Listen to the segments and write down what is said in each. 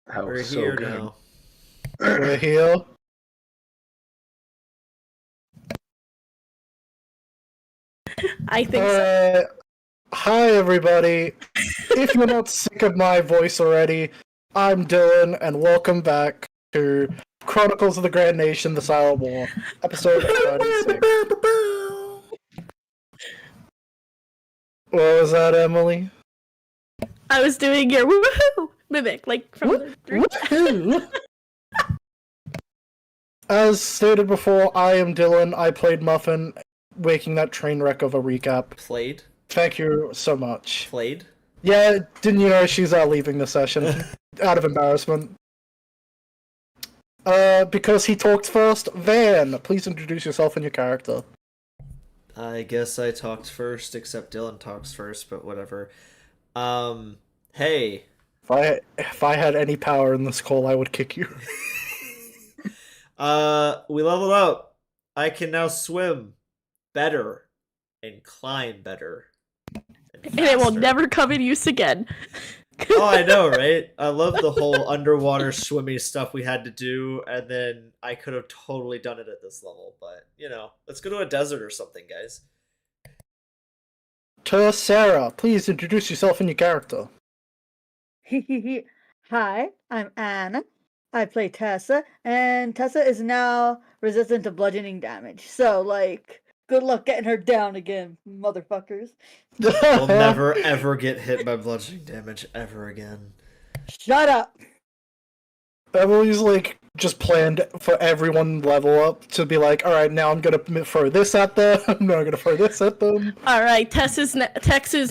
That We're was so here good. now. We're here. I think so. Hi, everybody. If you're not sick of my voice already, I'm Dylan, and welcome back to Chronicles of the Grand Nation, the Silent War, episode 36. What was that, Emily? I was doing your woohoo mimic, like from the Woohoo! As stated before, I am Dylan. I played Muffin, making that train wreck of a recap. Played? Thank you so much. Played? Yeah, didn't you know she's leaving the session out of embarrassment? Because he talked first. Van, please introduce yourself and your character. I guess I talked first, except Dylan talks first, but whatever. Hey. If I had any power in this call, I would kick you. We leveled up. I can now swim better and climb better. and it will faster. never come in use again. Oh, I know, right? I love the whole underwater swimming stuff we had to do, and then I could have totally done it at this level, but, you know, let's go to a desert or something, guys. To Sarah, please introduce yourself and your character. Hi, I'm Anna. I play Tessa, and Tessa is now resistant to bludgeoning damage. So, like, good luck getting her down again, motherfuckers. We'll never, ever get hit by bludgeoning damage ever again. Shut up! Emily's like just planned for everyone level up to be like, all right, now I'm gonna throw this at them. I'm not gonna throw this at them. All right, Tex's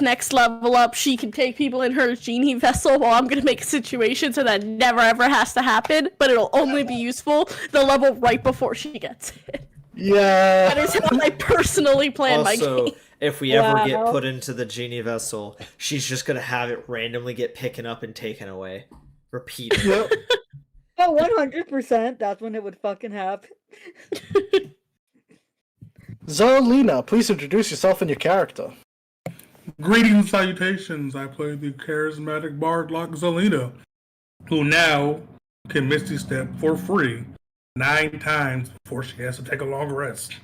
next level up. She can take people in her genie vessel. While I'm gonna make a situation so that never ever has to happen, but it'll only be useful the level right before she gets it. Yeah. That is how I personally plan my Also, game. if we ever get Wow. put into the genie vessel, she's just gonna have it randomly get picked up and taken away. Repeatedly. Yep. Oh, 100%. That's when it would fucking happen. Zolina, please introduce yourself and your character. Greetings and salutations. I play the charismatic bard Lock Zelina, who now can Misty Step for free 9 times before she has to take a long rest.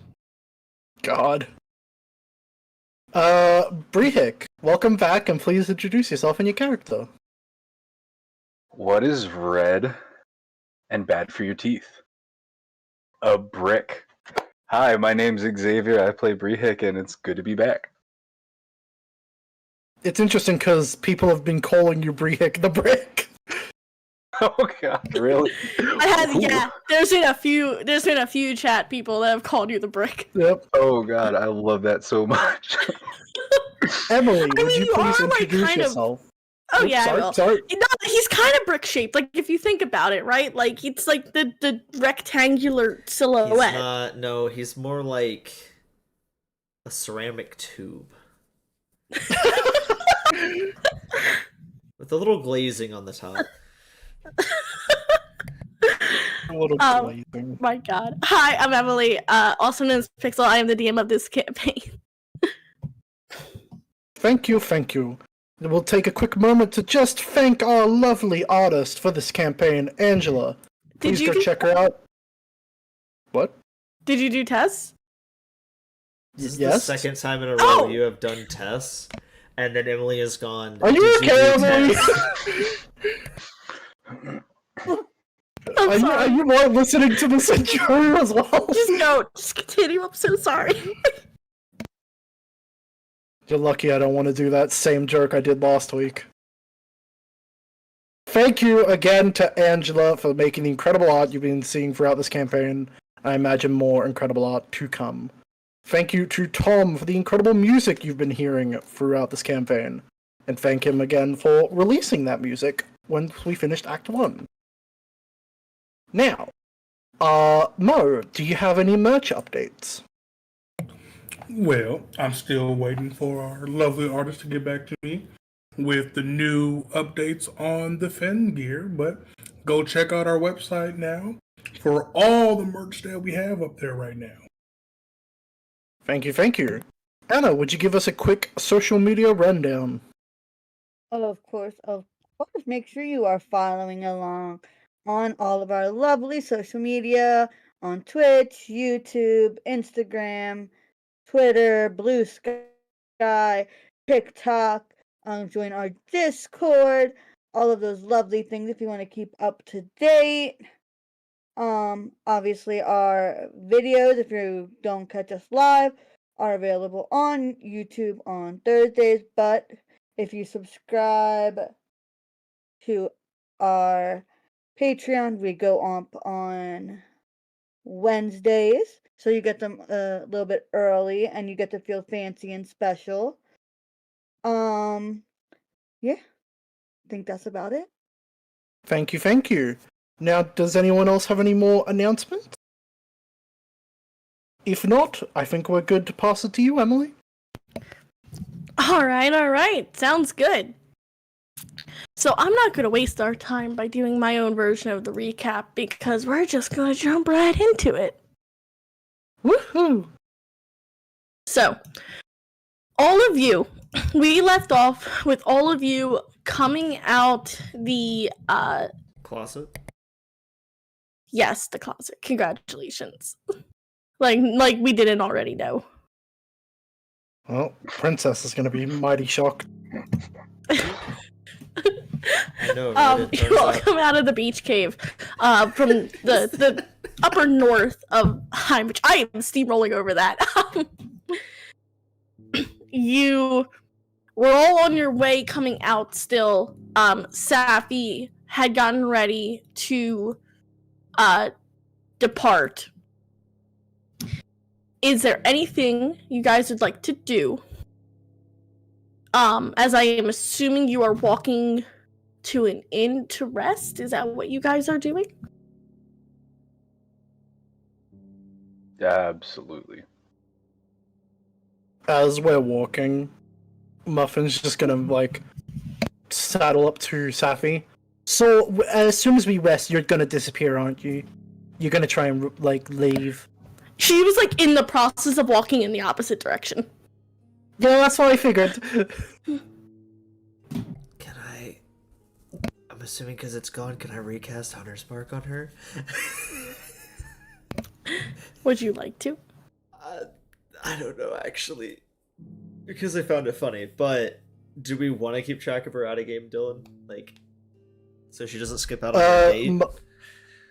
God. Brehik, welcome back, and please introduce yourself and your character. What is red and bad for your teeth? A brick. Hi, my name's Xavier. I play Brehik, and it's good to be back. It's interesting because people have been calling you Brehik the Brick. Oh god, really? There's been a few chat people that have called you the brick. Yep. Oh god, I love that so much. Emily, would mean, you you please are, like, introduce kind of- yourself? Oh Oops, yeah, sorry, I will. sorry. No, he's kind of brick shaped. Like if you think about it, right? Like it's like the rectangular He's silhouette. not. No, he's more like a ceramic tube with a little glazing on the top. A little glazing. My God. Hi, I'm Emily. Also known as Pixel. I am the DM of this campaign. Thank you, thank you. We'll take a quick moment to just thank our lovely artist for this campaign, Angela. Did Please you go do- check her out. What? Did you do Tess? This is Yes? the second time in a row Oh! you have done Tess, and then Emily has gone. Are you "Did okay, do Emily? Tess?" I'm Are sorry. you more listening to the Centurion as well? Just continue. I'm so sorry. You're lucky I don't want to do that same jerk I did last week. Thank you again to Angela for making the incredible art you've been seeing throughout this campaign. I imagine more incredible art to come. Thank you to Tom for the incredible music you've been hearing throughout this campaign. And thank him again for releasing that music when we finished Act 1. Now, Mo, do you have any merch updates? Well, I'm still waiting for our lovely artist to get back to me with the new updates on the Fen gear, but go check out our website now for all the merch that we have up there right now. Thank you, thank you. Anna, would you give us a quick social media rundown? Oh, of course. course, make sure you are following along on all of our lovely social media on Twitch, YouTube, Instagram, Twitter, Blue Sky, TikTok. Join our Discord, all of those lovely things if you want to keep up to date. Obviously our videos, if you don't catch us live, are available on YouTube on Thursdays, but if you subscribe to our Patreon, we go up on Wednesdays, so you get them a little bit early and you get to feel fancy and special. Yeah, I think that's about it. Thank you, thank you. Now, does anyone else have any more announcements? If not, I think we're good to pass it to you, Emily. Alright. Sounds good. So I'm not going to waste our time by doing my own version of the recap because we're just going to jump right into it. Woohoo! So, all of you, we left off with all of you coming out the, Closet? yes, the closet. Congratulations. Like we didn't already know. Well, Princess is going to be mighty shocked. I know, right? It You turns all out- come out of the beach cave from the upper north of Himich. I am steamrolling over that. You were all on your way coming out still. Safi had gotten ready to depart. Is there anything you guys would like to do? As I am assuming you are walking to an inn to rest? Is that what you guys are doing? Absolutely. As we're walking, Muffin's just gonna, like, saddle up to Safi. So, as soon as we rest, you're gonna disappear, aren't you? You're gonna try and, like, leave. She was, like, in the process of walking in the opposite direction. Yeah, that's what I figured. Can I... I'm assuming because it's gone, can I recast Hunter's Mark on her? Would you like to? I don't know, actually. Because I found it funny, but do we want to keep track of her out of game, Dylan? Like, so she doesn't skip out on her date?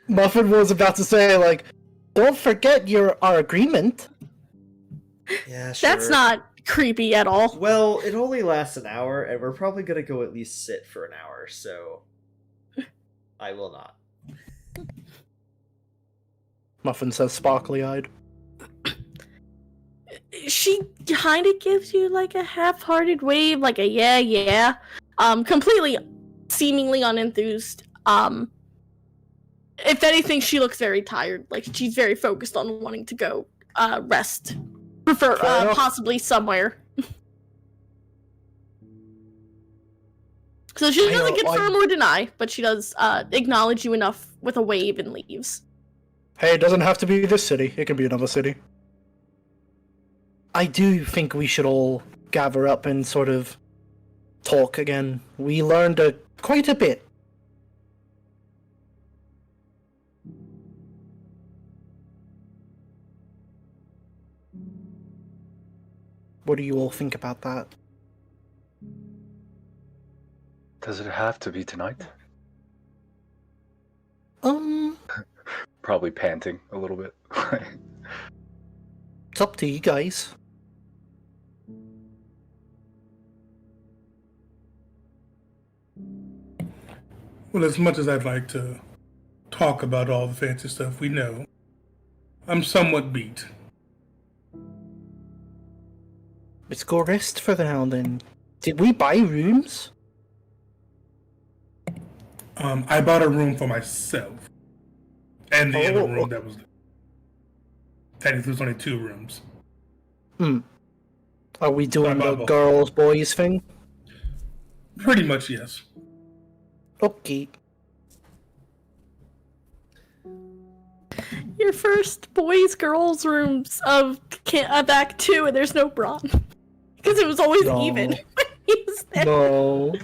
Muffin was about to say, like, don't forget our agreement. Yeah, sure. That's not creepy at all. Well, it only lasts an hour, and we're probably gonna go at least sit for an hour, so... I will not. Muffin says sparkly-eyed. She kind of gives you, like, a half-hearted wave, like a yeah. Completely, seemingly unenthused. If anything, she looks very tired. Like, she's very focused on wanting to go rest. Prefer Fair enough. possibly somewhere. So she doesn't confirm or deny, but she does acknowledge you enough with a wave and leaves. Hey, it doesn't have to be this city. It can be another city. I do think we should all gather up and sort of talk again. We learned quite a bit. What do you all think about that? Does it have to be tonight? Probably panting a little bit. It's up to you guys. Well, as much as I'd like to talk about all the fancy stuff we know, I'm somewhat beat. Let's go rest for now then. Did we buy rooms? I bought a room for myself. And the other room that was... Technically, there's only 2 rooms. Are we doing Bye, the Bubba. girls, boys thing? Pretty much, yes. Okay. Your first boys girls rooms of Act 2 and there's no Braun. Because it was always No. even when he was there. No.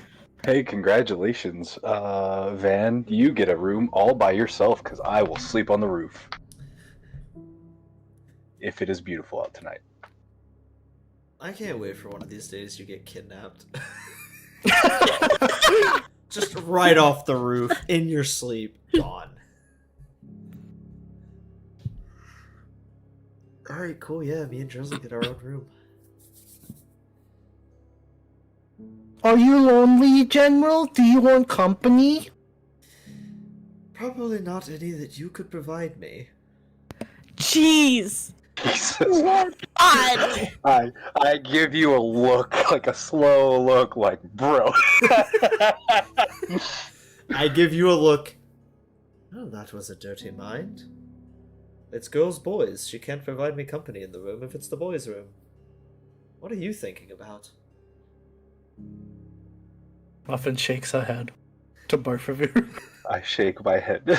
Hey, congratulations, Van. You get a room all by yourself because I will sleep on the roof. If it is beautiful out tonight. I can't wait for one of these days you get kidnapped. Just right off the roof, in your sleep, gone. Alright, cool, yeah, me and Drizzle get our own room. Are you lonely, General? Do you want company? Probably not any that you could provide me. Jeez. Jesus. God. I give you a look, like a slow look, like, bro. I give you a look. Oh, that was a dirty mind. It's girls' boys. She can't provide me company in the room if it's the boys' room. What are you thinking about? Muffin shakes her head to both of you. I shake my head.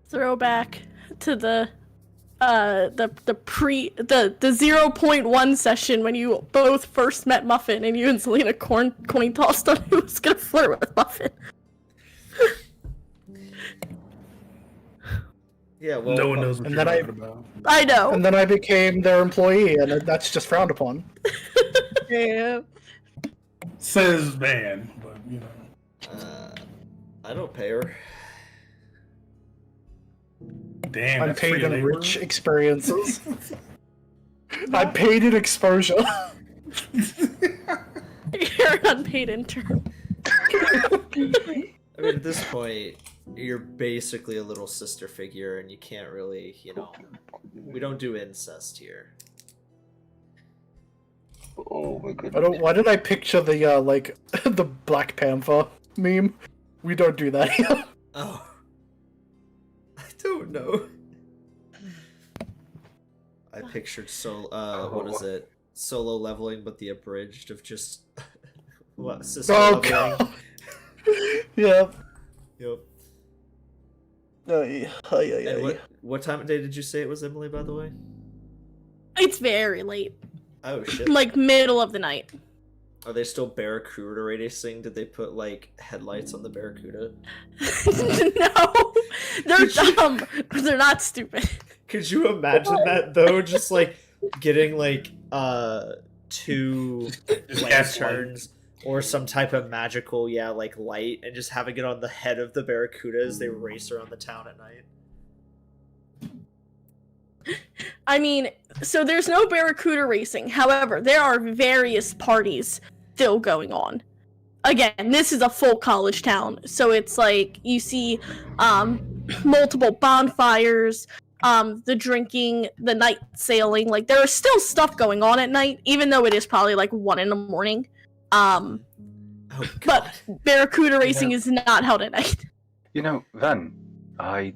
Throwback to the 0.1 session when you both first met Muffin and you and Selena coin tossed on who was gonna flirt with Muffin. Yeah, well, No one knows what and you're then talking about. I know. And then I became their employee, and that's just frowned upon. Yeah. Says Van, but you know. I don't pay her. Damn, I'm that's paid free in labor. rich experiences. I'm paid in exposure. You're an unpaid intern. I mean, at this point, you're basically a little sister figure, and you can't really, you know, we don't do incest here. Oh my goodness. Why did I picture the like the Black Panther meme? We don't do that here. Oh. I don't know. I pictured what is it? Solo leveling, but the abridged of just what sister Oh leveling. god. Yeah. Yep. And What time of day did you say it was, Emily, by the way? It's very late. Oh shit. Like middle of the night. Are they still Barracuda racing? Did they put like headlights on the Barracuda? No. They're dumb. They're not stupid. Could you imagine that though? Just like getting like two Just gas lanterns or some type of magical like light and just having it on the head of the Barracuda as they race around the town at night. I mean, so there's no Barracuda racing. However, there are various parties still going on. Again, this is a full college town, so it's like you see multiple bonfires, the drinking, the night sailing. Like there is still stuff going on at night, even though it is probably like 1 a.m. Oh, God. But Barracuda racing is not held at night. You know, Van,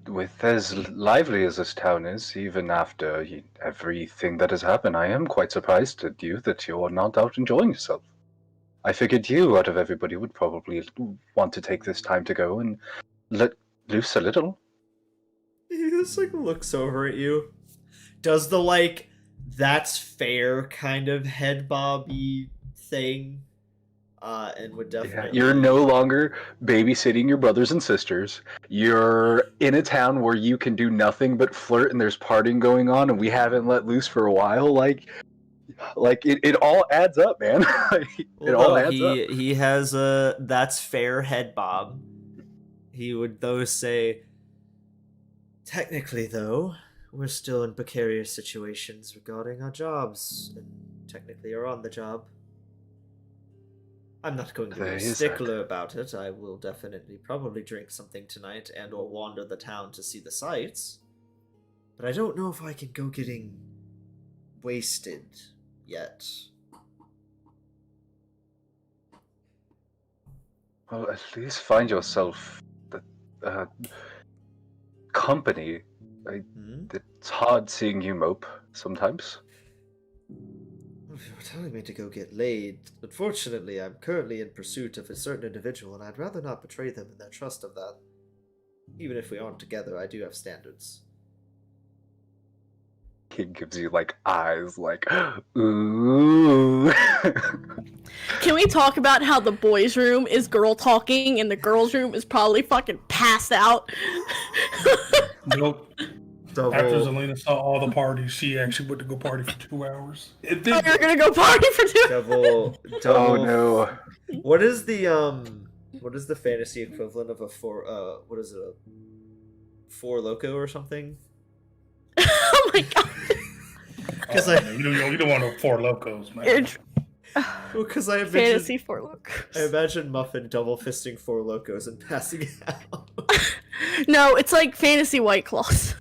with as lively as this town is, even after everything that has happened, I am quite surprised at you that you're not out enjoying yourself. I figured you, out of everybody, would probably want to take this time to go and let loose a little. He just like looks over at you, does the like that's fair kind of head bobby thing, and would definitely. You're no longer babysitting your brothers and sisters. You're in a town where you can do nothing but flirt, and there's partying going on, and we haven't let loose for a while. Like it all adds up, man. He has a that's fair head bob. He would though say, technically though, we're still in precarious situations regarding our jobs, and technically are on the job. I'm not going to be a stickler about it. I will definitely probably drink something tonight and or wander the town to see the sights. But I don't know if I can go getting wasted yet. Well, at least find yourself the company. It's hard seeing you mope sometimes. Well, if you're telling me to go get laid, unfortunately, I'm currently in pursuit of a certain individual, and I'd rather not betray them in their trust of that. Even if we aren't together, I do have standards. He gives you like eyes, like ooh. Can we talk about how the boys' room is girl talking and the girls' room is probably fucking passed out? Nope. Double. After Zelina saw all the parties, she actually went to go party for 2 hours. It Oh, did. you're gonna go party for 2 Double. Oh no. What is the fantasy equivalent of a what is it, a four loco or something? Oh my god. Because you don't want no 4 locos, man. Because I Fantasy for locos. I imagine Muffin double fisting four locos and passing out. No, it's like fantasy White Claws.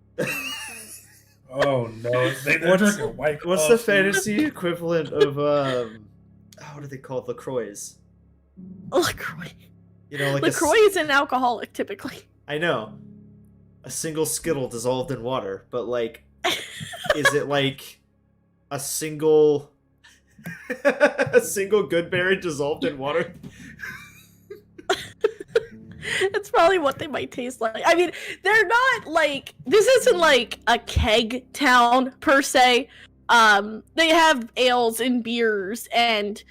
Oh no, they're drinking White Claws. What's the fantasy equivalent of what are they called? LaCroix. LaCroix. You know, like LaCroix is an alcoholic, typically. I know. A single Skittle dissolved in water, but like, is it like a single Goodberry dissolved in water? That's probably what they might taste like. I mean, they're not like, this isn't like a keg town per se. They have ales and beers and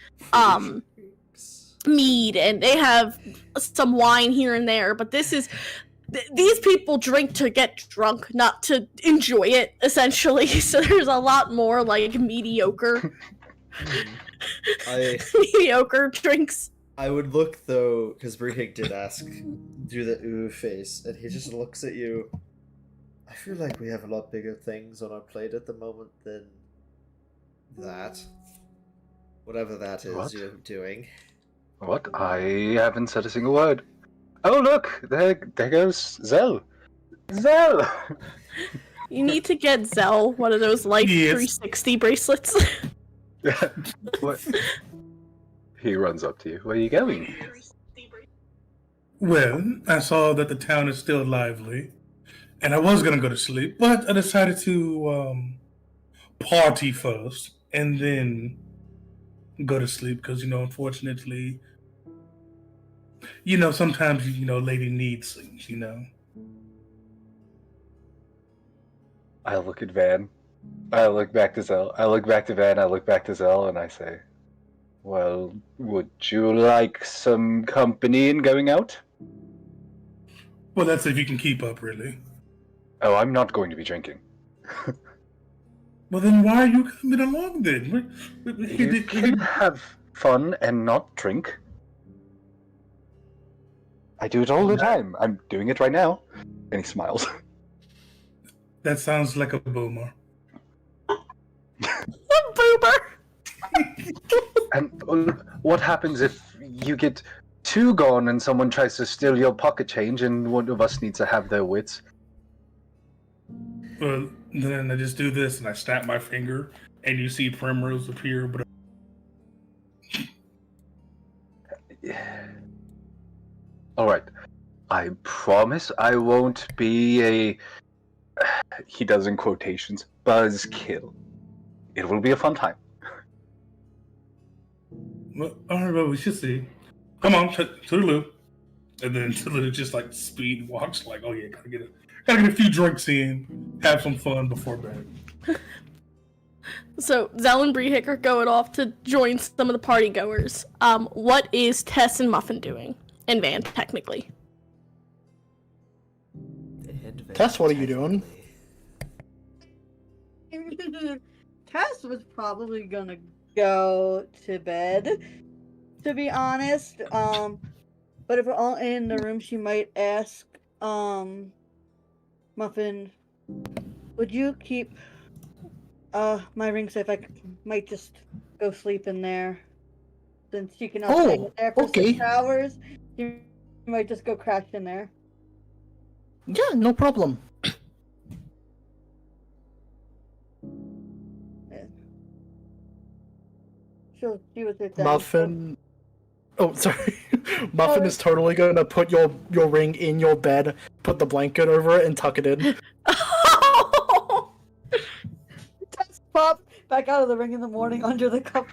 mead, and they have some wine here and there, but this is these people drink to get drunk, not to enjoy it, essentially. So there's a lot more like mediocre mediocre drinks. I would look though, because Brehig did ask, do the ooh face, and he just looks at you. I feel like we have a lot bigger things on our plate at the moment than that. Whatever that is What? you're doing. What? I haven't said a single word. Oh look, there goes Zell. Zell. You need to get Zell one of those Life 360 bracelets. What? He runs up to you. Where are you going? Well, I saw that the town is still lively, and I was gonna go to sleep, but I decided to party first and then go to sleep because unfortunately, sometimes lady needs things, I look at Van. I look back to Zell. I look back to Van. I look back to Zell, and I say, "Well, would you like some company in going out?" Well, that's if you can keep up, really. Oh, I'm not going to be drinking. Well, then why are you coming along then? You can have fun and not drink. I do it all the time. I'm doing it right now. And he smiles. That sounds like a boomer. A boomer! And what happens if you get too gone and someone tries to steal your pocket change and one of us needs to have their wits? Well, then I just do this and I snap my finger and you see Primrose appear, but Alright. I promise I won't be a... He does in quotations, buzzkill. It will be a fun time. well, alright, well, we should see. Come on, toodaloo. And then toodaloo just like speed walks like, oh yeah, gotta get a few drinks in, have some fun before bed. So Zell and Brehik are going off to join some of the party goers. What is Tess and Muffin doing? And Van, technically. Tess, what are you doing? Tess was probably gonna go to bed, to be honest. But if we're all in the room, she might ask, Muffin, would you keep my ring safe? I might just go sleep in there, since she can stay in there for 6 hours. You might just go crash in there. Yeah, no problem. She was with them. Muffin. Oh, sorry. Muffin is totally gonna put your ring in your bed, put the blanket over it, and tuck it in. Tess popped back out of the ring in the morning under the cup.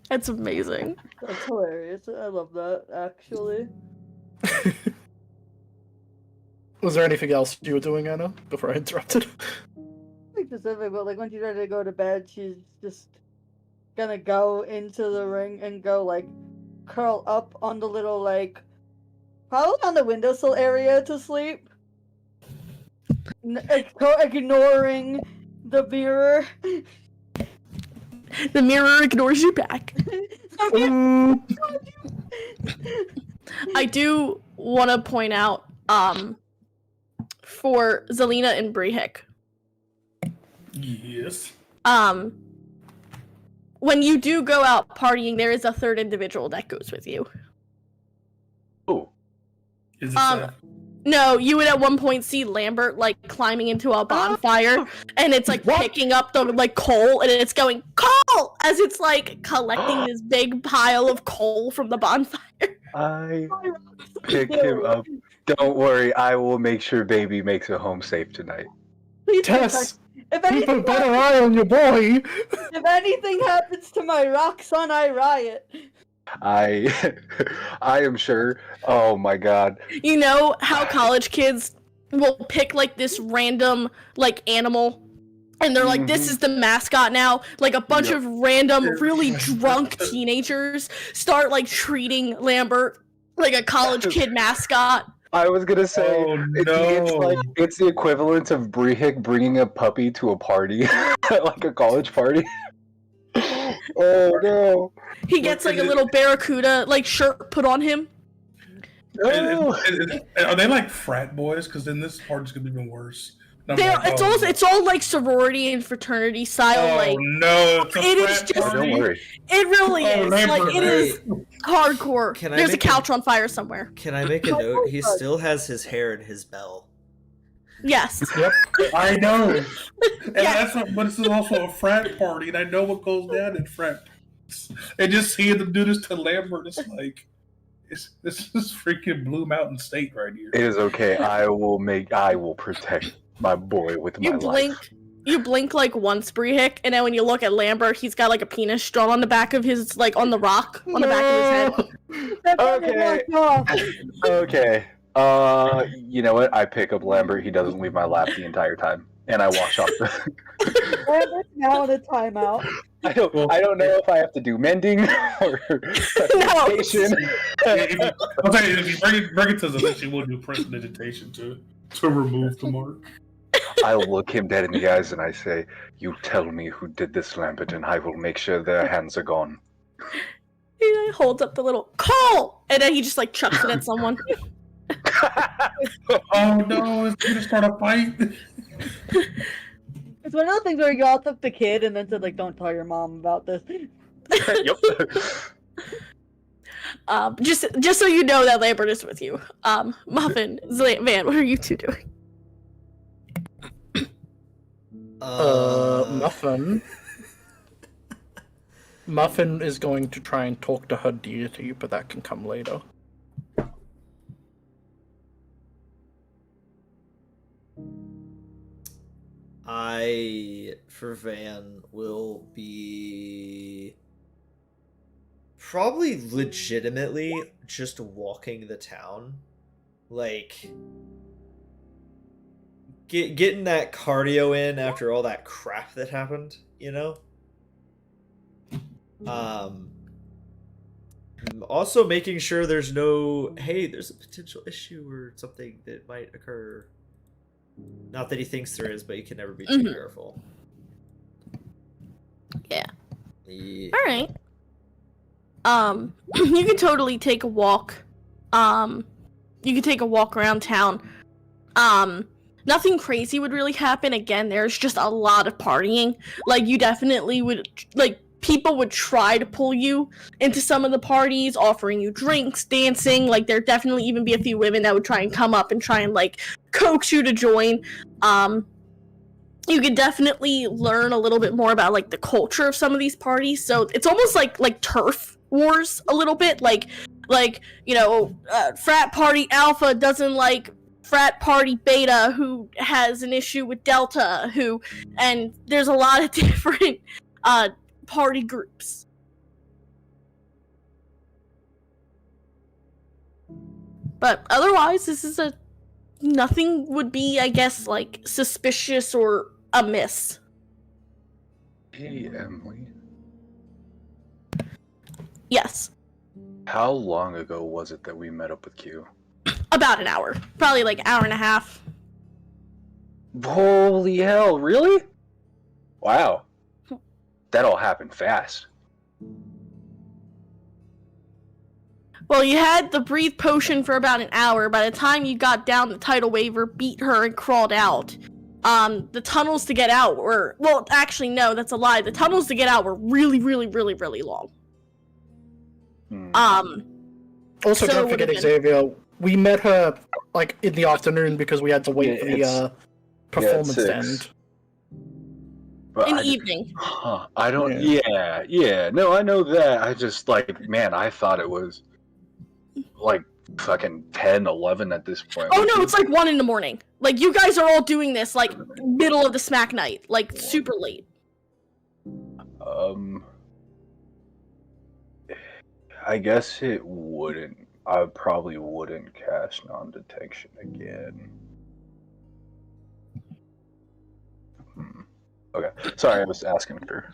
That's amazing. That's hilarious. I love that, actually. Was there anything else you were doing, Anna, before I interrupted? Nothing specific, but like when she's ready to go to bed, she's just gonna go into the ring and go like curl up on the little like probably on the windowsill area to sleep. Ignoring the mirror. The mirror ignores you back. I do want to point out, for Zelina and Brihik. Yes. When you do go out partying, there is a third individual that goes with you. Oh. Is it Seth? No, you would at one point see Lambert like climbing into a bonfire, and it's like picking up the like coal, and it's going coal as it's like collecting this big pile of coal from the bonfire. I pick him up. Don't worry, I will make sure baby makes it home safe tonight. Please Tess, if keep a better eye on your boy. if anything happens to my rock son, I riot. I am sure. Oh my god. You know how college kids will pick like this random like animal, and they're like, this is the mascot now. Like a bunch of random, really drunk teenagers start like treating Lambert like a college kid mascot. I was gonna say, it's the equivalent of Brihik bringing a puppy to a party, like a college party. Oh no! He gets like a little barracuda like shirt put on him. No. Are they like frat boys? Because then this part's gonna be even worse. It's all like sorority and fraternity style. Oh like no! It is just. Don't worry. It really is. Lambert, Like it is hardcore. There's a couch on fire somewhere. Can I make a note? He still has his hair in his bell. Yes. Yep, I know. And Yes. but this is also a frat party, and I know what goes down in frat parties. And just seeing them do this to Lambert, it's like, this is freaking Blue Mountain State right here. It is okay. I will protect my boy with my life. You blink like once, Brihik, and then when you look at Lambert, he's got like a penis drawn on the back of his, like on the rock, on the back of his head. Okay. You know what? I pick up Lambert. He doesn't leave my lap the entire time, and I wash off. Lambert's now in a timeout. I don't know if I have to do mending or meditation. I'll tell you, if you bring it to Zelensky, we'll do prestidigitation to remove the mark. I look him dead in the eyes and I say, "You tell me who did this, Lambert, and I will make sure their hands are gone." He holds up the little coal, and then he just like chucks it at someone. Oh no, it's gonna start a fight. It's one of the things where you all took the kid and then said like, "Don't tell your mom about this." Yep. Just so you know that Lambert is with you. Muffin, Van, what are you two doing? Muffin. Muffin is going to try and talk to her deity, but that can come later. I, for Van, will be probably legitimately just walking the town. Like, getting that cardio in after all that crap that happened, you know? Also making sure there's no, hey, there's a potential issue or something that might occur. Not that he thinks there is, but you can never be too careful. Yeah. Alright. You can totally take a walk. You can take a walk around town. Nothing crazy would really happen. Again, there's just a lot of partying. Like, you definitely would, like, people would try to pull you into some of the parties, offering you drinks, dancing. Like, there'd definitely even be a few women that would try and come up and try and, like, coax you to join. You could definitely learn a little bit more about, like, the culture of some of these parties. So it's almost like turf wars a little bit. Like, you know, frat party alpha doesn't like frat party beta, who has an issue with delta, and there's a lot of different party groups. But otherwise, this is a nothing would be, I guess, like, suspicious or amiss. Hey, Emily. Yes. How long ago was it that we met up with Q? About an hour. Probably like hour and a half. Holy hell, really? Wow. That all happened fast. Well, you had the breathe potion for about an hour. By the time you got down the Tidal Waver, beat her, and crawled out, the tunnels to get out were... Well, actually, no, that's a lie. The tunnels to get out were really, really, really, really long. Also, So don't it forget would've been- Xavier. We met her like in the afternoon because we had to wait for the performance to end. But In the evening. Huh, I don't... Yeah. No, I know that. I just, like, man, I thought it was, like, fucking 10, 11 at this point. Oh, no, it's like 1 in the morning. Like, you guys are all doing this, like, middle of the smack night. Like, super late. I guess it wouldn't. I probably wouldn't cast non-detection again. Okay. Sorry, I was asking for...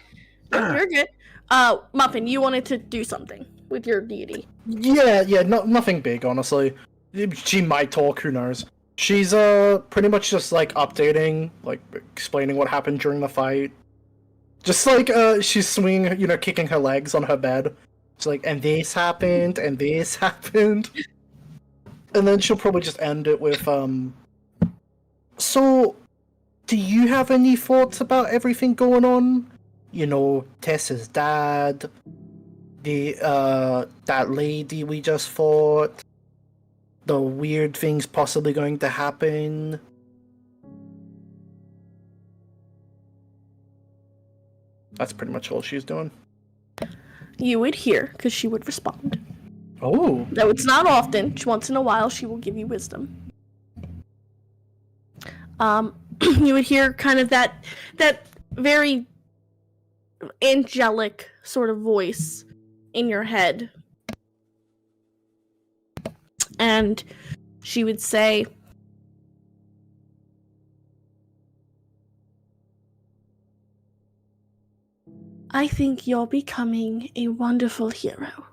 You're good. Muffin, you wanted to do something with your deity. Yeah, nothing big, honestly. She might talk, who knows. She's pretty much just like updating, like explaining what happened during the fight. Just like she's swinging, kicking her legs on her bed. It's like, and this happened, and this happened. And then she'll probably just end it with, so, do you have any thoughts about everything going on? Tessa's dad, that lady we just fought, the weird things possibly going to happen. That's pretty much all she's doing. You would hear, because she would respond. Oh. Though it's not often. Once in a while, she will give you wisdom. You would hear kind of that very angelic sort of voice in your head. And she would say, I think you're becoming a wonderful hero.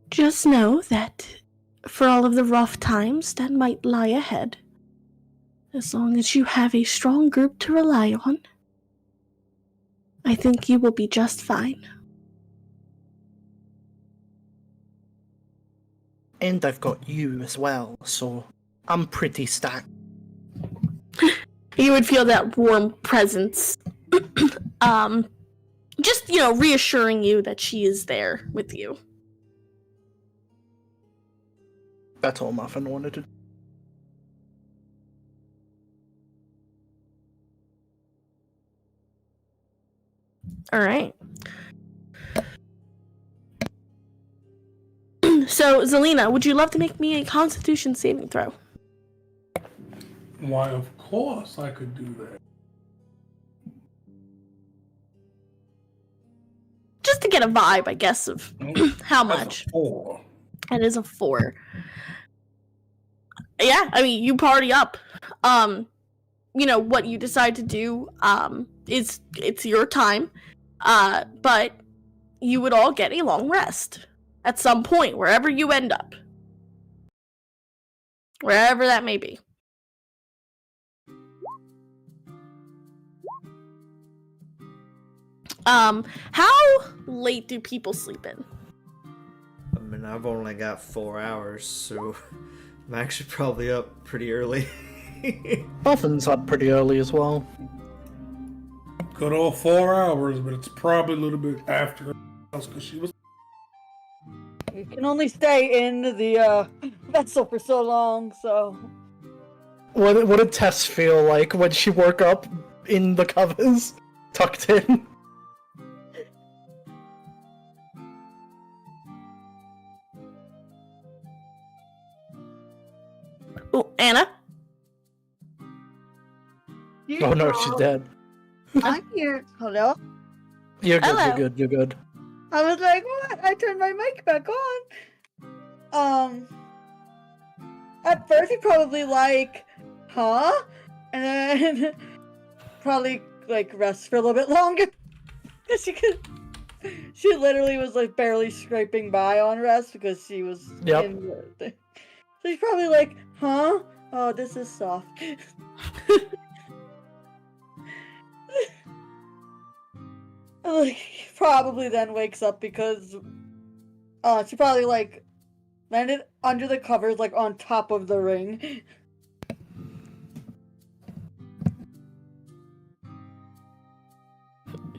Just know that for all of the rough times that might lie ahead, as long as you have a strong group to rely on, I think you will be just fine. And I've got you as well, so I'm pretty stacked. You would feel that warm presence. Just, reassuring you that she is there with you. That's all Muffin wanted to do. Alright. So, Zelina, would you love to make me a Constitution saving throw? Why, of course I could do that. Just to get a vibe, I guess, of how much. That's a 4. It is a 4. Yeah, I mean, you party up. What you decide to do, it's your time. But you would all get a long rest at some point, wherever you end up. Wherever that may be. How late do people sleep in? I mean, I've only got 4 hours, so I'm actually probably up pretty early. Muffin's up pretty early as well. Good old 4 hours, but it's probably a little bit after because she was. You can only stay in the vessel for so long, so. What did Tess feel like when she woke up in the covers, tucked in? Oh, Anna? Oh no, she's dead. I'm here. Hello? You're good, Hello. you're good. I was like, what? I turned my mic back on. At first, he probably like, huh? And then probably like rest for a little bit longer. Cause she literally was like barely scraping by on rest because she was Yep. in the thing. So she's probably like, huh? Oh, this is soft. Like, probably then wakes up because she probably like landed under the covers like on top of the ring.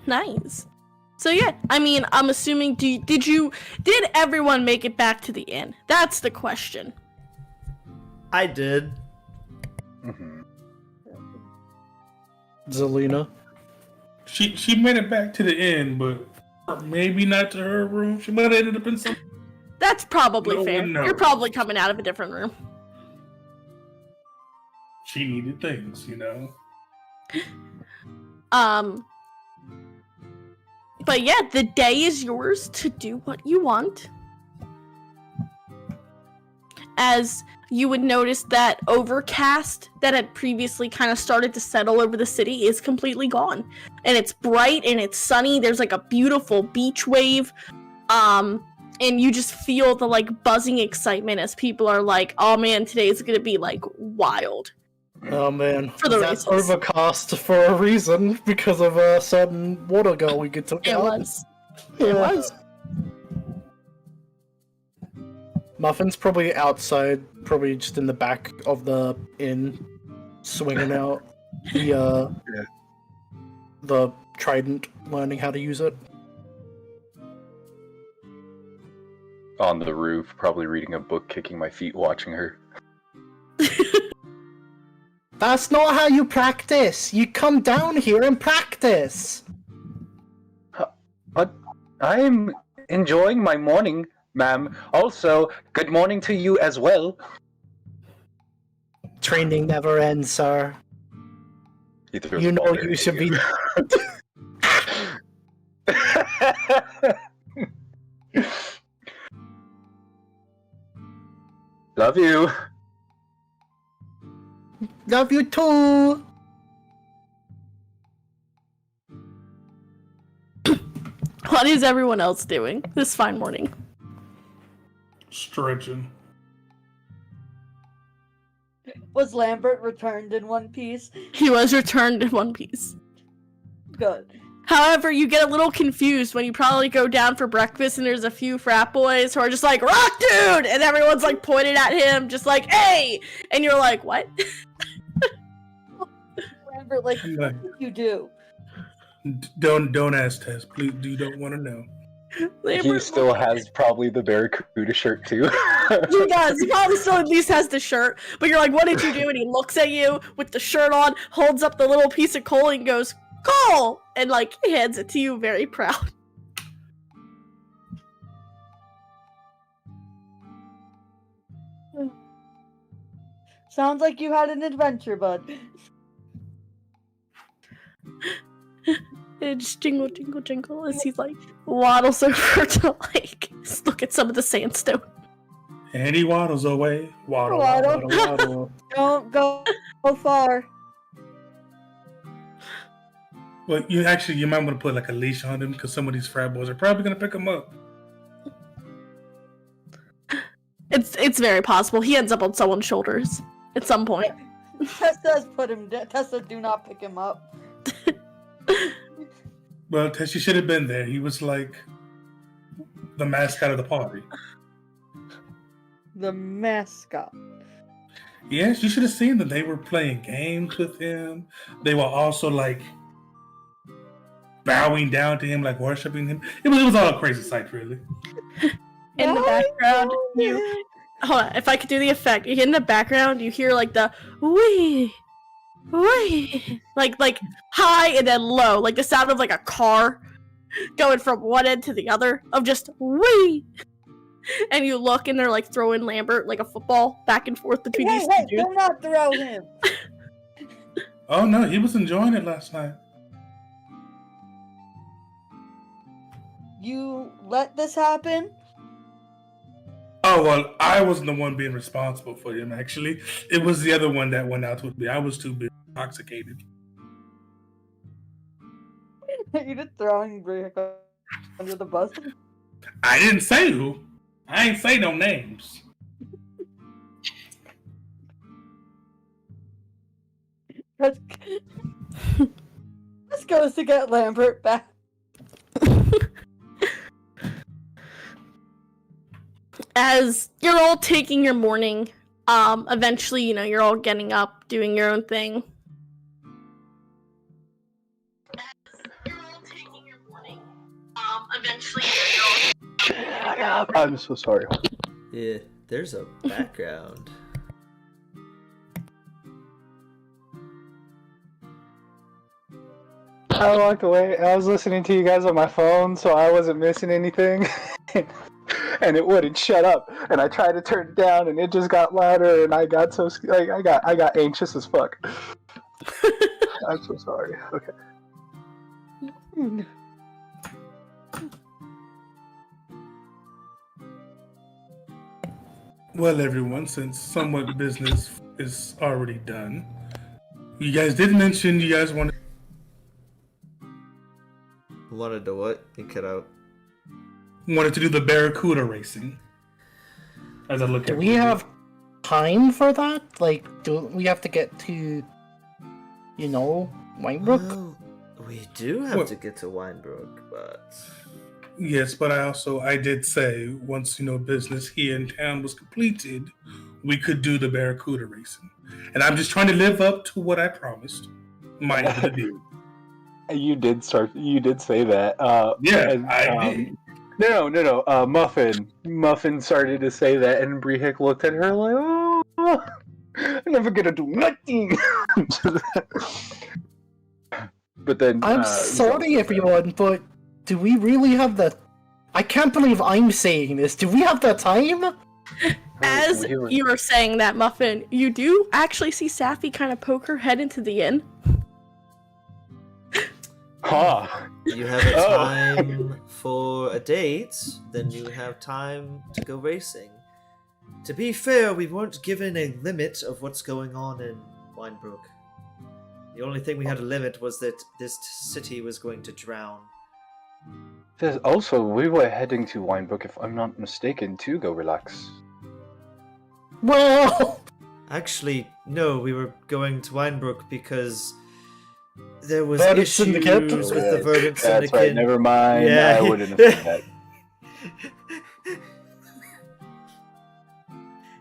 Nice. So yeah, I mean, I'm assuming did everyone make it back to the inn? That's the question. I did. Mm-hmm. Zelina. She made it back to the inn, but maybe not to her room. She might have ended up in some. That's probably No fair. one knows. You're probably coming out of a different room. She needed things, you know. But yeah, the day is yours to do what you want. As you would notice that overcast that had previously kind of started to settle over the city is completely gone. And it's bright and it's sunny. There's like a beautiful beach wave. And you just feel the like buzzing excitement as people are like, oh man, today's gonna be like wild. Oh man, For the that's races. overcast for a reason because of a certain water girl we took It out. was. It was. Muffin's probably outside, probably just in the back of the inn, swinging out the trident, learning how to use it. On the roof, probably reading a book, kicking my feet, watching her. That's not how you practice. You come down here and practice. But I'm enjoying my morning, ma'am. Also, good morning to you as well. Training never ends, sir. He throws You the know ball you at should be. Love you. Love you too. What is everyone else doing this fine morning? Stretching. Was Lambert returned in one piece? He was returned in one piece. Good. However, you get a little confused when you probably go down for breakfast and there's a few frat boys who are just like, rock dude! And everyone's like pointing at him, just like, hey! And you're like, what? Lambert, like, what did you do? Don't ask Tess, please. You don't want to know. He Lambert- still has probably the Barracuda shirt too. He does. He probably still at least has the shirt. But you're like, what did you do? And he looks at you with the shirt on, holds up the little piece of coal and goes, coal! And like, hands it to you very proud. Sounds like you had an adventure, bud. And just jingle, jingle, jingle as he like waddles over to like look at some of the sandstone. And he waddles away. Waddle, Waddle. waddle, waddle. Don't go far. Well, you might want to put like a leash on him because some of these frat boys are probably gonna pick him up. It's very possible he ends up on someone's shoulders at some point. Tessa's put him down. Tessa, do not pick him up. Well, Tess, you should have been there. He was like the mascot of the party. The mascot. Yes, you should have seen them. They were playing games with him. They were also like bowing down to him, like worshiping him. It was all a crazy sight, really. In the background, you hold on. If I could do the effect, in the background, you hear like the wee, wee, like high and then low, like the sound of like a car going from one end to the other of just wee. And you look and they're like throwing Lambert like a football back and forth between these two Hey, dudes. do not throw him. Oh no, he was enjoying it last night. You let this happen? Oh Oh, well, I wasn't the one being responsible for him, actually. It was the other one that went out with me. I was too busy intoxicated. You just throwing Brick under the bus. I didn't say who. I ain't say no names. Let's goes to get Lambert back. As you're all taking your morning, eventually, you're all getting up, doing your own thing. I'm so sorry. Yeah, there's a background. I walked away. I was listening to you guys on my phone, so I wasn't missing anything. And it wouldn't shut up. And I tried to turn it down, and it just got louder. And I got so I got anxious as fuck. I'm so sorry. Okay. Well, everyone, since somewhat business is already done, you guys did mention you guys wanted To what? You cut out. to do the Barracuda racing. As I look Do at we have time for that? Like, do we have to get to, Wynbrook? Well, we do have to get to Wynbrook, but Yes, but I did say once business here in town was completed, we could do the Barracuda racing, and I'm just trying to live up to what I promised. My end of the deal. You did say that. Yeah, and, I did. No. Muffin started to say that, and Brihik looked at her like, "Oh, I'm never gonna do nothing." But then, I'm sorry, everyone, but do we really have the... I can't believe I'm saying this. Do we have the time? As you were saying that, Muffin, you do actually see Safi kind of poke her head into the inn. Huh. you have a time for a date, then you have time to go racing. To be fair, we weren't given a limit of what's going on in Wynbrook. The only thing we had a limit was that this city was going to drown. Also, we were heading to Wynbrook, if I'm not mistaken, to go relax. Well... Actually, no, we were going to Wynbrook because there was Verdant issues Syndicate? with the Verdant Syndicate. That's right, never mind. Yeah. I wouldn't have said that.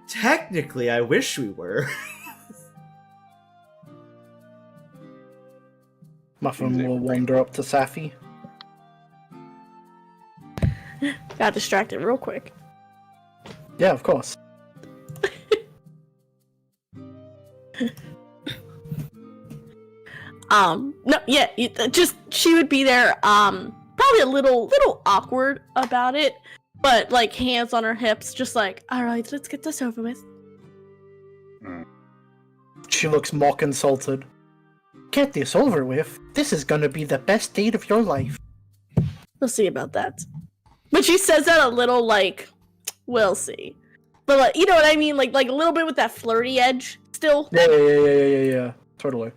Technically, I wish we were. Muffin will wander up to Safi. Got distracted real quick. Yeah, of course. No, yeah, just she would be there. Probably a little awkward about it, but like hands on her hips, just like, all right, let's get this over with. She looks mock insulted. Get this over with. This is gonna be the best date of your life. We'll see about that. But she says that a little like, we'll see. But like, you know what I mean? Like a little bit with that flirty edge still. Yeah. Totally.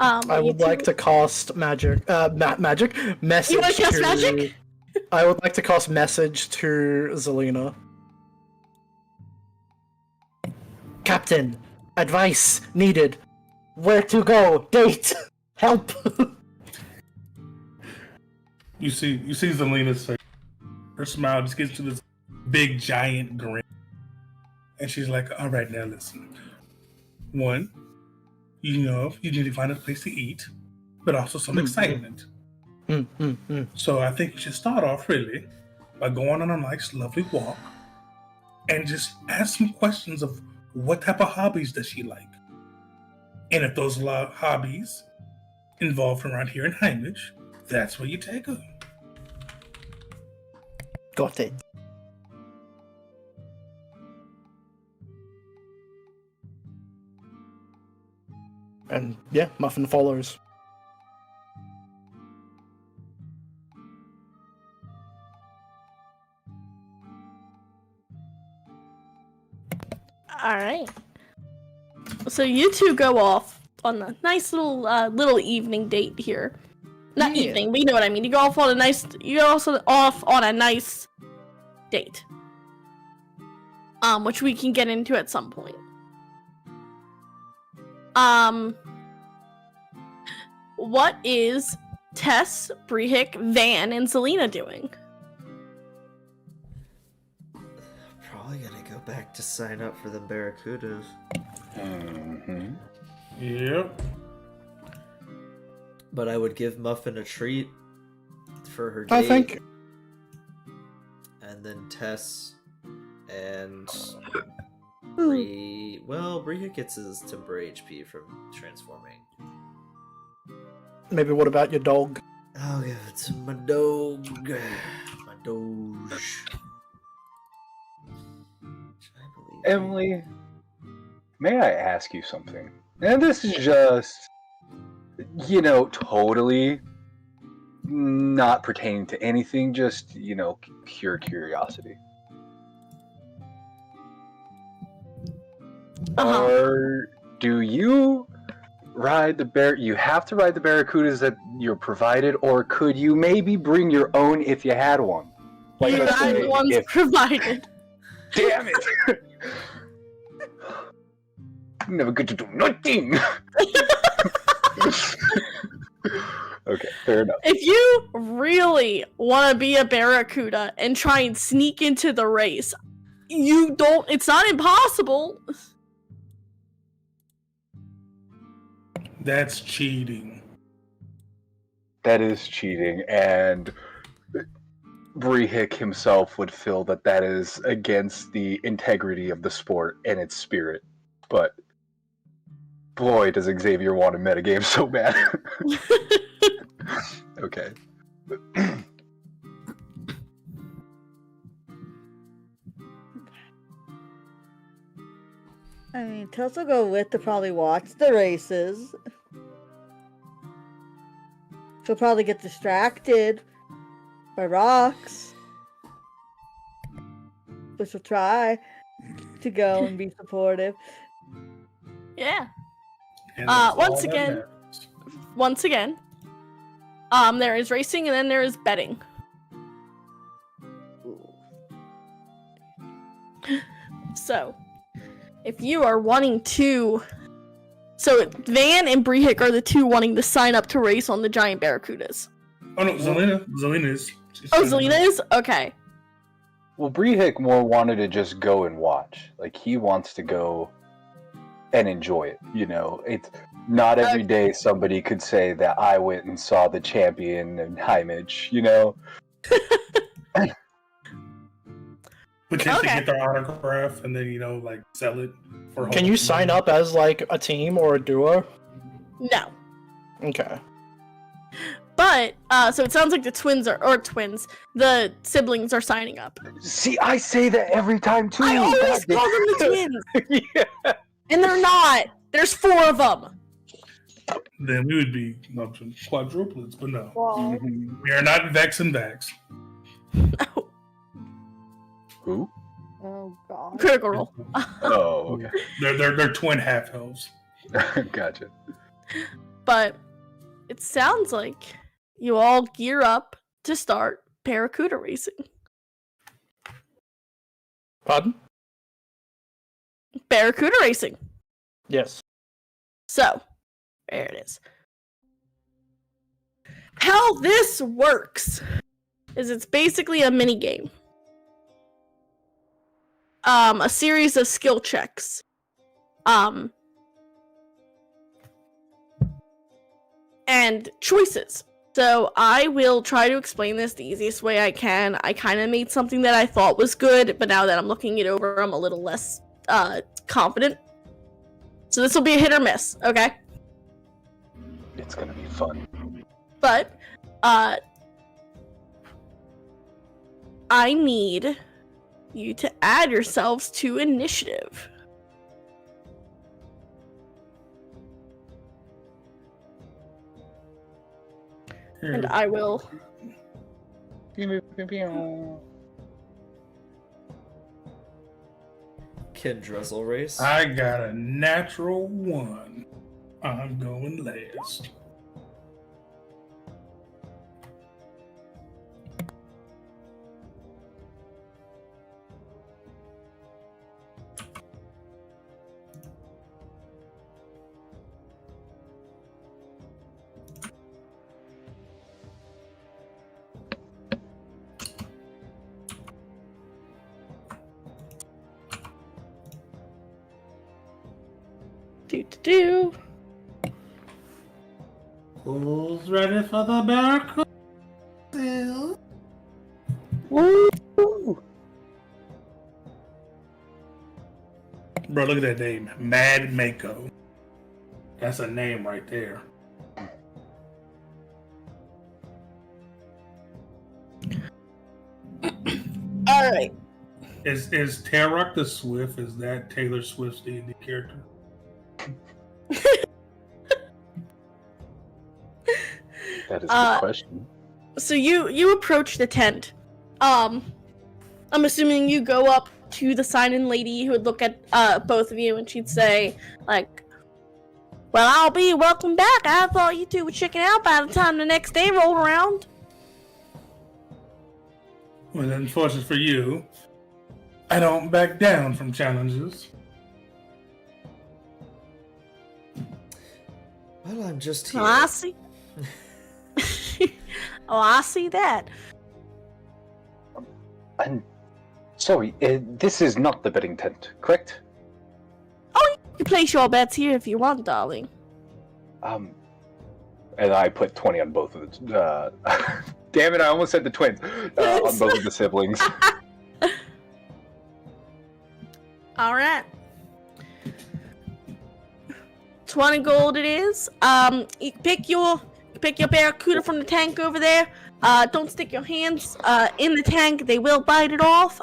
I would like to cast magic. Message. You want to cast magic? I would like to cast message to Zelina. Captain, advice needed. Where to go? Date. Help. You see Zelina's face. Her smile just gets to this big giant grin, and she's like, "All right, now listen. One, you need to find a place to eat, but also some excitement. So I think you should start off really by going on a nice, lovely walk, and just ask some questions of what type of hobbies does she like, and if those hobbies involved around here in Himich, that's where you take her." Got it. And yeah, Muffin follows. All right. So you two go off on a nice little evening date here. Not Yeah. evening, but you know what I mean. You go off on a nice. You go also off on a nice date. Which we can get into at some point. What is Tess, Brehik, Van, and Selena doing? Probably gonna go back to sign up for the Barracudas. Mm-hmm. Yep. But I would give Muffin a treat for her date. I think And then Tess and Ooh. Brehik gets his temporary HP from transforming. maybe what about your dog? I'll give it to my dog. My doge. Which I believe. Emily, may I ask you something? And this is just, totally not pertaining to anything, just, pure curiosity. Or do you ride you have to ride the Barracudas that you're provided, or could you maybe bring your own if you had one? Like, You let's ride say the ones if- provided. Damn it! Never get to do nothing! Okay, fair enough. If you really want to be a Barracuda and try and sneak into the race, it's not impossible. That's cheating. That is cheating, and Brehik himself would feel that that is against the integrity of the sport and its spirit. But boy, does Xavier want a metagame so bad. Okay. I mean, Tess will go with to probably watch the races. She'll probably get distracted by rocks. But she'll try to go and be supportive. Yeah. And that's Once all that again- matters. Once again, there is racing and then there is betting. So, if you are wanting to... So, Van and Brehik are the two wanting to sign up to race on the giant Barracudas. Oh no, Zelina is. She's Oh, signing Zelina up. is? Okay. Well, Brehik more wanted to just go and watch. Like, he wants to go and enjoy it, It's not every day somebody could say that I went and saw the champion and Himich, Potentially Okay. get their autograph and then like sell it for. Can you sign up as like a team or a duo? No. Okay. But, so it sounds like the siblings are signing up. See, I say that every time, too! I always God call them the damn. twins! Yeah. And they're not! There's 4 of them! Then we would be quadruplets, but no, Wow. we are not Vex and Vax. Who? Oh, God. Critical Role. Oh, okay. They're twin half elves. Gotcha. But it sounds like you all gear up to start Barracuda racing. Pardon? Barracuda racing. Yes. So, there it is. How this works is it's basically a mini game. A series of skill checks. And choices. So I will try to explain this the easiest way I can. I kind of made something that I thought was good, but now that I'm looking it over, I'm a little less confident. So this will be a hit or miss, okay? It's gonna be fun. But I need you to add yourselves to initiative. And I will Can Drizzle race? I got a natural 1. I'm going last. Do. Who's ready for the barracuda? Woo! Bro, look at that name. Mad Mako. That's a name right there. Alright. Is Tarok the Swift, is that Taylor Swift's D&D character? That is a good question. So you approach the tent. I'm assuming you go up to the sign-in lady who would look at both of you and she'd say, like, well, I'll be welcome back. I thought you two would chicken out by the time the next day rolled around. Well, unfortunately for you, I don't back down from challenges. Well, I'm just here. Oh, I see. Oh, I see that. And sorry, this is not the betting tent, correct? Oh, you can place your bets here if you want, darling. And I put 20 on both of the. Damn it! I almost said the twins. On both of the siblings. All right. 20 gold it is. You can pick your barracuda from the tank over there. Don't stick your hands in the tank. They will bite it off.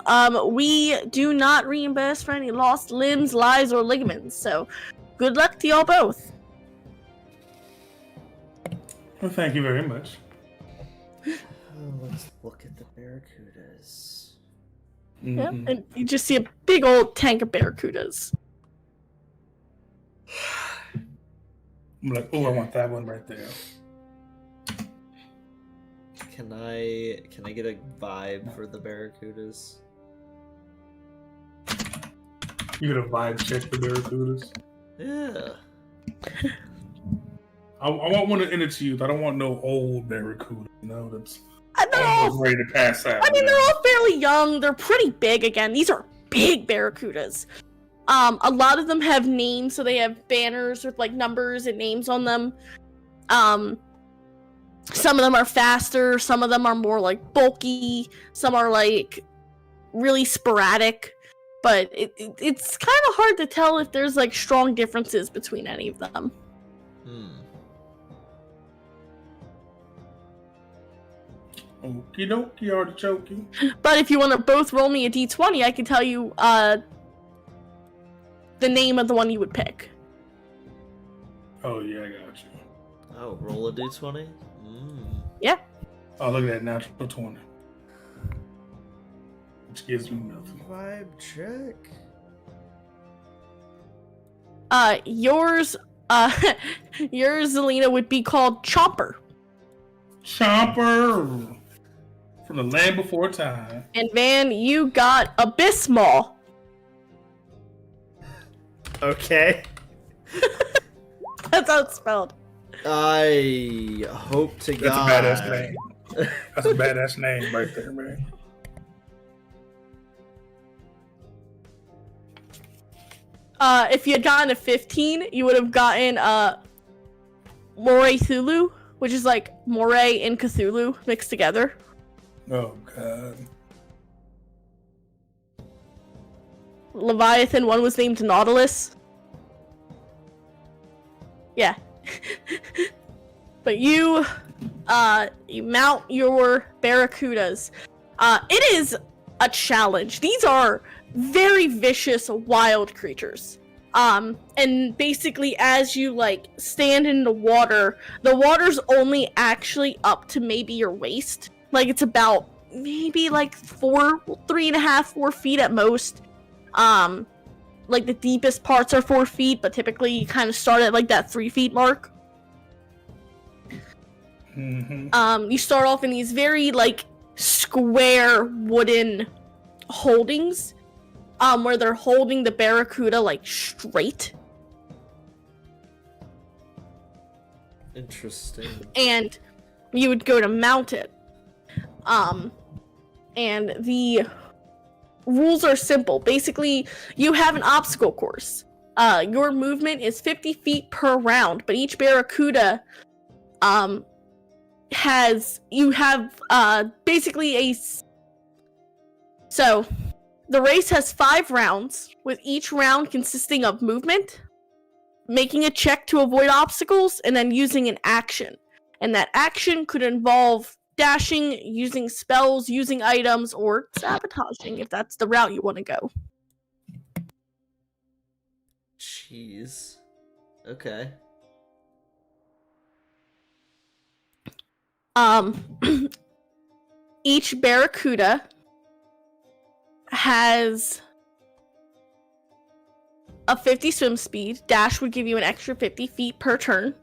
We do not reimburse for any lost limbs, lives, or ligaments. So, good luck to y'all both. Well, thank you very much. Oh, let's look at the barracudas. Mm-hmm. Yeah, and you just see a big old tank of barracudas. I'm like, oh, I want that one right there. Can I get a vibe for the barracudas? You get a vibe check for barracudas? Yeah. I want one to end its youth. I don't want no old barracuda, that's They're almost all, ready to pass out. I mean, they're all fairly young. They're pretty big again. These are big barracudas. A lot of them have names, so they have banners with like numbers and names on them. Some of them are faster, some of them are more like bulky, some are like really sporadic, but it's kind of hard to tell if there's like strong differences between any of them. Okie dokie, artichoke. But if you want to both roll me a d20, I can tell you the name of the one you would pick. Oh, yeah, I got you. Oh, roll a d20? Yeah. Oh, look at that, natural 20. Which gives me nothing. Vibe check. Yours, Zelina, would be called Chomper. Chomper! From the land before time. And Van, you got Abysmal. Okay. That's how it's spelled. I hope to That's God. a badass name. That's a badass name right there, man. If you had gotten a 15, you would have gotten Moray Thulu, which is like Moray and Cthulhu mixed together. Oh, God. Leviathan, one was named Nautilus. Yeah. But you mount your barracudas. It is a challenge. These are very vicious, wild creatures. And basically as you like stand in the water's only actually up to maybe your waist. Like it's about maybe like 3.5, 4 feet at most. like the deepest parts are 4 feet, but typically you kind of start at like that 3 feet mark. You start off in these very like square wooden holdings, where they're holding the barracuda like straight. Interesting. And you would go to mount it. And the rules are simple. Basically, you have an obstacle course. Your movement is 50 feet per round, but each barracuda so the race has 5 rounds, with each round consisting of movement, making a check to avoid obstacles, and then using an action. And that action could involve dashing, using spells, using items, or sabotaging if that's the route you want to go. Jeez. Okay. Each barracuda has a 50 swim speed. Dash would give you an extra 50 feet per turn.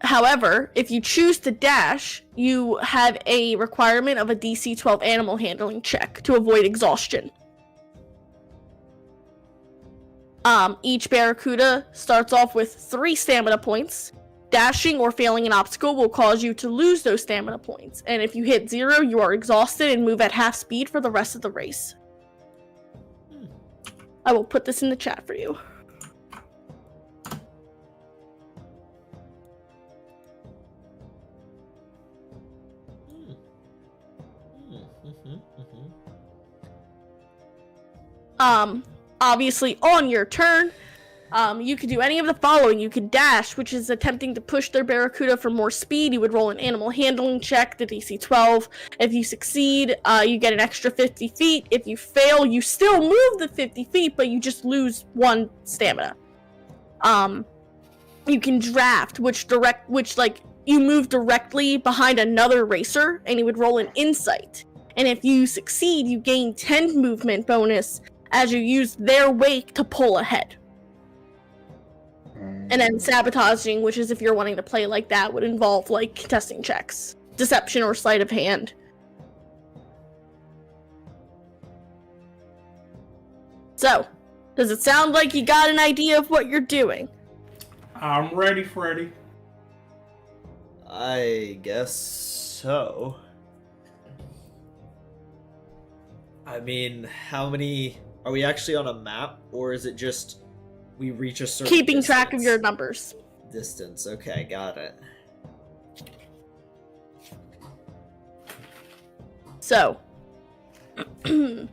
However, if you choose to dash, you have a requirement of a DC 12 animal handling check to avoid exhaustion. Each barracuda starts off with 3 stamina points. Dashing or failing an obstacle will cause you to lose those stamina points. And if you hit 0, you are exhausted and move at half speed for the rest of the race. I will put this in the chat for you. Obviously on your turn, you could do any of the following. You could dash, which is attempting to push their barracuda for more speed. You would roll an animal handling check, the DC 12. If you succeed, you get an extra 50 feet. If you fail, you still move the 50 feet, but you just lose 1 stamina. You can draft, which you move directly behind another racer, and you would roll an insight. And if you succeed, you gain 10 movement bonus as you use their wake to pull ahead. And then sabotaging, which is if you're wanting to play like that, would involve like contesting checks, deception, or sleight of hand. So, does it sound like you got an idea of what you're doing? I'm ready, Freddy. I guess so. I mean, how many... Are we actually on a map, or is it just we reach a certain Keeping track of your numbers. Distance, okay, got it. So, you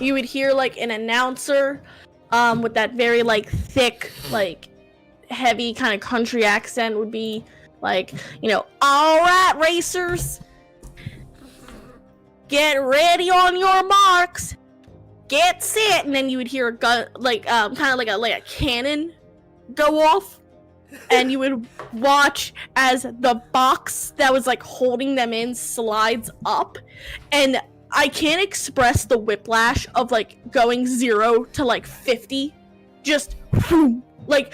would hear like an announcer with that very like thick, like heavy kind of country accent would be like, all right, racers, get ready on your marks. Get set, and then you would hear a gun, like kind of like a cannon go off, and you would watch as the box that was like holding them in slides up, and I can't express the whiplash of like going 0 to like 50, just whoom, like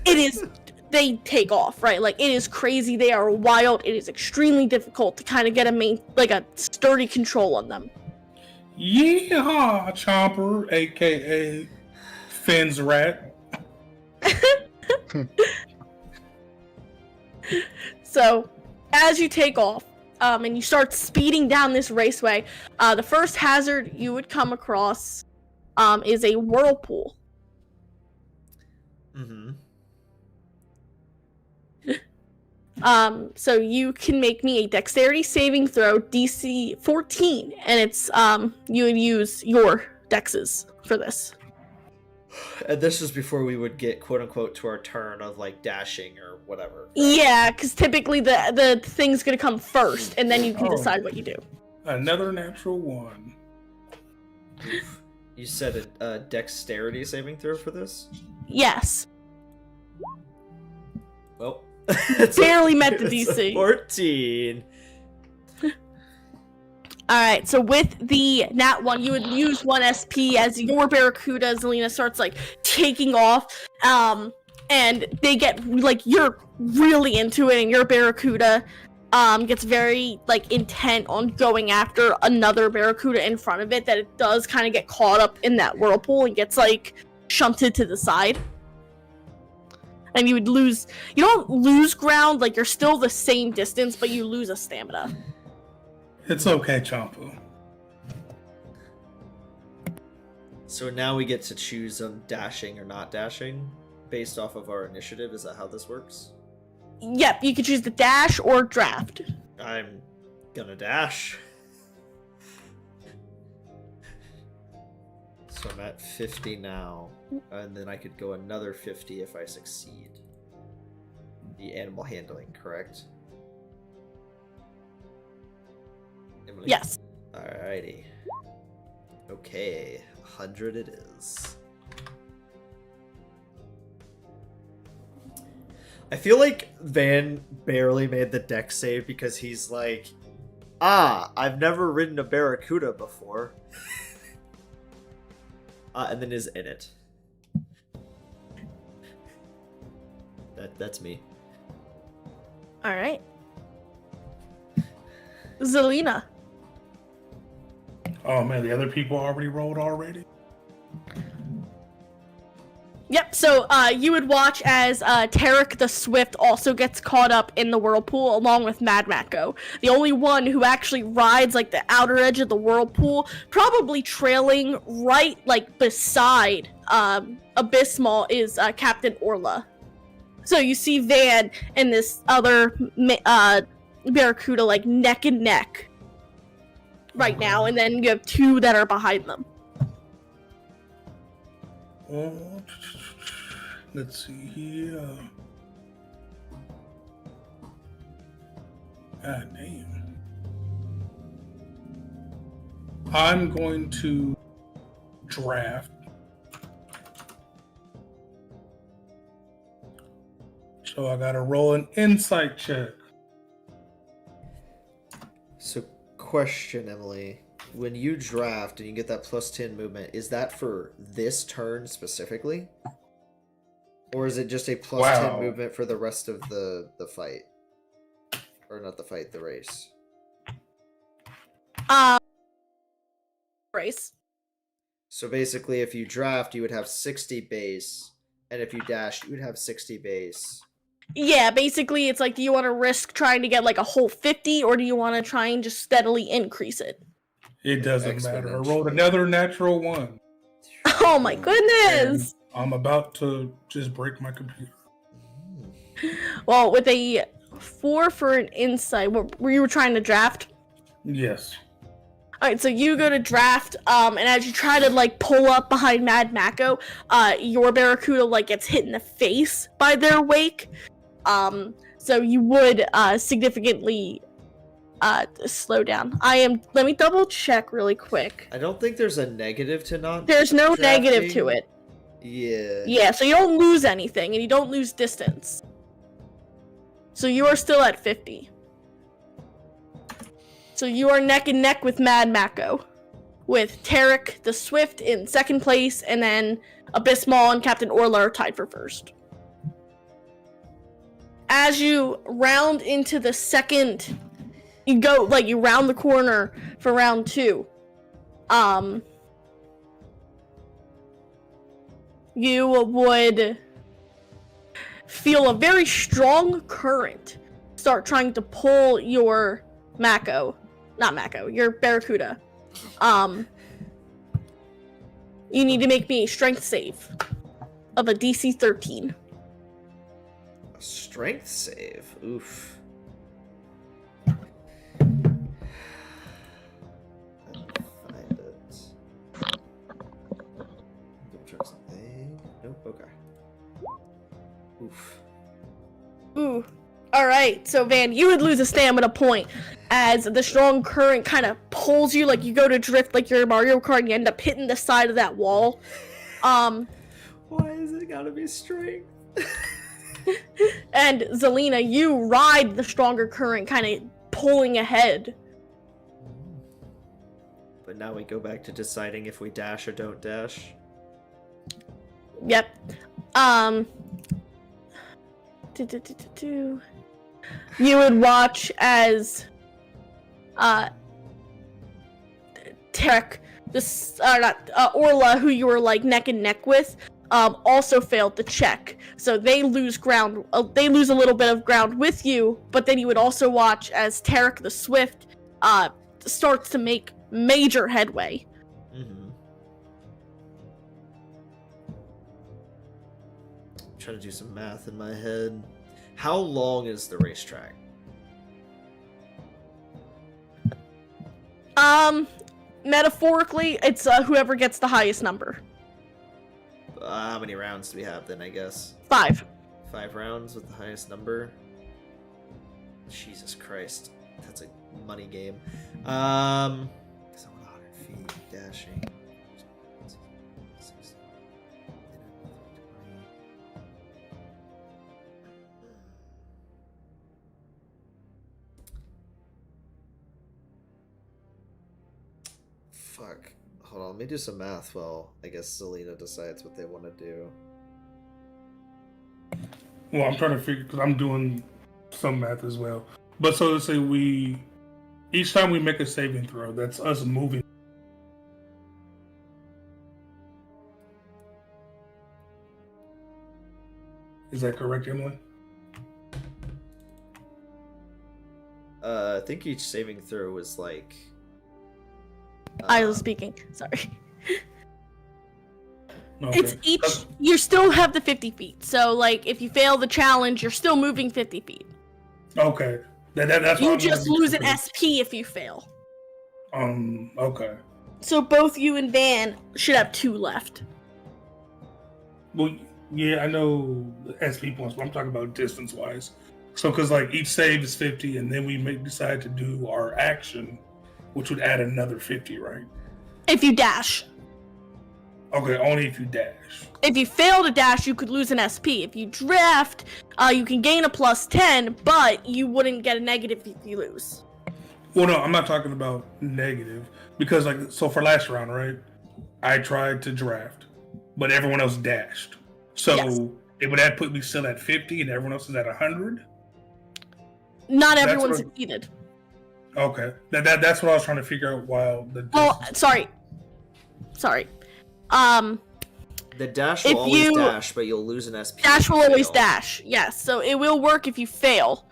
it is. They take off, right? Like it is crazy. They are wild. It is extremely difficult to kind of get a sturdy control on them. Yeehaw, Chomper, aka Finn's rat. So, as you take off, and you start speeding down this raceway, the first hazard you would come across is a whirlpool. Mm-hmm. So you can make me a dexterity saving throw, DC 14, and it's, you would use your dexes for this. And this is before we would get, quote-unquote, to our turn of, like, dashing or whatever. Right? Yeah, because typically the thing's gonna come first, and then you can decide what you do. Another natural 1. You said a dexterity saving throw for this? Yes. Well... Barely met the DC. 14. Alright, so with the nat 1, you would use 1 SP as your Barracuda, Zelina, starts, like, taking off, and they get, like, you're really into it, and your Barracuda, gets very, like, intent on going after another Barracuda in front of it, that it does kind of get caught up in that whirlpool and gets, like, shunted to the side. And you don't lose ground, like, you're still the same distance, but you lose a stamina. It's okay, Champu. So now we get to choose on dashing or not dashing based off of our initiative. Is that how this works? Yep, you can choose the dash or draft. I'm gonna dash. So I'm at 50 now, and then I could go another 50 if I succeed. The animal handling, correct? Emily? Yes. Alrighty. Okay, 100 it is. I feel like Van barely made the deck save because he's like, I've never ridden a Barracuda before. And then is in it. That's me. Alright. Zelina. Oh man, the other people already rolled already? Yep, so you would watch as Tarek the Swift also gets caught up in the whirlpool along with Mad Mako. The only one who actually rides like the outer edge of the whirlpool, probably trailing right like beside Abysmal, is Captain Orla. So you see Van and this other Barracuda like neck and neck right now, and then you have two that are behind them. Let's see here. God damn. I'm going to draft. So I gotta roll an insight check. So, question, Emily. When you draft and you get that plus 10 movement, is that for this turn specifically? Or is it just a plus 10 movement for the rest of the fight? Or not the fight, the race? Race. So basically, if you draft, you would have 60 base, and if you dash, you would have 60 base. Yeah, basically, it's like, do you want to risk trying to get like a whole 50, or do you want to try and just steadily increase it? It doesn't matter. I rolled another natural one. Oh my goodness! And I'm about to just break my computer. Well, with a 4 for an insight, what were you trying to draft? Yes. Alright, so you go to draft, and as you try to, like, pull up behind Mad Mako, your Barracuda, like, gets hit in the face by their wake. So you would, significantly, slow down. Let me double check really quick. I don't think there's a negative to not There's no drafting. negative to it. Yeah. Yeah, so you don't lose anything, and you don't lose distance. So you are still at 50. So you are neck and neck with Mad Mako, with Tarek the Swift in second place, and then Abysmal and Captain Orla are tied for first. As you round into the second, you round the corner for round 2. You would feel a very strong current start trying to pull your your Barracuda. You need to make me a strength save of a DC 13. A strength save? Oof. Find it. Double check something. Nope, okay. Oof. Ooh. Alright, so Van, you would lose a stamina point as the strong current kind of pulls you, like you go to drift like you're Mario Kart and you end up hitting the side of that wall. Why is it gotta be strength? And Zelina, you ride the stronger current kind of pulling ahead. But now we go back to deciding if we dash or don't dash. Yep. You would watch as Tech, Orla, who you were like neck and neck with, also failed the check. So they lose ground. They lose a little bit of ground with you, but then you would also watch as Tarek the Swift starts to make major headway. Mm-hmm. Trying to do some math in my head. How long is the racetrack? Metaphorically, it's whoever gets the highest number. How many rounds do we have then, I guess? 5. 5 rounds with the highest number? Jesus Christ. That's a money game. 100 feet, dashing. Fuck. Hold on, let me do some math while I guess Selena decides what they want to do. Well, I'm trying to figure, because I'm doing some math as well. But so let's say each time we make a saving throw, that's us moving. Is that correct, Emily? I think each saving throw was like... I was speaking. Sorry. Okay. It's each. You still have the 50 feet. So, like, if you fail the challenge, you're still moving 50 feet. Okay. That's You what just lose an SP if you fail. Okay. So both you and Van should have 2 left. Well, yeah, I know the SP points, but I'm talking about distance-wise. So, because, like, each save is 50, and then we decide to do our action, which would add another 50, right? If you dash. Okay, only if you dash. If you fail to dash, you could lose an SP. If you draft, you can gain a plus 10, but you wouldn't get a negative if you lose. Well, no, I'm not talking about negative. Because, like, so for last round, right? I tried to draft, but everyone else dashed. So, Yes. it would have put me still at 50, and everyone else is at 100? Not That's everyone what- succeeded. Okay. That's what I was trying to figure out while the... Oh, sorry. The dash If will always you- dash, but you'll lose an SP. Dash if you will always fail. dash. Yes, so it will work if you fail.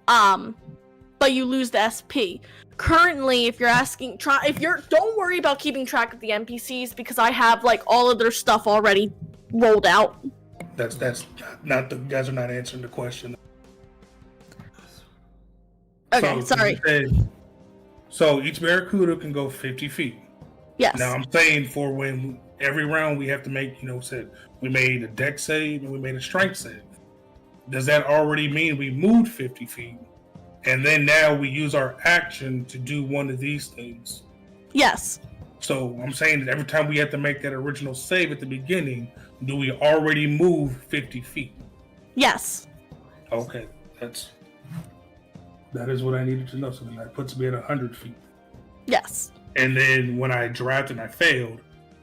But you lose the SP. Currently, if you're asking, don't worry about keeping track of the NPCs because I have like all of their stuff already rolled out. That's not the guys are not answering the question. Okay, sorry. So each Barracuda can go 50 feet. Yes. Now I'm saying for when every round we have to make, we made a deck save and we made a strength save. Does that already mean we moved 50 feet? And then now we use our action to do one of these things. Yes. So I'm saying that every time we have to make that original save at the beginning, do we already move 50 feet? Yes. Okay, that is what I needed to know. So then that puts me at 100 feet. Yes. And then when I drafted and I failed,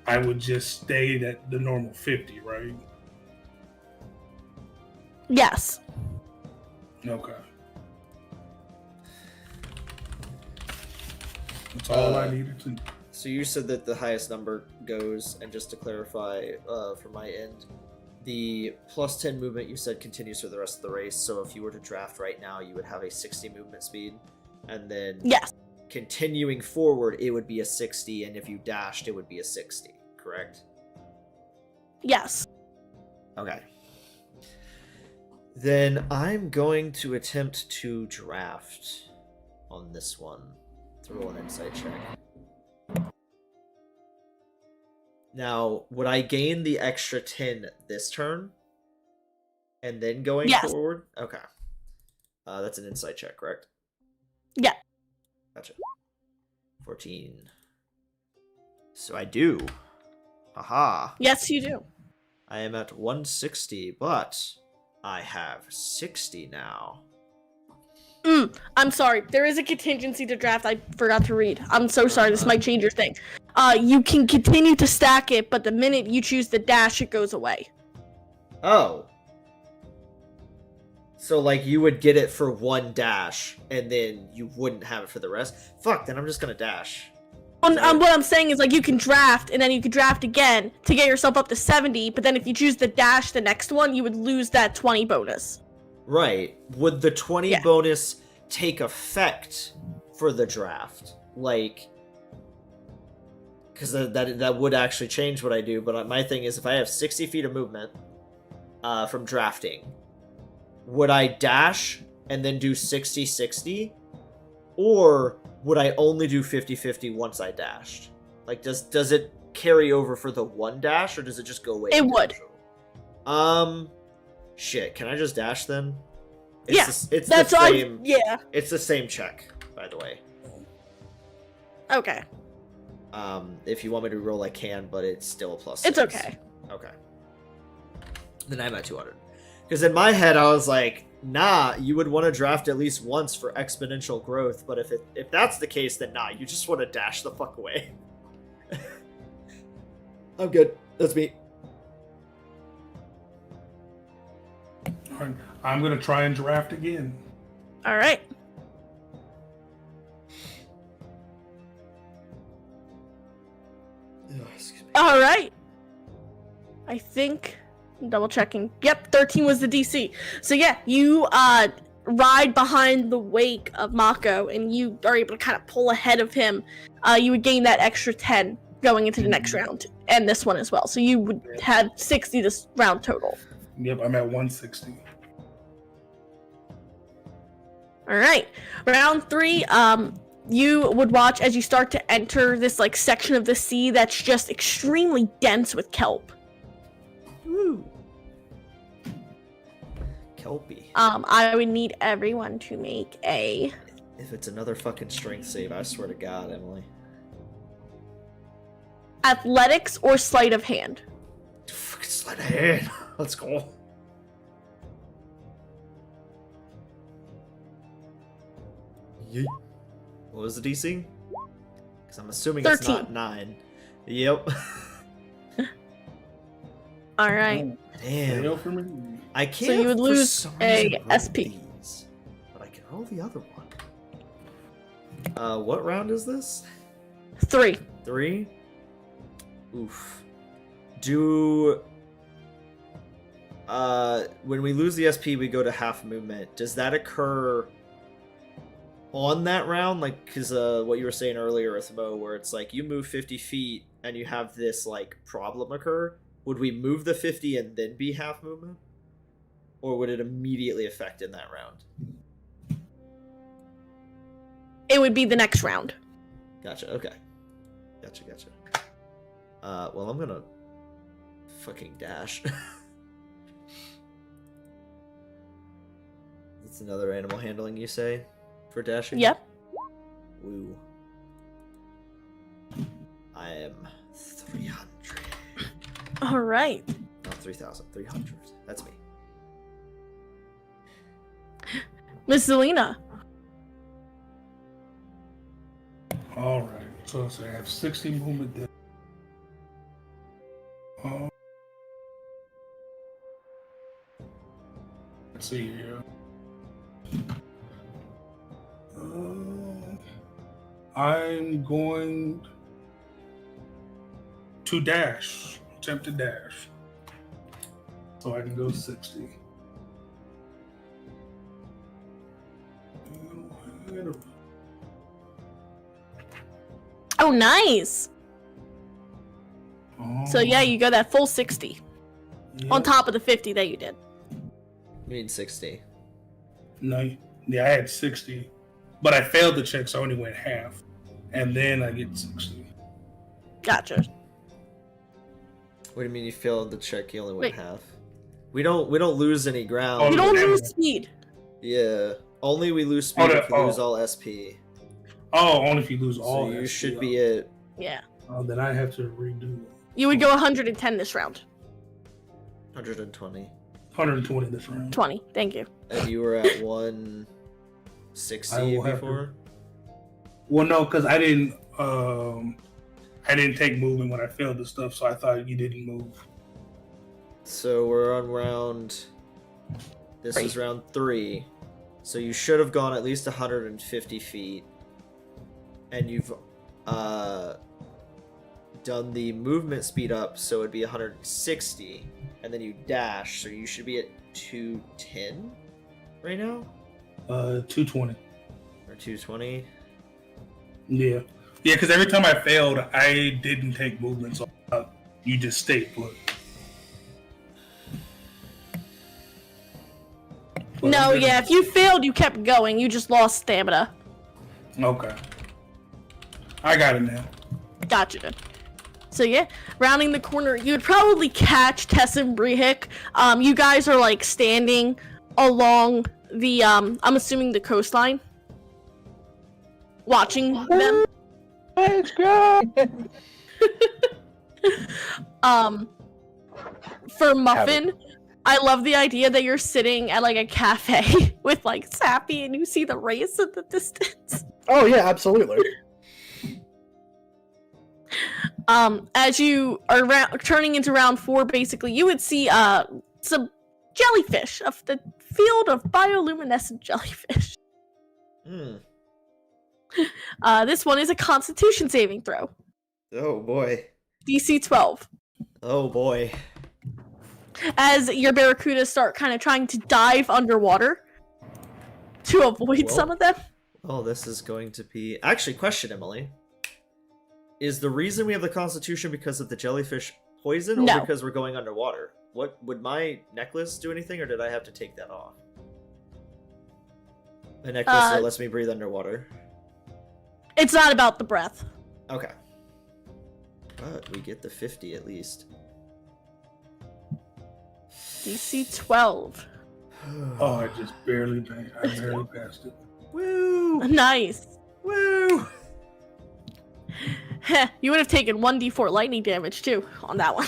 I would just stay at the normal 50, right? Yes. Okay. That's all I needed to know. So you said that the highest number goes, and just to clarify from my end, the plus 10 movement you said continues for the rest of the race. So if you were to draft right now, you would have a 60 movement speed, and then Yes. continuing forward, it would be a 60, and if you dashed, it would be a 60. Correct? Yes. Okay. Then I'm going to attempt to draft on this one. Let's roll an insight check. Now, would I gain the extra 10 this turn? And then going Yes. forward? Okay. That's an insight check, correct? Yeah. Gotcha. 14. So I do. Haha. Yes, you do. I am at 160, but I have 60 now. I'm sorry. There is a contingency to draft I forgot to read. I'm so sorry. This might change your thing. You can continue to stack it, but the minute you choose the dash, it goes away. Oh. So, like, you would get it for one dash, and then you wouldn't have it for the rest? Fuck, then I'm just gonna dash. What I'm saying is, like, you can draft, and then you can draft again to get yourself up to 70, but then if you choose the dash the next one, you would lose that 20 bonus. Right. Would the 20 bonus take effect for the draft? Like, because that would actually change what I do, but my thing is, if I have 60 feet of movement from drafting, would I dash and then do 60-60? Or would I only do 50-50 once I dashed? Like, does it carry over for the one dash, or does it just go away? It would. Shit, can I just dash then? It's the that's same. Yeah. It's the same check, by the way. Okay. If you want me to roll, I can, but it's still a +6. It's okay. Okay. Then I'm at 200. Because in my head, I was like, nah, you would want to draft at least once for exponential growth, but if that's the case, then nah, you just want to dash the fuck away. I'm good. That's me. Alright, I'm gonna try and draft again. All right. All right. I think I'm double checking. Yep, 13 was the DC. So yeah, you ride behind the wake of Mako, and you are able to kind of pull ahead of him. You would gain that extra 10 going into the next round, and this one as well. So you would have 60 this round total. Yep, I'm at 160. All right, round 3. You would watch as you start to enter this like section of the sea that's just extremely dense with kelp. Woo. Kelpie. I would need everyone to make a. If it's another fucking strength save, I swear to God, Emily. Athletics or sleight of hand. Fucking sleight of hand. Let's go. Yeet. What was the DC? Because I'm assuming 13. it's not 9. Yep. All right. Damn. For me. I can't. So you would for lose some a reason roll SP. these, but I can roll the other one. What round is this? 3. 3? Oof. When we lose the SP, we go to half movement. Does that occur on that round? Like, because what you were saying earlier with Mo, where it's like you move 50 feet and you have this like problem occur. Would we move the 50 and then be half movement, or would it immediately affect in that round? It would be the next round. Gotcha. Okay. Gotcha. Well, I'm gonna fucking dash. That's another animal handling, you say, for dashing? Yep. Woo. I am 300. All right. Not 3,000. 300. That's me. Miss Zelina. All right. So let's say I have 60 movement there. Let's see here. I'm going to dash. Attempt to dash. So I can go 60. Oh, nice. So yeah, you go that full 60 on top of the 50 that you did. You mean 60? No, yeah, I had 60, but I failed the check, so I only went half, and then I get 60. Gotcha. What do you mean you failed the check? You only went Wait. half. We don't lose any ground. Oh, You don't damn lose it. speed. Yeah, only we lose speed if we lose all SP. Oh, only if you lose all. So you SP. should be at Yeah. Oh, then I have to redo it. You would go 110 this round. 120. 120 this round. 20. Thank you. And you were at 160. 60 before? Well, no, because I didn't take movement when I failed the stuff, so I thought you didn't move. So we're on round... This is round 3. So you should have gone at least 150 feet. And you've done the movement speed up, so it'd be 160. And then you dash, so you should be at 210 right now? 220. Or 220? Yeah. Yeah, because every time I failed, I didn't take movement, so you just stayed put. No, yeah, if you failed, you kept going. You just lost stamina. Okay. I got it now. Gotcha. So yeah, rounding the corner, you would probably catch Tess and Brehik. You guys are like standing along the, I'm assuming the coastline. Watching them. Let's go! For Muffin, I love the idea that you're sitting at like a cafe with like Sappy and you see the race in the distance. Oh yeah, absolutely. As you are turning into round 4, basically, you would see some jellyfish of the field of bioluminescent jellyfish. This one is a Constitution saving throw. Oh boy. DC 12. Oh boy. As your barracudas start kind of trying to dive underwater to avoid some of them. Oh, this is going to be... Actually, question, Emily. Is the reason we have the Constitution because of the jellyfish poison, or No. because we're going underwater? What would my necklace do anything, or did I have to take that off? A necklace that lets me breathe underwater. It's not about the breath. Okay. But we get the 50 at least. DC 12. Oh, I just barely passed it. Woo! Nice. Woo! Heh, you would have taken 1d4 lightning damage too on that one.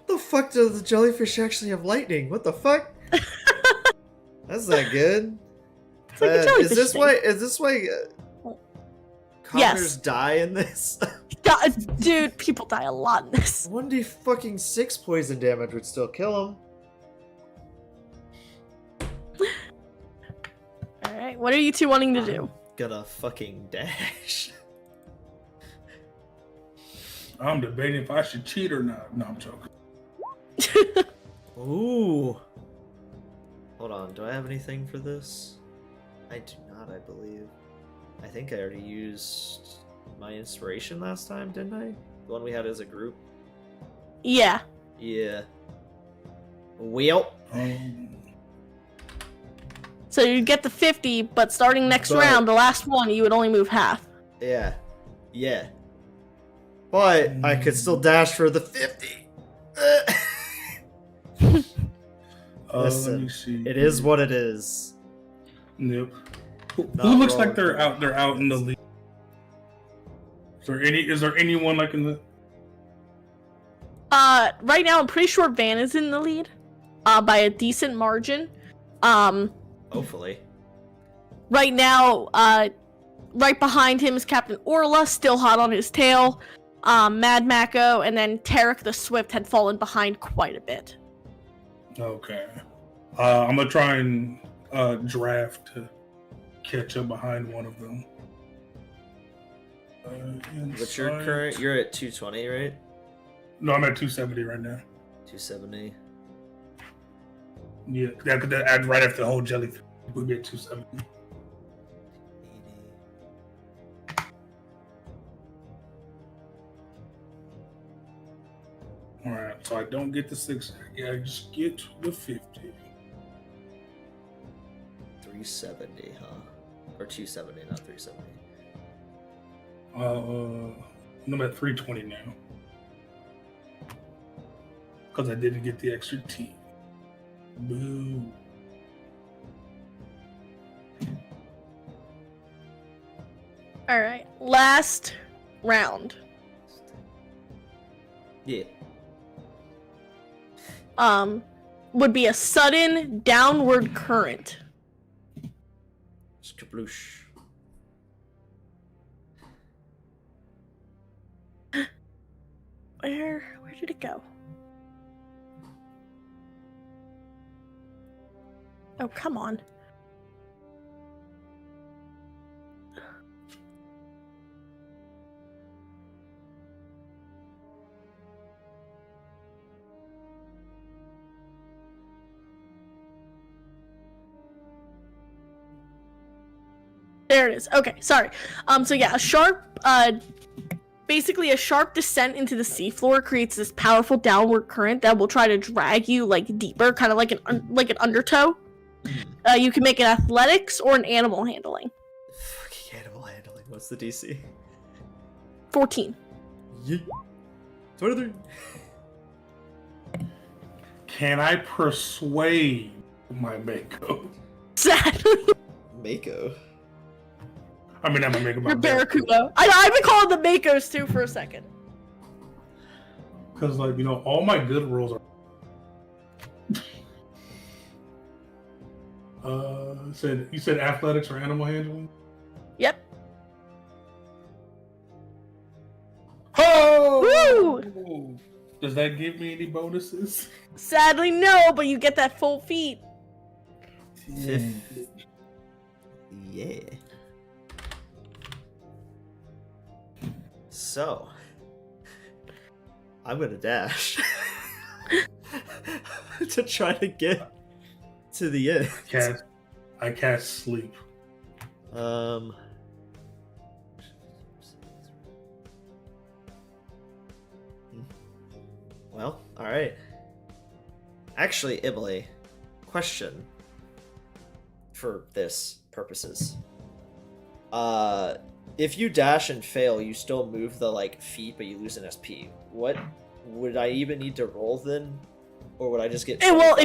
The fuck does the jellyfish actually have lightning? What the fuck? That's not good. It's like a jellyfish is this thing. why? Is this why? Commoners Yes. die in this. Dude, people die a lot in this. 1d6 poison damage would still kill him. Alright, what are you two wanting to do? Gonna fucking dash. I'm debating if I should cheat or not. No, I'm joking. Ooh. Hold on, do I have anything for this? I do not, I believe. I think I already used my inspiration last time, didn't I? The one we had as a group? Yeah. Yeah. Well. So you get the 50, but starting next round, the last one, you would only move half. Yeah. Yeah. But I could still dash for the 50. Listen, let me see. it is what it is. Yep. Who Not looks wrong. like they're out in the league? Is there anyone like in the... Right now, I'm pretty sure Van is in the lead, by a decent margin. Hopefully. Right now, right behind him is Captain Orla, still hot on his tail. Mad Mako, and then Tarek the Swift had fallen behind quite a bit. Okay. I'm gonna try and draft to catch up behind one of them. What's your current? You're at 220, right? No, I'm at 270 right now. 270. Yeah, right after the whole jelly thing, we'll be at 270. 80. Alright, so I don't get the 6. Yeah, I just get the 50. 370, huh? Or 270, not 370. I'm at 320 now. Because I didn't get the extra T. Boo. Alright, last round. Yeah. Would be a sudden downward current. Skabloosh. Where did it go? Oh, come on. There it is. Okay, sorry. So yeah, basically a sharp descent into the seafloor creates this powerful downward current that will try to drag you like deeper, kind of like an undertow. You can make it athletics or an animal handling. Fucking animal handling. What's the DC? 14. Yeet. 23. Can I persuade my Mako? Sadly. Mako. I mean, I'm gonna make my Your Barracuda. I've been calling the Makos too for a second. Because, like, you know, all my good rolls are. You said athletics or animal handling? Yep. Oh! Woo! Does that give me any bonuses? Sadly, no, but you get that full feat. Yeah. So, I'm gonna dash to try to get to the end. I cast sleep. Well, alright. Actually, Emily, question for this purposes. If you dash and fail, you still move the, like, feet, but you lose an SP. What would I even need to roll then? Or would I just get 25? Well,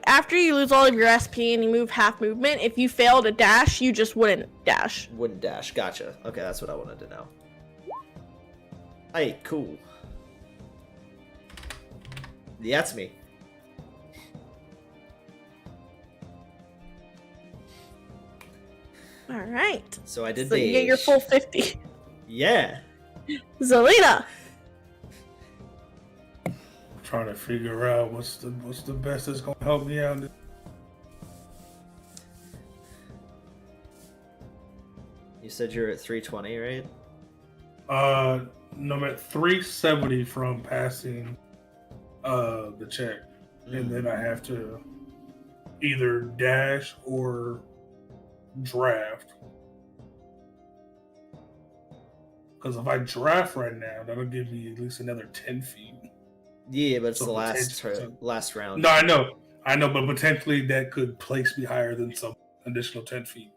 after you lose all of your SP and you move half movement, if you fail to dash, you just wouldn't dash. Wouldn't dash. Gotcha. Okay, that's what I wanted to know. Hey, cool. Yeah, that's me. Alright. So I did So you get your full 50. Yeah. Zelina! Trying to figure out what's the best that's gonna help me out. You said you're at 320, right? No, I'm at 370 from passing the check. And then I have to either dash or draft. Because if I draft right now, that'll give me at least another 10 feet. Yeah, but it's So the last round. No, I know, but potentially that could place me higher than some additional 10 feet.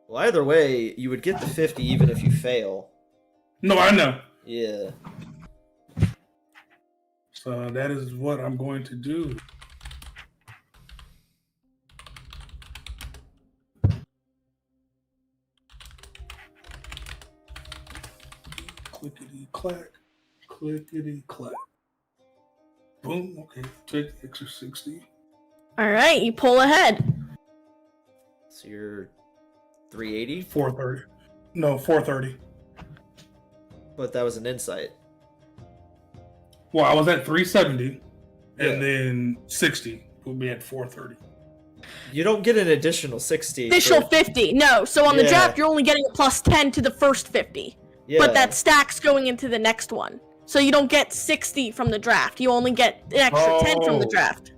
Well, either way, you would get the 50 even if you fail. No, I know. Yeah. So that is what I'm going to do. Clickety clack, clickety clack. Boom. Okay, take the extra 60. Alright, you pull ahead. So you're 380? 430. No, 430. But that was an insight. Well, I was at 370, and Yeah. then 60 put me at 430. You don't get an additional 60. Additional for- 50. No, so on the Yeah. draft, you're only getting a plus 10 to the first 50. Yeah. But that stacks going into the next one. So you don't get 60 from the draft. You only get an extra 10 from the Oh. draft.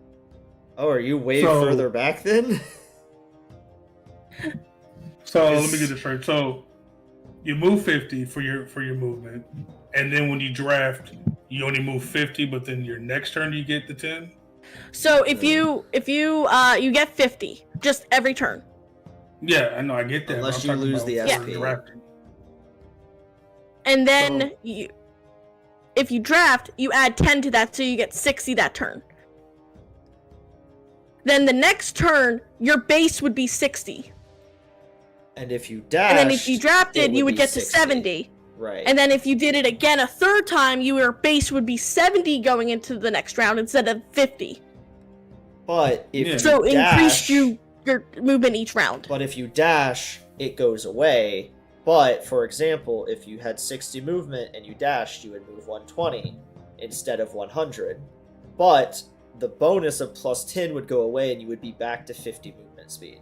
Oh, are you way So- further back then? So let me get this straight. So you move 50 for your movement, and then when you draft, you only move 50, but then your next turn you get the 10. So if you get 50 just every turn. Yeah, I know, I get that. Unless I'm you talking lose about the for SP. drafting. And then So- if you draft, you add 10 to that so you get 60 that turn. Then the next turn, your base would be 60. And if you dash, And then if you drafted, it you would be get to 60. 70. Right. And then if you did it again a third time, your base would be 70 going into the next round instead of 50. But if Yeah. you So dash, increased you your movement each round. But if you dash, it goes away. But, for example, if you had 60 movement and you dashed, you would move 120 instead of 100. But the bonus of plus 10 would go away and you would be back to 50 movement speed.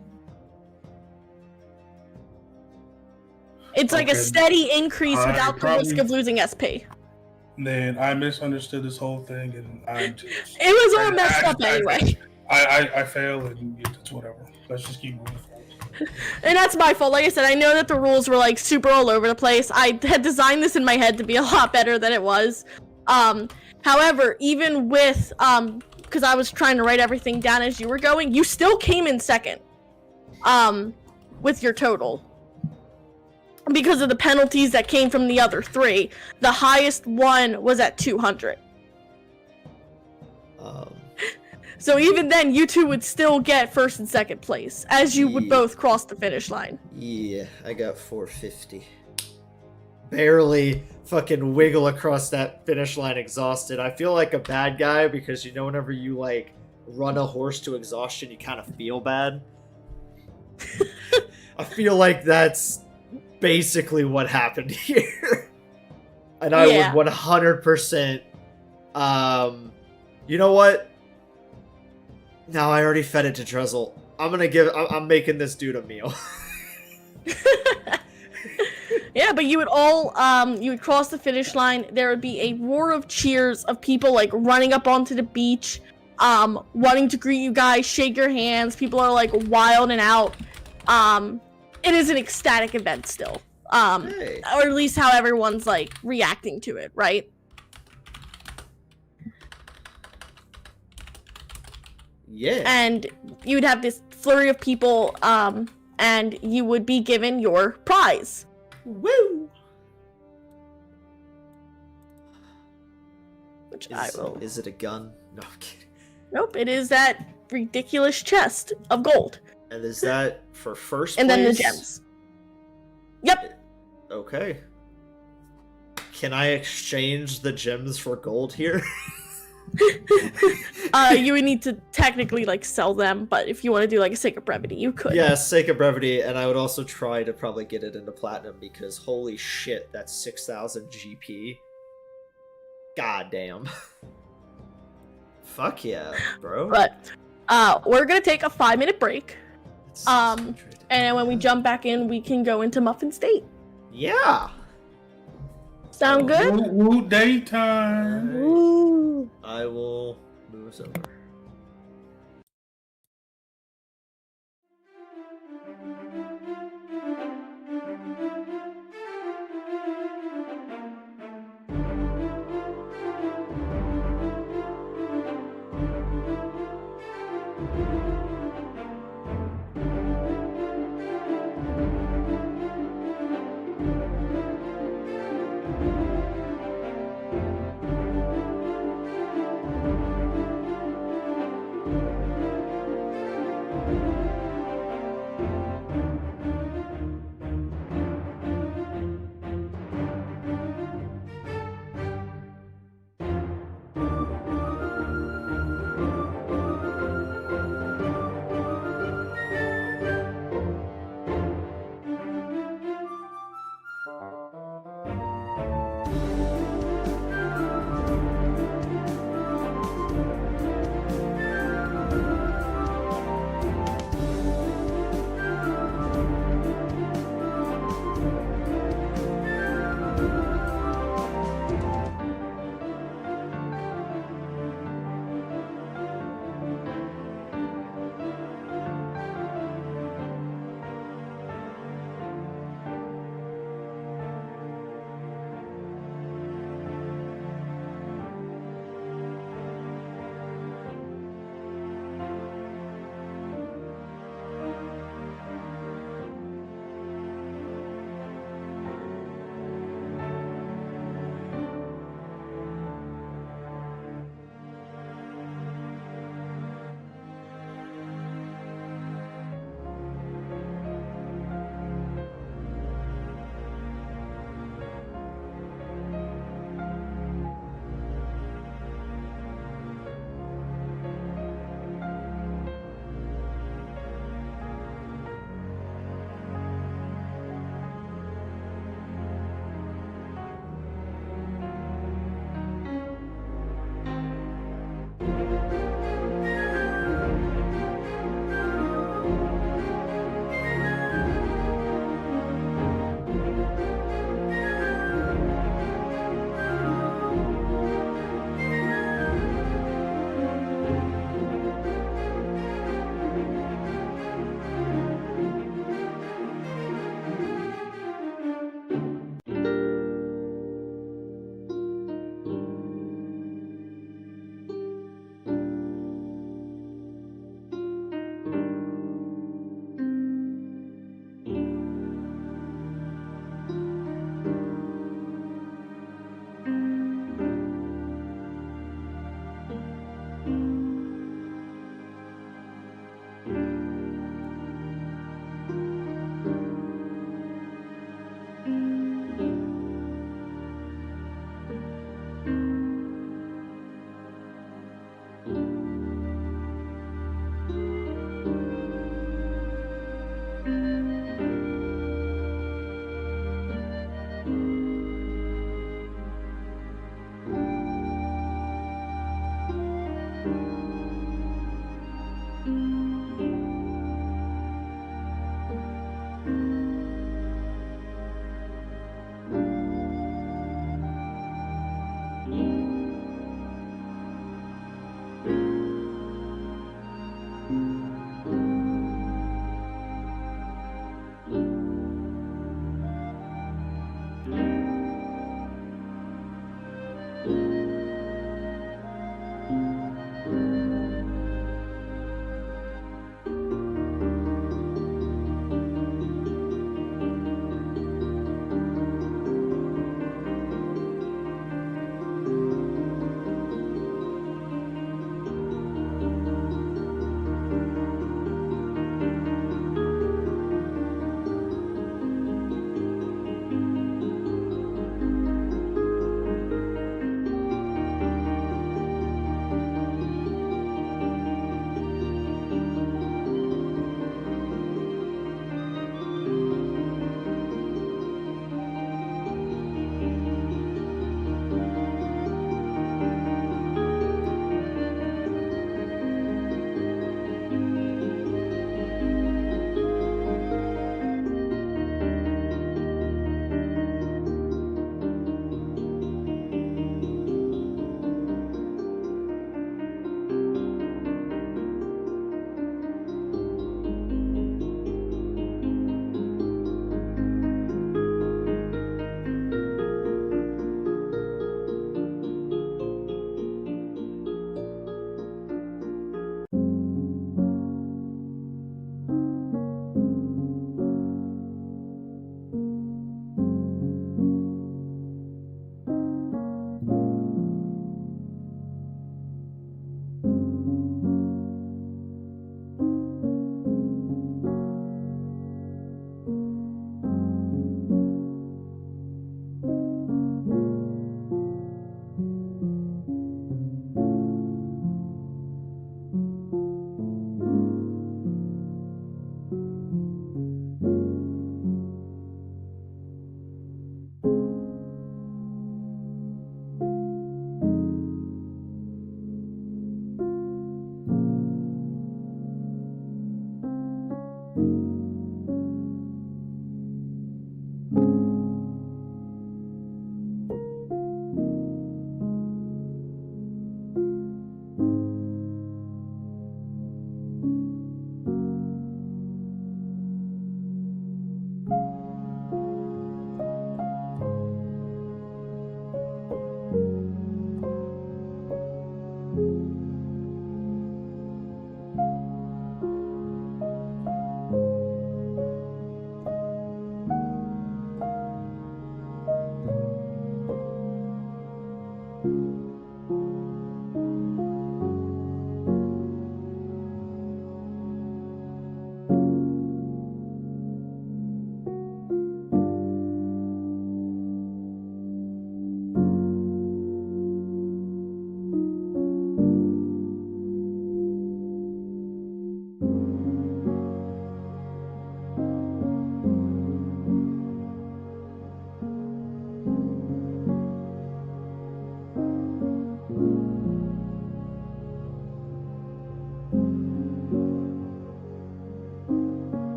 It's like a Okay. steady increase I without the probably- risk of losing SP. Then I misunderstood this whole thing, and I'm just. It was all messed up anyway. I fail, and it's whatever. Let's just keep moving forward. And that's my fault. Like I said, I know that the rules were like super all over the place. I had designed this in my head to be a lot better than it was. However, even with because I was trying to write everything down as you were going, you still came in second. With your total. Because of the penalties that came from the other three, the highest one was at 200. So even then, you two would still get first and second place, as you would both cross the finish line. Yeah, I got 450. Barely fucking wiggle across that finish line exhausted. I feel like a bad guy because, you know, whenever you, like, run a horse to exhaustion, you kind of feel bad. I feel like that's basically what happened here. And I would 100%, you know what? No, I already fed it to Drizzle. I'm making this dude a meal. Yeah, but you would all, you would cross the finish line. There would be a roar of cheers of people, like, running up onto the beach, wanting to greet you guys, shake your hands. People are, like, wilding out. It is an ecstatic event still. Hey. Or at least how everyone's, like, reacting to it, right? Yeah. And you would have this flurry of people, and you would be given your prize. Woo! Which I will... Is it a gun? No, I'm kidding. Nope, it is that ridiculous chest of gold. And is that for first And place? then the gems. Yep. Okay. Can I exchange the gems for gold here? You would need to technically, like, sell them, but if you want to do, like, a sake of brevity, you could. Yeah, sake of brevity, and I would also try to probably get it into platinum because holy shit, that's 6,000 GP. God damn. Fuck yeah, bro. But, we're gonna take a 5-minute break. It's And then when we jump back in, we can go into Muffin State. Yeah. Sound good? Woo, woo, daytime. Ooh. I will move us over.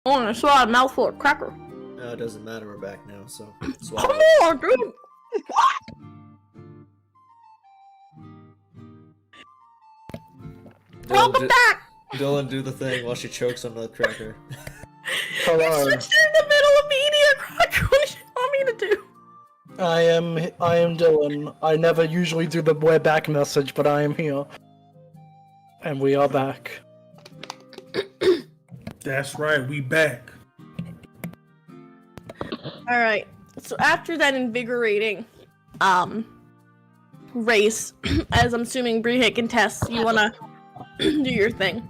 Oh, I saw a mouthful of cracker. No, it doesn't matter. We're back now, so Come swallow it. on, dude! Welcome back! Dylan, do the thing while she chokes on the cracker. You Hello. switched in the middle of me eating a cracker. What do you want me to do? I am Dylan. I never usually do the "we're back" message, but I am here. And we are back. That's right, we back. Alright, so after that invigorating race, as I'm assuming Brihik and Tess, you wanna do your thing.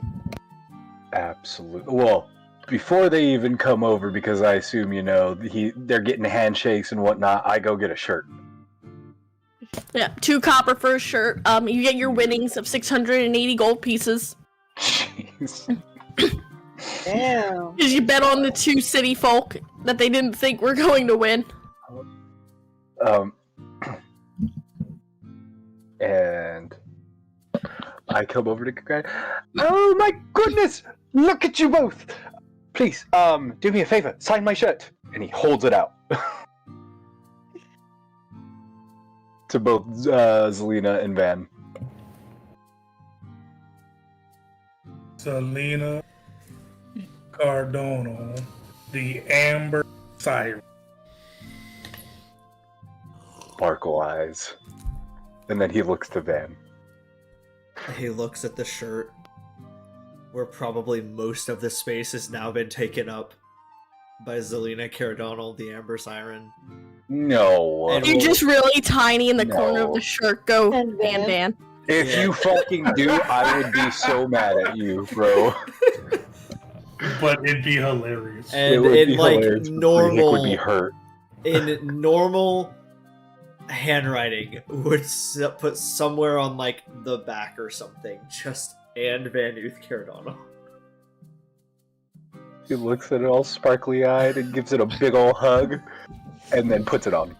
Absolutely. Well, before they even come over, because I assume, you know, they're getting handshakes and whatnot, I go get a shirt. Yeah, 2 copper for a shirt. You get your winnings of 680 gold pieces. Jeez. Damn. Because you bet on the 2 city folk that they didn't think were going to win. And I come over to congratulate. Oh my goodness! Look at you both! Please, do me a favor, sign my shirt. And he holds it out. To both Zelina and Van. Selena Cardano, the Amber Siren. Sparkle eyes. And then he looks to Van. He looks at the shirt, where probably most of the space has now been taken up by Zelina Cardano, the Amber Siren. No. And You're just really tiny in the corner of No. the shirt. Go, And Van Van. Van. If Yeah. you fucking do, I would be so mad at you, bro. But it'd be hilarious. It And would in be like hilarious, but Nick normal, would be hurt. in normal handwriting, would put somewhere on like the back or something, just and Van Uth Cardano. He looks at it all sparkly eyed and gives it a big ol' hug, and then puts it on.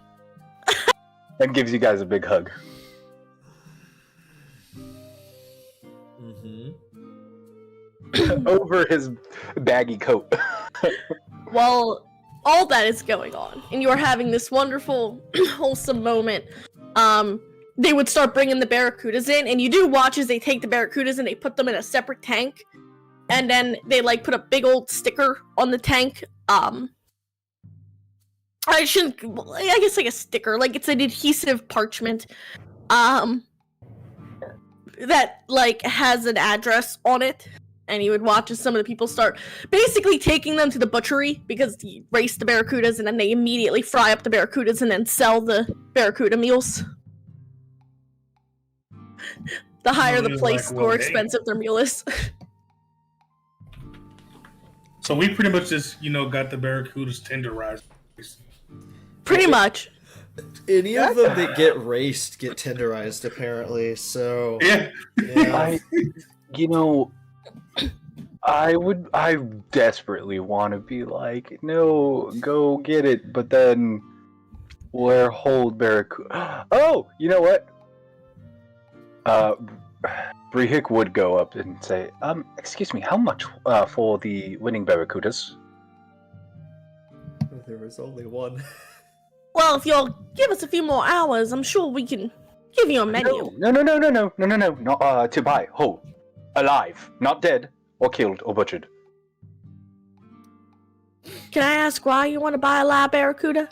And gives you guys a big hug. Mm-hmm. Over his baggy coat. While all that is going on, and you're having this wonderful, wholesome moment, they would start bringing the barracudas in, and you do watch as they take the barracudas and they put them in a separate tank, and then they like put a big old sticker on the tank. I guess like a sticker, like it's an adhesive parchment, that like has an address on it. And you would watch as some of the people start basically taking them to the butchery because you race the barracudas and then they immediately fry up the barracudas and then sell the barracuda meals. The higher the place, the more expensive their meal is. So we pretty much just, got the barracudas tenderized. Pretty much. Any of them that get raced get tenderized, apparently. So Yeah. I desperately want to be like, no, go get it, but then we're hold barracuda. Oh, you know what? Brihik would go up and say, excuse me, how much for the winning barracudas? There was only one. Well, if you'll give us a few more hours, I'm sure we can give you a menu. No, not to buy, whole, alive, not dead. Or killed, or butchered. Can I ask why you want to buy a live barracuda?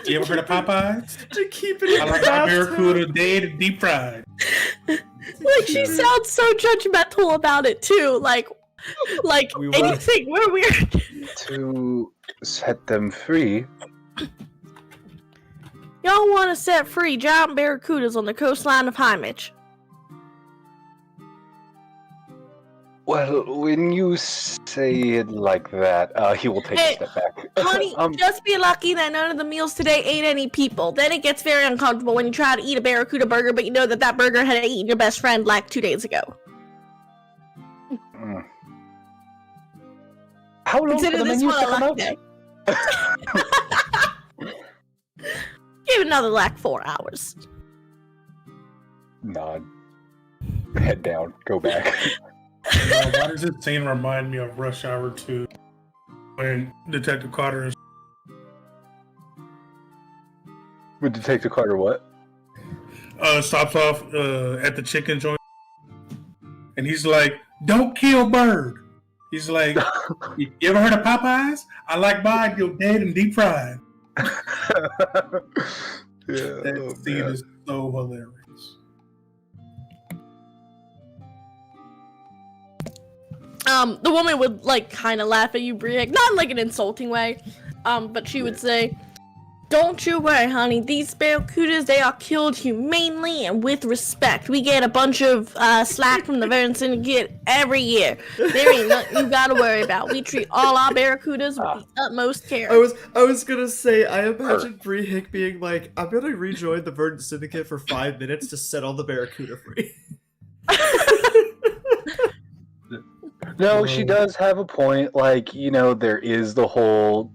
You ever heard of Popeyes? To keep it in I the like my bathtub. barracuda dead and deep fried. Like, she sounds so judgmental about it, too. Like We were- anything, we're weird. To set them free. Y'all want to set free giant barracudas on the coastline of Himich. Well, when you say it like that, he will take a step back. Honey, just be lucky that none of the meals today ate any people. Then it gets very uncomfortable when you try to eat a barracuda burger, but you know that burger had eaten your best friend like 2 days ago. How long Consider for the this menus one to a come lucky out? day. Give it another like 4 hours. Nod. Head down. Go back. Why does this scene remind me of Rush Hour 2? When Detective Carter Would Detective Carter what? stops off at the chicken joint, and he's like, "Don't kill bird." He's like, "You ever heard of Popeyes? I like mine dead and deep fried." That scene is so hilarious. The woman would like kind of laugh at you, Brick, not in like an insulting way, but she would say, "Don't you worry, honey. These barracudas, they are killed humanely and with respect. We get a bunch of slack from the Verne Syndicate every year. There ain't nothing you gotta worry about. We treat all our barracudas with the utmost care." I was gonna say, I imagine Brihik being like, I'm gonna rejoin the Verdant Syndicate for 5 minutes to set all the barracuda free. No, she does have a point. Like, there is the whole...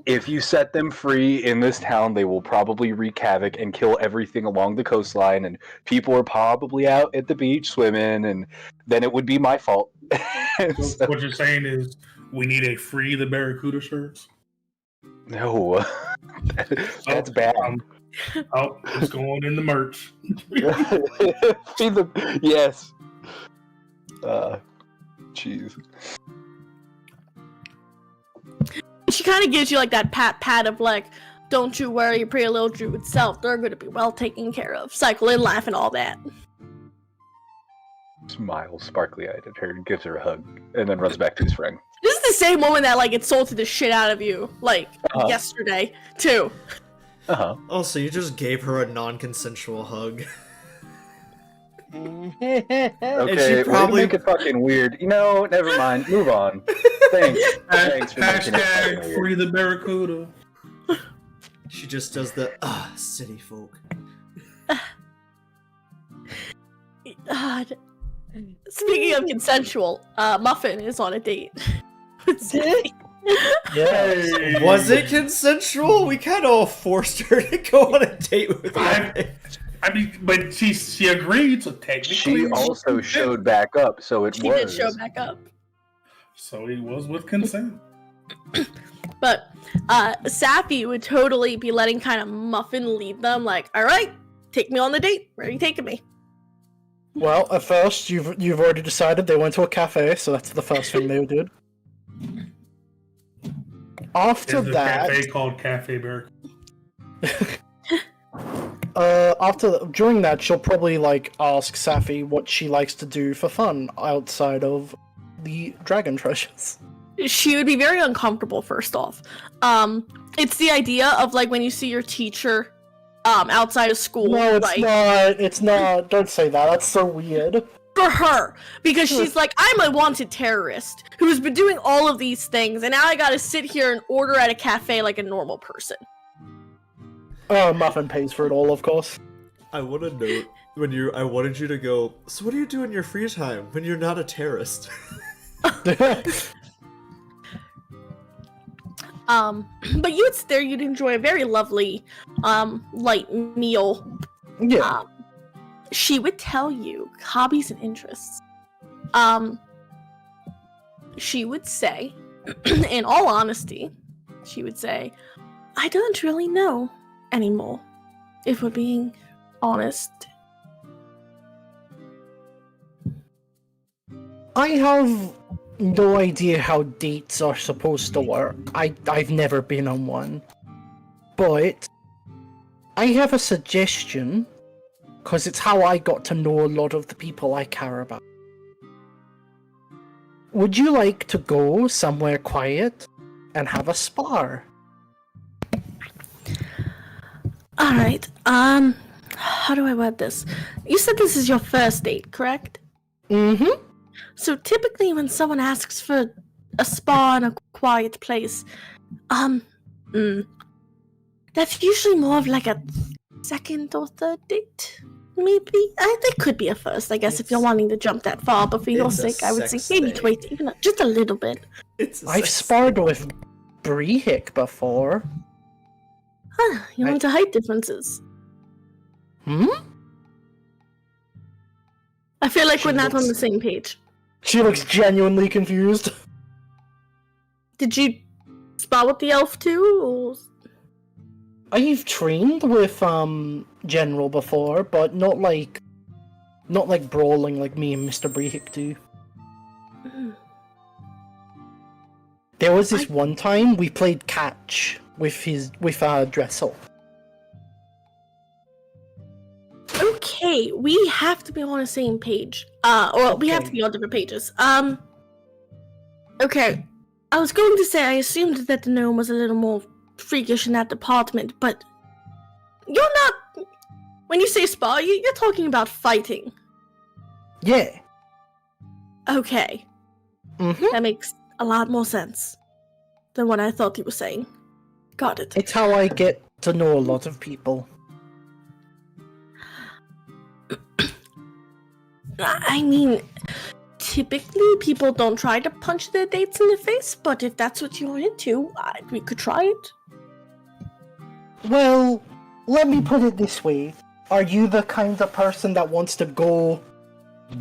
If you set them free in this town, they will probably wreak havoc and kill everything along the coastline, and people are probably out at the beach swimming, and then it would be my fault. So what you're saying is we need a free the barracuda shirts? No. That's bad. It's going in the merch. Yes. Jeez. She kind of gives you like that pat of like, "Don't you worry, your pretty little druid self. They're going to be well taken care of." Cycle in, laugh, and all that. Smiles sparkly-eyed at her and gives her a hug, and then runs back to his friend. This is the same woman that like insulted the shit out of you like yesterday too. Also, you just gave her a non-consensual hug. Okay, she probably make it fucking weird. Never mind. Move on. Thanks. Thanks for making it fucking Hashtag weird. free the barracuda. She just does the city folk. God. Speaking of consensual, Muffin is on a date. Yeah. Was it consensual? We kind of forced her to go on a date with her. I mean, but she agreed, so technically She also showed back up, so it She was. did show back up. So he was with consent. But Sappy would totally be letting kind of Muffin lead them, like, "All right, take me on the date. Where are you taking me?" Well, at first, you've already decided they went to a cafe, so that's the first thing they did. After There's a that, cafe called Cafe Bear. during that, she'll probably like ask Safi what she likes to do for fun outside of the dragon treasures. She would be very uncomfortable, first off. It's the idea of like when you see your teacher outside of school. No, it's right? not. It's not. Don't say that. That's so weird. For her, because she's like, I'm a wanted terrorist who's been doing all of these things, and now I gotta sit here and order at a cafe like a normal person. Muffin pays for it all, of course. I want to note I wanted you to go. So what do you do in your free time when you're not a terrorist? But you'd sit there, you'd enjoy a very lovely, light meal. Yeah. She would tell you hobbies and interests. She would say, in all honesty, she would say, I don't really know anymore, if we're being honest. I have no idea how dates are supposed to work. I've never been on one. But I have a suggestion, because it's how I got to know a lot of the people I care about. Would you like to go somewhere quiet and have a spar? Alright, how do I word this? You said this is your first date, correct? Mm-hmm. So typically when someone asks for a spa in a quiet place, that's usually more of like a second or third date, maybe? It could be a first, I guess, if you're wanting to jump that far, but for your It's a sake, I would say sex maybe thing. wait even just a little bit. I've sparred with Brehik before. Huh, you're into height differences. Hmm? I feel like She we're not on looks- the same page. She looks genuinely confused. Did you spar with the elf too, or... I've trained with General before, but not like brawling like me and Mr. Brehik do. There was this one time we played catch with Dressel. Okay, we have to be on the same page. Or we have to Okay. be on different pages. Okay. I was going to say I assumed that the gnome was a little more freakish in that department, but you're not. When you say spa, you're talking about fighting. Yeah. Okay, Mm-hmm. that makes a lot more sense than what I thought you were saying. Got it. It's how I get to know a lot of people. I mean, typically people don't try to punch their dates in the face, but if that's what you're into, we could try it. Well, let me put it this way. Are you the kind of person that wants to go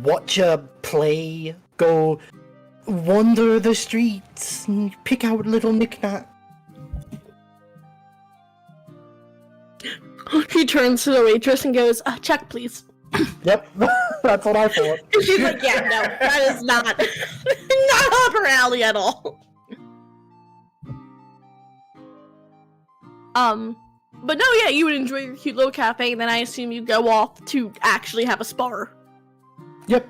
watch a play, go wander the streets, and pick out little knickknacks? He turns to the waitress and goes, check please. Yep, that's what I thought. And she's like, yeah, no, that is not, not up her alley at all. But no, yeah, you would enjoy your cute little cafe, and then I assume you go off to actually have a spar. Yep.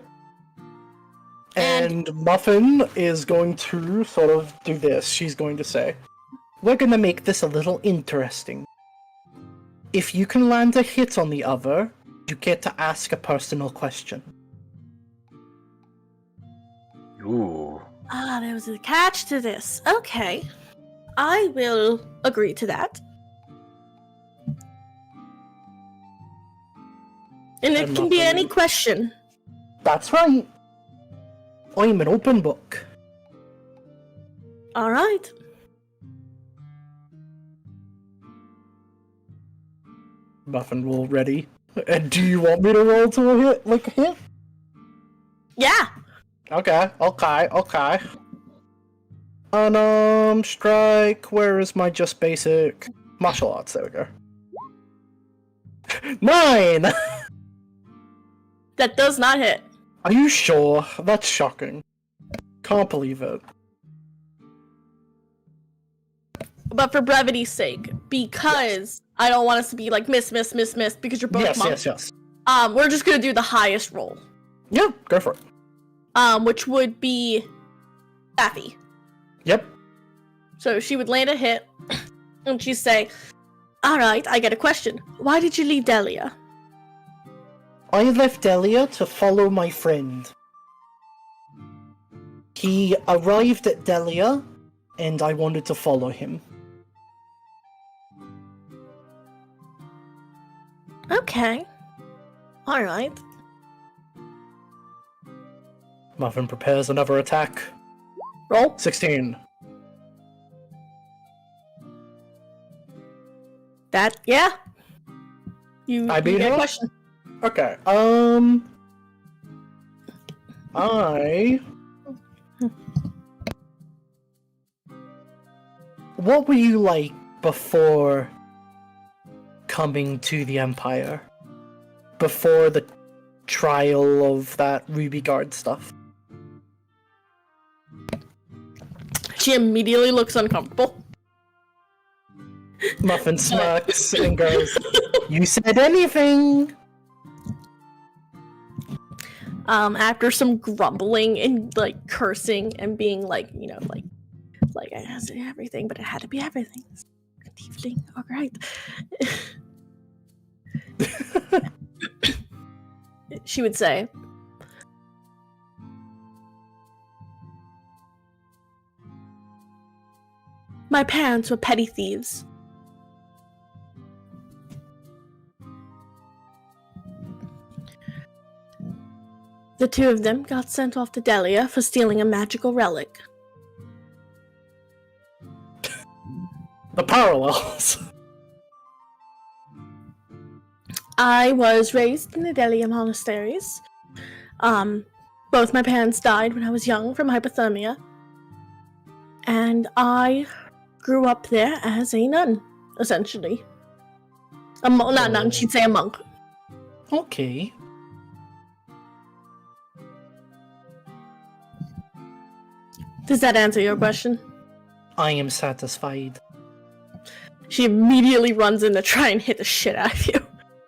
And- And Muffin is going to sort of do this. She's going to say, we're going to make this a little interesting. If you can land a hit on the other, you get to ask a personal question. Ooh. There was a catch to this. Okay. I will agree to that. And it I'm can not be gonna- any question. That's right. I'm an open book. Alright. Muffin will ready. And do you want me to roll to a hit, like a hit? Yeah. Okay. Strike. Where is my just basic martial arts? There we go. 9. That does not hit. Are you sure? That's shocking. Can't believe it. But for brevity's sake, because I don't want us to be like miss, because you're both monks. Yes. We're just gonna do the highest roll. Yeah, go for it. Which would be Daffy. Yep. So she would land a hit, and she'd say, "Alright, I get a question. Why did you leave Delia?" I left Delia to follow my friend. He arrived at Delia, and I wanted to follow him. Okay. Alright. Muffin prepares another attack. Roll. 16. Yeah. I beat get a her? question. Okay, What were you like before coming to the Empire? Before the trial of that Ruby Guard stuff? She immediately looks uncomfortable. Muffin smirks and goes, "You said anything?" After some grumbling and like cursing and being like, like I had to say everything, but it had to be everything. Tiefling, alright. She would say, "My parents were petty thieves. The two of them got sent off to Delia for stealing a magical relic. The parallels. I was raised in the Delia monasteries. Both my parents died when I was young from hypothermia. And I grew up there as a nun, essentially. Not nun, she'd say a monk. Okay. Does that answer your question?" I am satisfied. She immediately runs in to try and hit the shit out of you.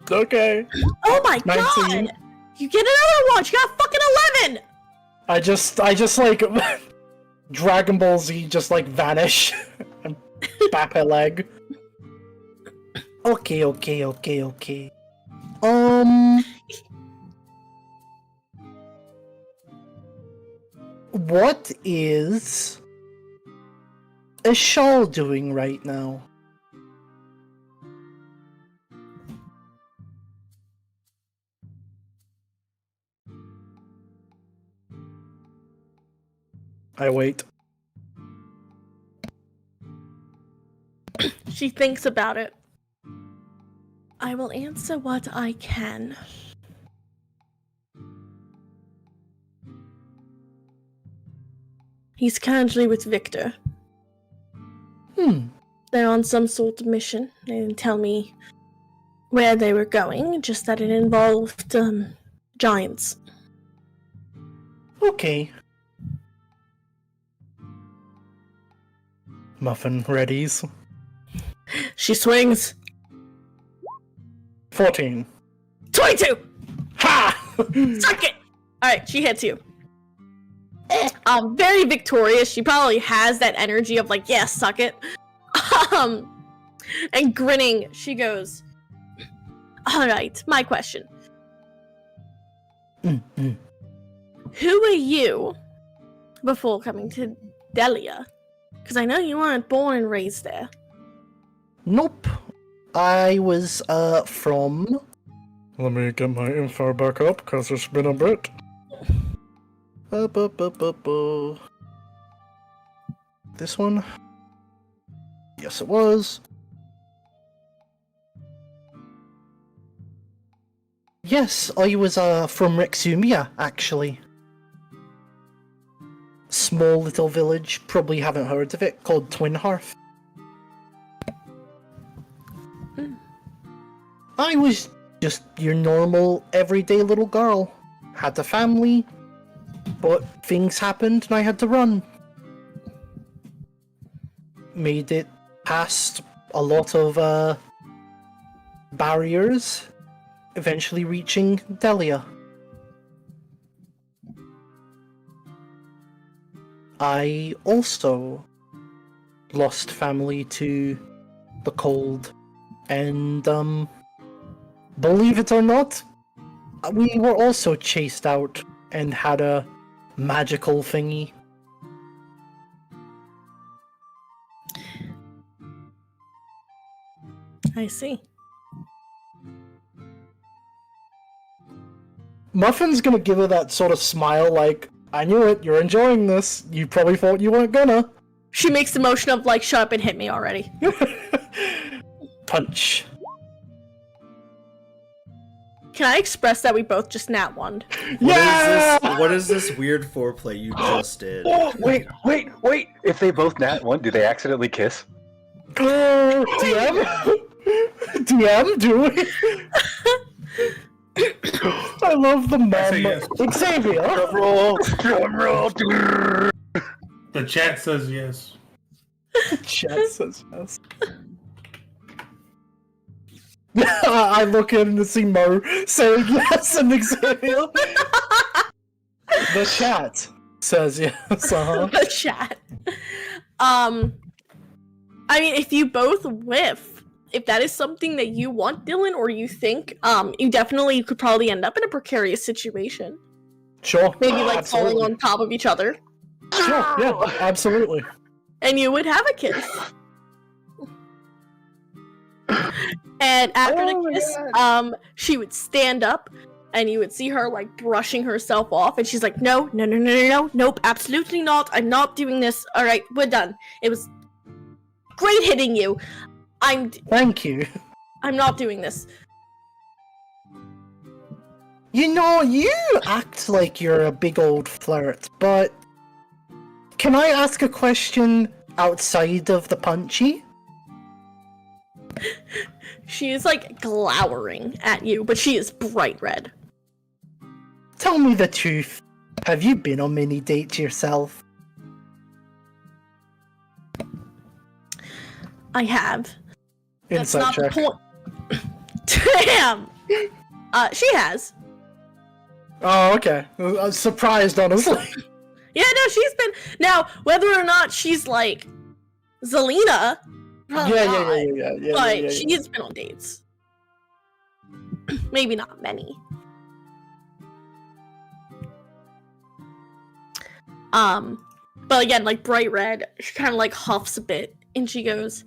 Okay. Oh my 19. god! You get another one! She got fucking 11! I just like Dragon Ball Z just like vanish and bap her leg. Okay. What is Shawl doing right now? I wait. She thinks about it. I will answer what I can. He's currently with Victor. They're on some sort of mission. They didn't tell me where they were going, just that it involved, giants. Okay. Muffin readies. She swings. 14. 22! Ha! Suck it! Alright, she hits you. Very victorious. She probably has that energy of like, yeah, suck it. And grinning, she goes, "Alright, my question. Who were you before coming to Delia? Because I know you weren't born and raised there." Nope. I was, from... Let me get my info back up, because it's been a bit. This one? Yes, it was. Yes, I was, from Rexumia, actually. Small little village, probably haven't heard of it, called Twin Hearth. I was just your normal, everyday little girl. had a family, but things happened and I had to run. Made it past a lot of barriers, eventually reaching Delia. I also lost family to the cold, and believe it or not, we were also chased out and had a magical thingy. I see. Muffin's gonna give her that sort of smile like, I knew it, you're enjoying this. You probably thought you weren't gonna. She makes the motion of like, shut up and hit me already. Punch. Can I express that we both just nat one? What is this weird foreplay you just did? Oh, wait! If they both nat one, do they accidentally kiss? DM? DM, do we? I love the say mem. yes. Xavier. Drum roll. The chat says yes. Chat says yes. I look in to see Mo saying yes and Xavier. The chat says yes, The chat. I mean, if you both whiff, if that is something that you want, Dylan, or you think, you could probably end up in a precarious situation. Sure. Maybe like Absolutely. falling on top of each other. Sure, yeah, absolutely. And you would have a kiss. And after the kiss, she would stand up, and you would see her like brushing herself off, and she's like, no, nope, absolutely not. I'm not doing this. All right, we're done. It was great hitting you. Thank you. I'm not doing this. You know, you act like you're a big old flirt, but can I ask a question outside of the punchy? She is like glowering at you, but she is bright red. Tell me the truth. Have you been on many dates yourself? I have. That's Insight not check. the point. Damn! She has. Oh, okay. I was surprised, honestly. Yeah, no, she's been. Now, whether or not she's like Zelina, probably not, Yeah, but she's been on dates. Maybe not many. But again, like bright red, she kind of like huffs a bit, and she goes,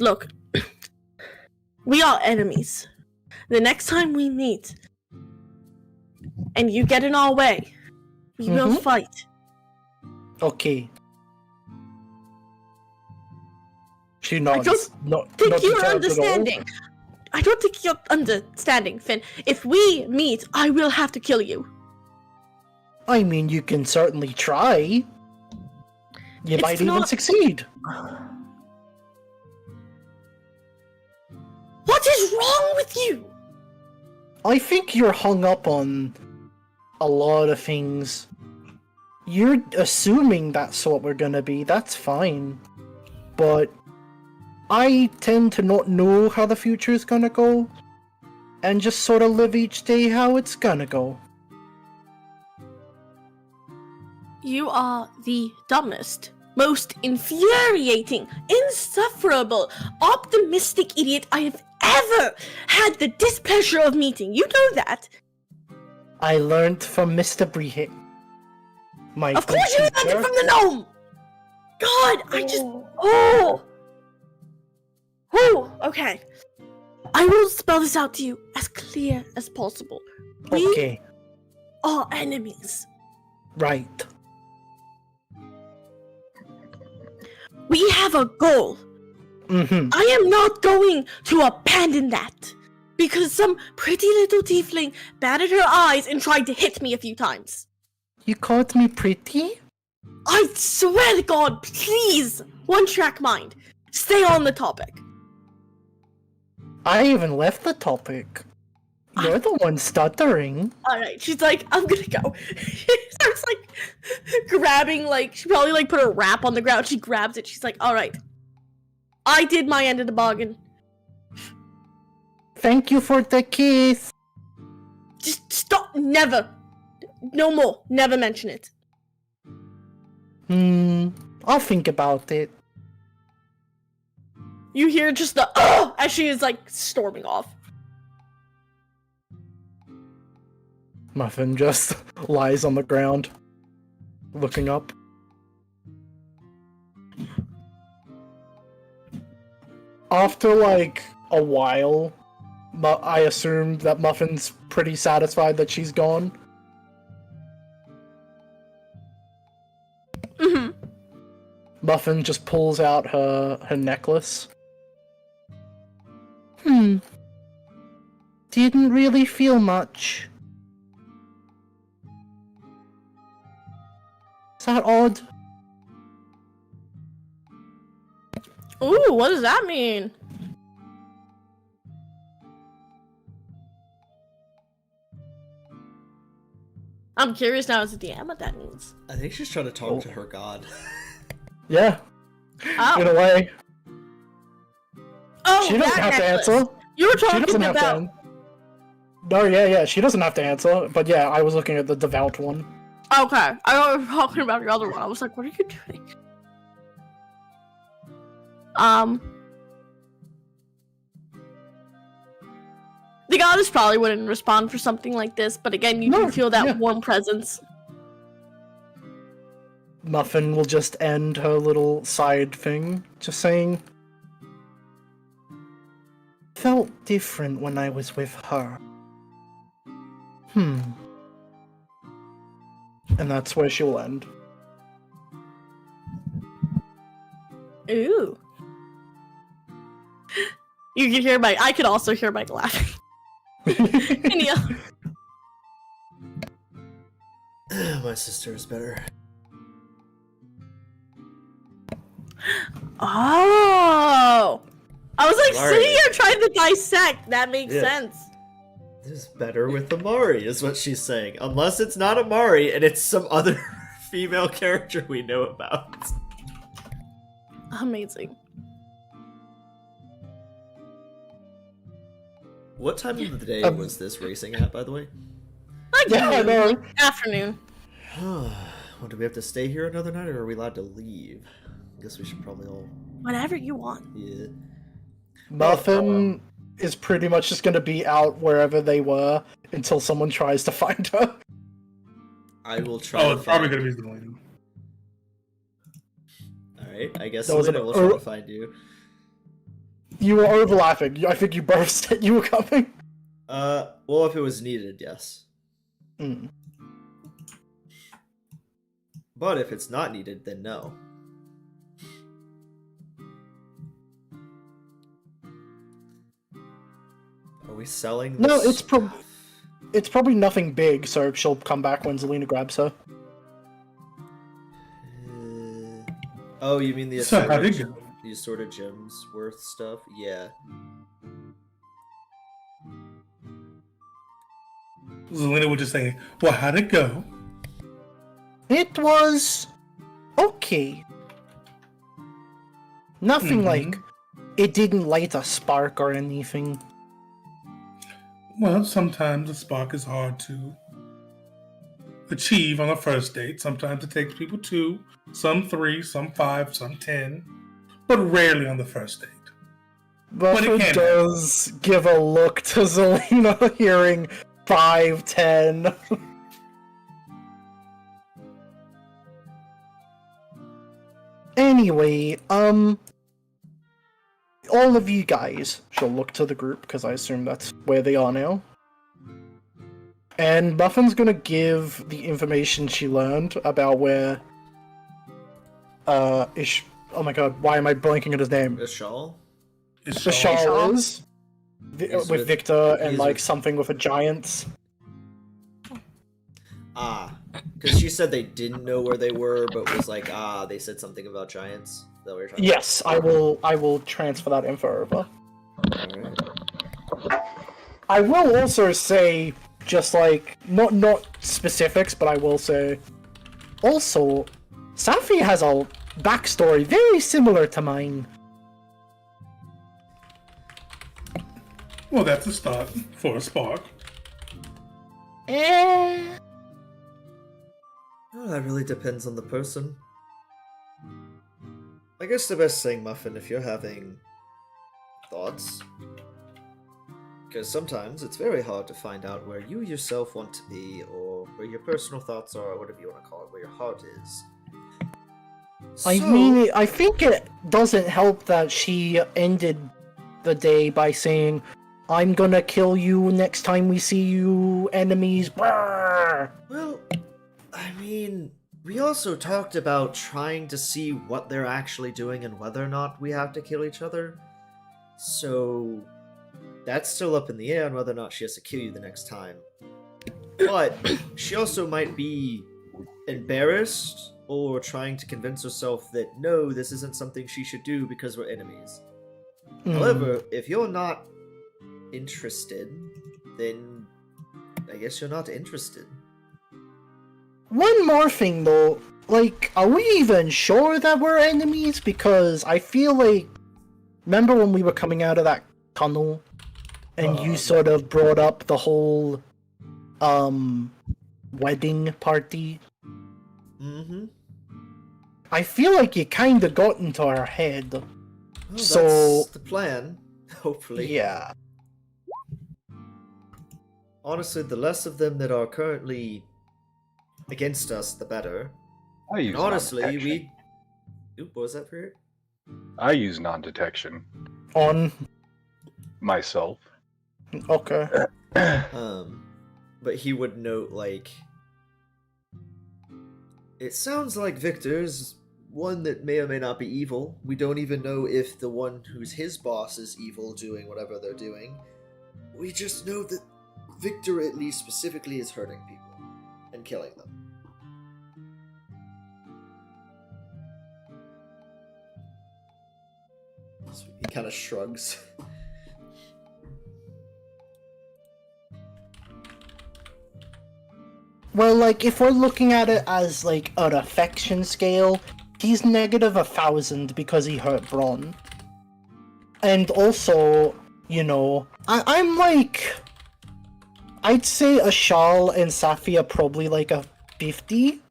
look, we are enemies. The next time we meet, and you get in our way, we will fight. Okay. She I nods. don't think you're understanding. I don't think you're understanding, Finn. If we meet, I will have to kill you. I mean, you can certainly try. You might even succeed. What is wrong with you? I think you're hung up on a lot of things. You're assuming that's what we're gonna be, that's fine. But I tend to not know how the future is gonna go, and just sort of live each day how it's gonna go. You are the dumbest, most infuriating, insufferable, optimistic idiot I have ever had the displeasure of meeting. You know that. I learned from Mr. Brehit. Of course you learned it from the gnome! God, okay. I will spell this out to you as clear as possible. Okay. We are enemies. Right. We have a goal. Mm-hmm. I am not going to abandon that because some pretty little tiefling batted her eyes and tried to hit me a few times. You called me pretty? I swear to God, please, one track mind. Stay on the topic. I even left the topic. You're the one stuttering. Alright, she's like, I'm gonna go. She starts like grabbing, like, she probably like put a wrap on the ground. She grabs it. She's like, alright. I did my end of the bargain. Thank you for the kiss. Just stop. Never. No more. Never mention it. I'll think about it. You hear just the as she is like storming off. Muffin just lies on the ground, looking up. After like a while, I assume that Muffin's pretty satisfied that she's gone. Mm-hmm. Muffin just pulls out her necklace. Didn't really feel much. Is that odd? Ooh, what does that mean? I'm curious now as a DM what that means. I think she's trying to talk to her god. Yeah, Oh, in a way. oh, She doesn't that have necklace. to answer. You were She talking doesn't have to about. answer. No, yeah, she doesn't have to answer. But yeah, I was looking at the devout one. Okay, I was talking about your other one. I was like, what are you doing? The goddess probably wouldn't respond for something like this, but again, you No, can feel that yeah. warm presence. Muffin will just end her little side thing, just saying, felt different when I was with her. And that's where she'll end. Ooh. You can hear Mike. I could also hear Mike laughing. And yeah. My sister is better. Oh! I was like Sorry. sitting here trying to dissect. That makes Yeah. sense. This is better with Amari, is what she's saying. Unless it's not Amari and it's some other female character we know about. Amazing. What time of the day was this racing at, by the way? Like Yeah, I noon, know. like afternoon. Well, do we have to stay here another night, or are we allowed to leave? I guess we should probably all... Whatever you want. Yeah. Muffin is pretty much just gonna be out wherever they were until someone tries to find her. I will try Oh, to it's probably find... gonna be Zelina. Alright, I guess That was Selena an will try to find you. You were overlapping. I think you both said you were coming. Well, if it was needed, yes. Mm. But if it's not needed, then no. Are we selling this? No, it's probably nothing big, so she'll come back when Zelina grabs her. Oh, you mean the So how assorted, did you? the assorted gems worth stuff? Yeah. Zelina would just say, "Well, how'd it go?" It was okay. Nothing like it didn't light a spark or anything. Well, sometimes a spark is hard to achieve on a first date. Sometimes it takes people 2, some 3, some 5, some 10, but rarely on the first date. Buffer can does give a look to Zelina, hearing 5, 10. Anyway, all of you guys shall look to the group, because I assume that's where they are now. And Muffin's gonna give the information she learned about where, oh my god, why am I blanking on his name? Ishal? Ishal is, He's with Victor, and he's like with- something with a giant. Ah. Because she said they didn't know where they were, but was like, they said something about giants. Is that what you're talking Yes, I will transfer that info over. about? Alright. I will also say, just like, not specifics, but I will say, also, Safi has a backstory very similar to mine. Well, that's a start for a spark. Eh. Oh, that really depends on the person. I guess the best thing, Muffin, if you're having thoughts, because sometimes it's very hard to find out where you yourself want to be, or where your personal thoughts are, or whatever you want to call it, where your heart is. I So- mean, I think it doesn't help that she ended the day by saying, I'm gonna kill you next time we see you, enemies. Brrr. Well, I mean, we also talked about trying to see what they're actually doing and whether or not we have to kill each other. So that's still up in the air on whether or not she has to kill you the next time. But she also might be embarrassed or trying to convince herself that no, this isn't something she should do because we're enemies. However, if you're not interested, then I guess you're not interested. One more thing though, like, are we even sure that we're enemies? Because I feel like, remember when we were coming out of that tunnel, and you sort of brought up the whole, wedding party? Mm-hmm. I feel like you kinda got into our head. Well, So- that's the plan, hopefully. Yeah. Honestly, the less of them that are currently against us, the better. I use And honestly, non-detection. Oop, what was that for you? I use non-detection On. myself. Okay. But he would note, like, it sounds like Victor's one that may or may not be evil. We don't even know if the one who's his boss is evil doing whatever they're doing. We just know that Victor, at least specifically, is hurting people and killing them. So he kind of shrugs. Well, like, if we're looking at it as, like, an affection scale, he's negative 1,000 because he hurt Bron. And also, you know, I'm like... I'd say Ashal and Safi are probably like a 50.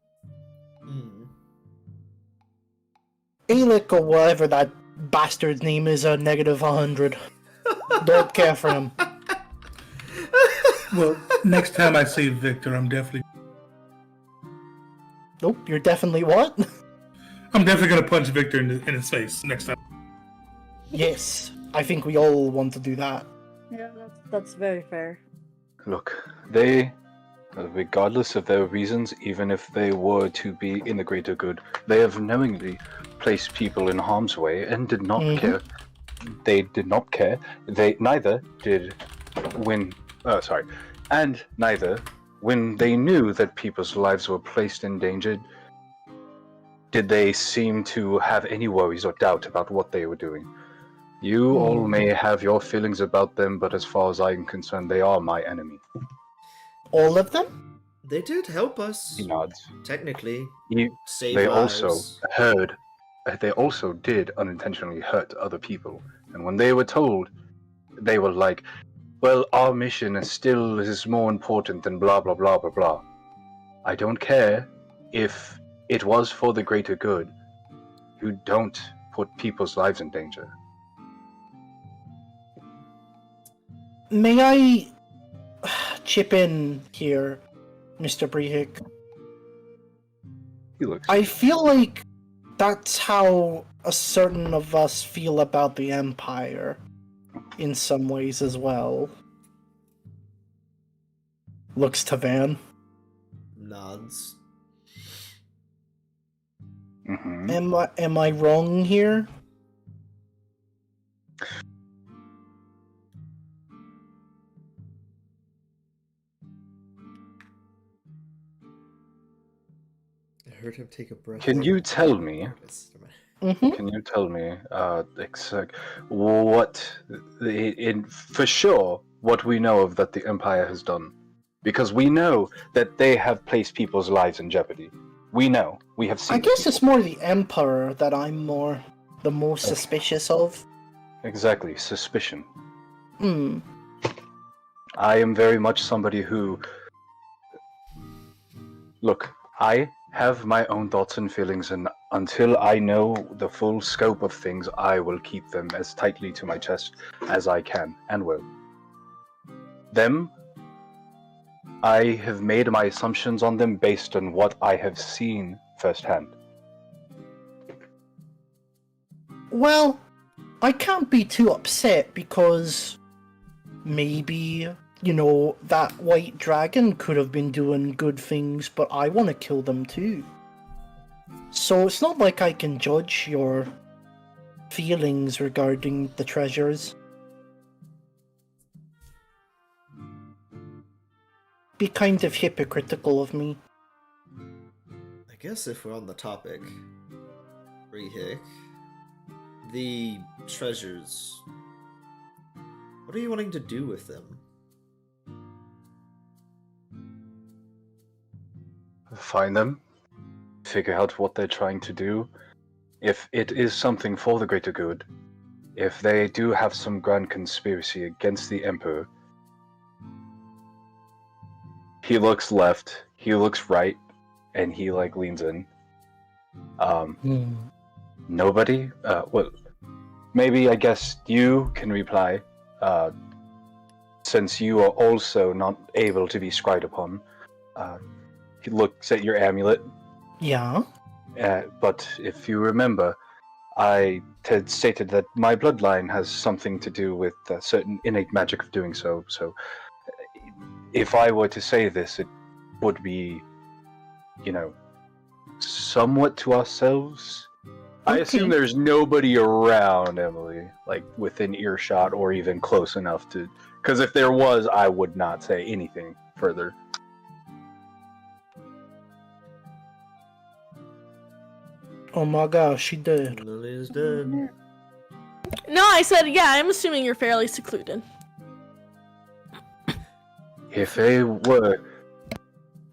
Alec or whatever that bastard's name is a negative 100. Don't care for him. Well, next time I see Victor, I'm definitely Nope, you're definitely what? gonna punch Victor in his face next time. Yes, I think we all want to do that. Yeah, that's very fair. Look, they, regardless of their reasons, even if they were to be in the greater good, they have knowingly placed people in harm's way and did not Mhm. care. They did not care. They neither did when. And neither, when they knew that people's lives were placed in danger, did they seem to have any worries or doubt about what they were doing. You all may have your feelings about them, but as far as I'm concerned, they are my enemy. All of them? They did help us, He nods. technically. You, Save they lives. they also did unintentionally hurt other people. And when they were told, they were like, well, our mission is more important than blah, blah, blah, blah, blah. I don't care if it was for the greater good. You don't put people's lives in danger. May I chip in here, Mr. Brehik? He looks. I feel like that's how a certain of us feel about the Empire, in some ways as well. Looks to Van. Nods. Mhm. Am I wrong here? I heard him take a breath. Can you tell me? Mm-hmm. Can you tell me, what for sure, what we know of that the Empire has done. Because we know that they have placed people's lives in jeopardy. We know. We have seen. I guess it's more the Emperor that I'm the most suspicious of. Exactly, suspicion. Hmm. I am very much somebody who... Look, I have my own thoughts and feelings, and until I know the full scope of things, I will keep them as tightly to my chest as I can, and will. Them, I have made my assumptions on them based on what I have seen firsthand. Well, I can't be too upset because maybe, that white dragon could have been doing good things, but I want to kill them too. So it's not like I can judge your feelings regarding the treasures. Be kind of hypocritical of me. I guess if we're on the topic, Rehik, the treasures, what are you wanting to do with them? Find them, figure out what they're trying to do. If it is something for the greater good, if they do have some grand conspiracy against the Emperor, he looks left, he looks right, and he leans in. Nobody? Well, maybe I guess you can reply, since you are also not able to be scryed upon. He looks at your amulet. Yeah? But if you remember, I had stated that my bloodline has something to do with certain innate magic of doing so. So, if I were to say this, it would be, somewhat to ourselves. I assume there's nobody around, Emily, within earshot or even close enough to... Because if there was, I would not say anything further. Oh my gosh, she did. Lily's dead. No, I said, yeah, I'm assuming you're fairly secluded. If they were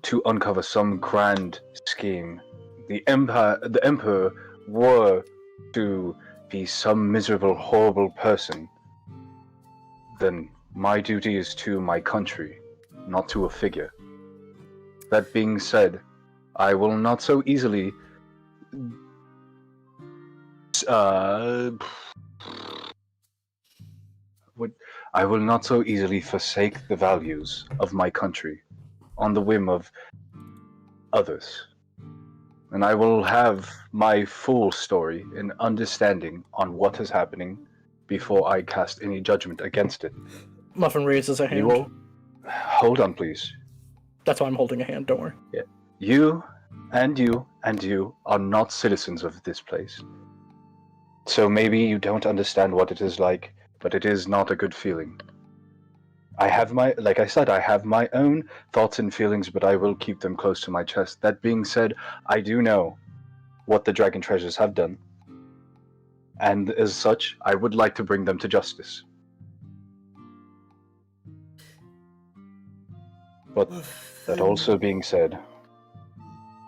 to uncover some grand scheme, the Emperor were to be some miserable, horrible person, then my duty is to my country, not to a figure. That being said, I will not so easily I will not so easily forsake the values of my country on the whim of others. And I will have my full story and understanding on what is happening before I cast any judgment against it. Muffin raises a hand. You will... Hold on, please. That's why I'm holding a hand, don't worry. Yeah. You and you and you are not citizens of this place. So maybe you don't understand what it is like, but it is not a good feeling. I have like I said, I have my own thoughts and feelings, but I will keep them close to my chest. That being said, I do know what the Dragon Treasures have done. And as such, I would like to bring them to justice. But that also being said,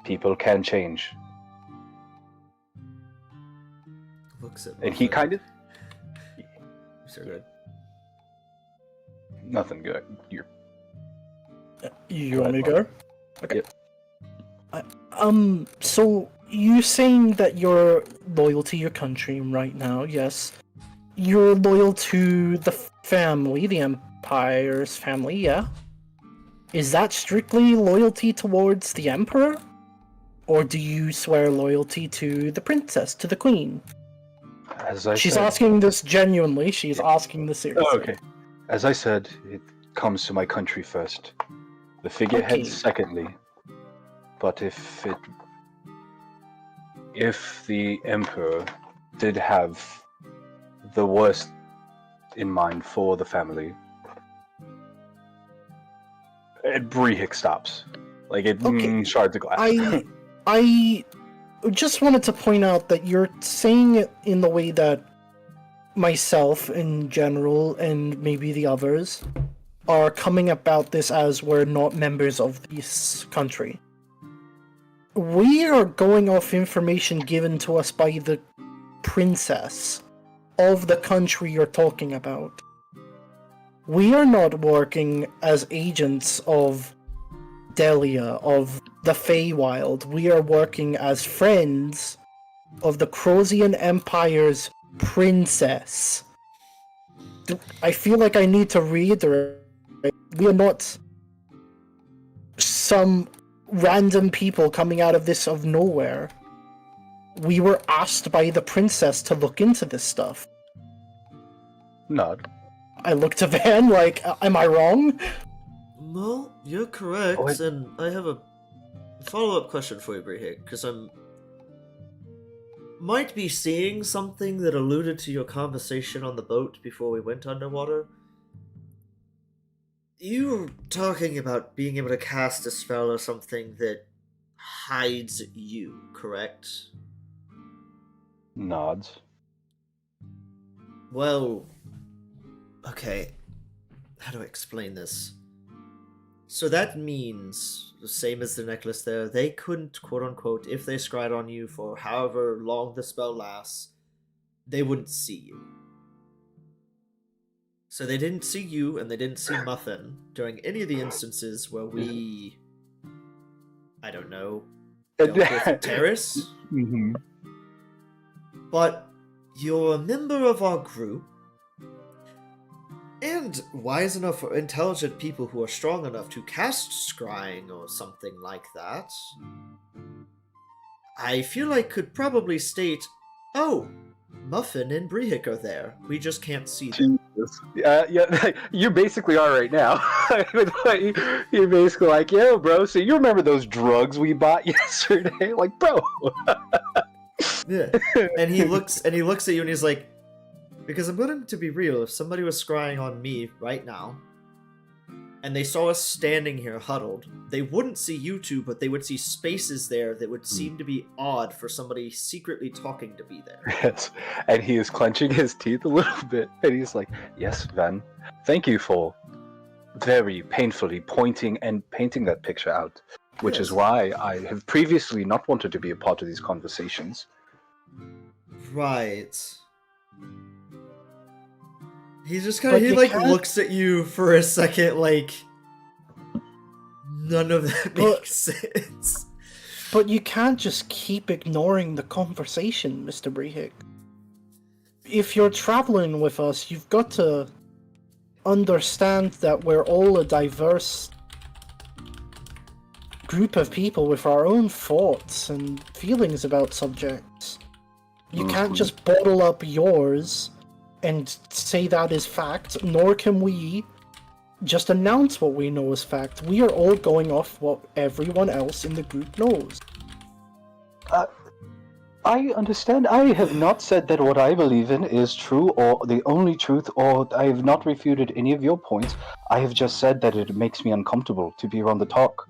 people can change. Looks at And he kind of... So good. Nothing good. You want me to go? Okay. Yep. So you're saying that you're loyal to your country right now, yes. You're loyal to the family, the Empire's family, yeah? Is that strictly loyalty towards the Emperor? Or do you swear loyalty to the princess, to the queen? She's asking this genuinely, she's asking this seriously. Oh, okay. As I said, it comes to my country first. The figurehead secondly. But if the Emperor did have the worst in mind for the family, Brehik stops. Shards of glass. I just wanted to point out that you're saying it in the way that myself in general and maybe the others are coming about this as we're not members of this country. We are going off information given to us by the princess of the country you're talking about. We are not working as agents of Delia, of the Feywild. We are working as friends of the Crouzyan Empire's princess. I feel like I need to reiterate, we are not some random people coming out of this of nowhere. We were asked by the princess to look into this stuff. Nod. I looked to Van like, am I wrong? Well, you're correct, Oh, and I have a follow-up question for you, Brihik, because might be seeing something that alluded to your conversation on the boat before we went underwater. You were talking about being able to cast a spell or something that hides you, correct? Nods. Well, okay. How do I explain this? So that means, the same as the necklace there, they couldn't, quote-unquote, if they scryed on you for however long the spell lasts, they wouldn't see you. So they didn't see you, and they didn't see Muffin during any of the instances where we... I don't know... dealt with Terrace? Mm-hmm. But you're a member of our group, and wise enough or intelligent people who are strong enough to cast scrying or something like that, I feel like could probably state, oh, Muffin and Brihik are there. We just can't see them. Yeah, you basically are right now. You're basically like, yo, bro, so you remember those drugs we bought yesterday? Like, bro. Yeah. And he looks at you and he's like, because I'm going to be real, if somebody was scrying on me right now, and they saw us standing here huddled, they wouldn't see you two, but they would see spaces there that would seem to be odd for somebody secretly talking to be there. Yes, and he is clenching his teeth a little bit, and he's like, yes, Van, thank you for very painfully pointing and painting that picture out, which is why I have previously not wanted to be a part of these conversations. Right. He just kind of, looks at you for a second like, none of that makes sense. But you can't just keep ignoring the conversation, Mr. Brihik. If you're traveling with us, you've got to understand that we're all a diverse group of people with our own thoughts and feelings about subjects. You can't just bottle up yours and say that is fact, nor can we just announce what we know as fact. We are all going off what everyone else in the group knows. I understand. I have not said that what I believe in is true or the only truth, or I have not refuted any of your points. I have just said that it makes me uncomfortable to be around the talk.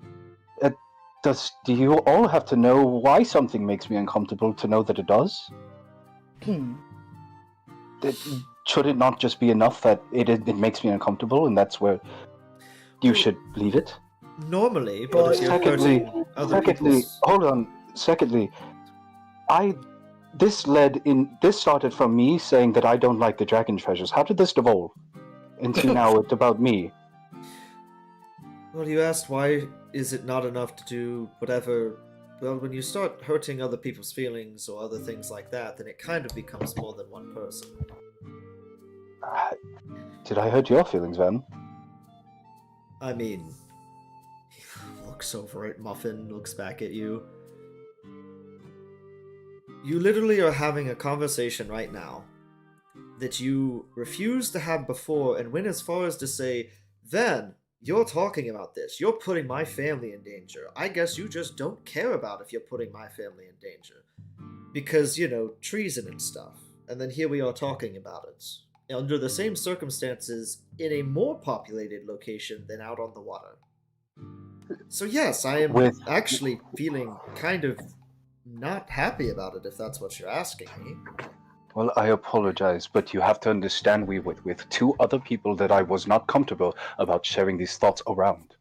Do you all have to know why something makes me uncomfortable to know that it does? Should it not just be enough that it makes me uncomfortable, and that's where you should leave it? Normally, but if you're hurting other people's... Hold on. Secondly, this started from me saying that I don't like the dragon treasures. How did this devolve into now it's about me? Well, you asked why is it not enough to do whatever. Well, when you start hurting other people's feelings or other things like that, then it kind of becomes more than one person. Did I hurt your feelings, Van? I mean, he looks over at Muffin, looks back at you. You literally are having a conversation right now that you refused to have before and went as far as to say, Van, you're talking about this. You're putting my family in danger. I guess you just don't care about if you're putting my family in danger. Because, treason and stuff. And then here we are talking about it. Under the same circumstances, in a more populated location than out on the water. So yes, I am actually feeling kind of not happy about it, if that's what you're asking me. Well, I apologize, but you have to understand we were with two other people that I was not comfortable about sharing these thoughts around.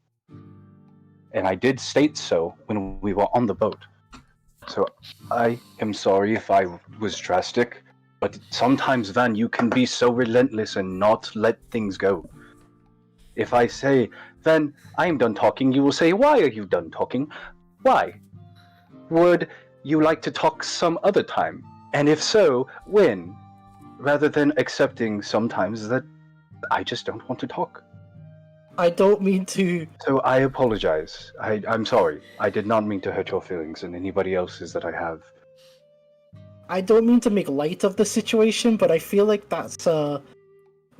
And I did state so when we were on the boat. So I am sorry if I was drastic, but sometimes, Van, you can be so relentless and not let things go. If I say, Van, I am done talking, you will say, why are you done talking? Why? Would you like to talk some other time? And if so, when? Rather than accepting sometimes that I just don't want to talk. I don't mean to. So I apologize. I'm sorry. I did not mean to hurt your feelings and anybody else's that I have. I don't mean to make light of the situation, but I feel like that's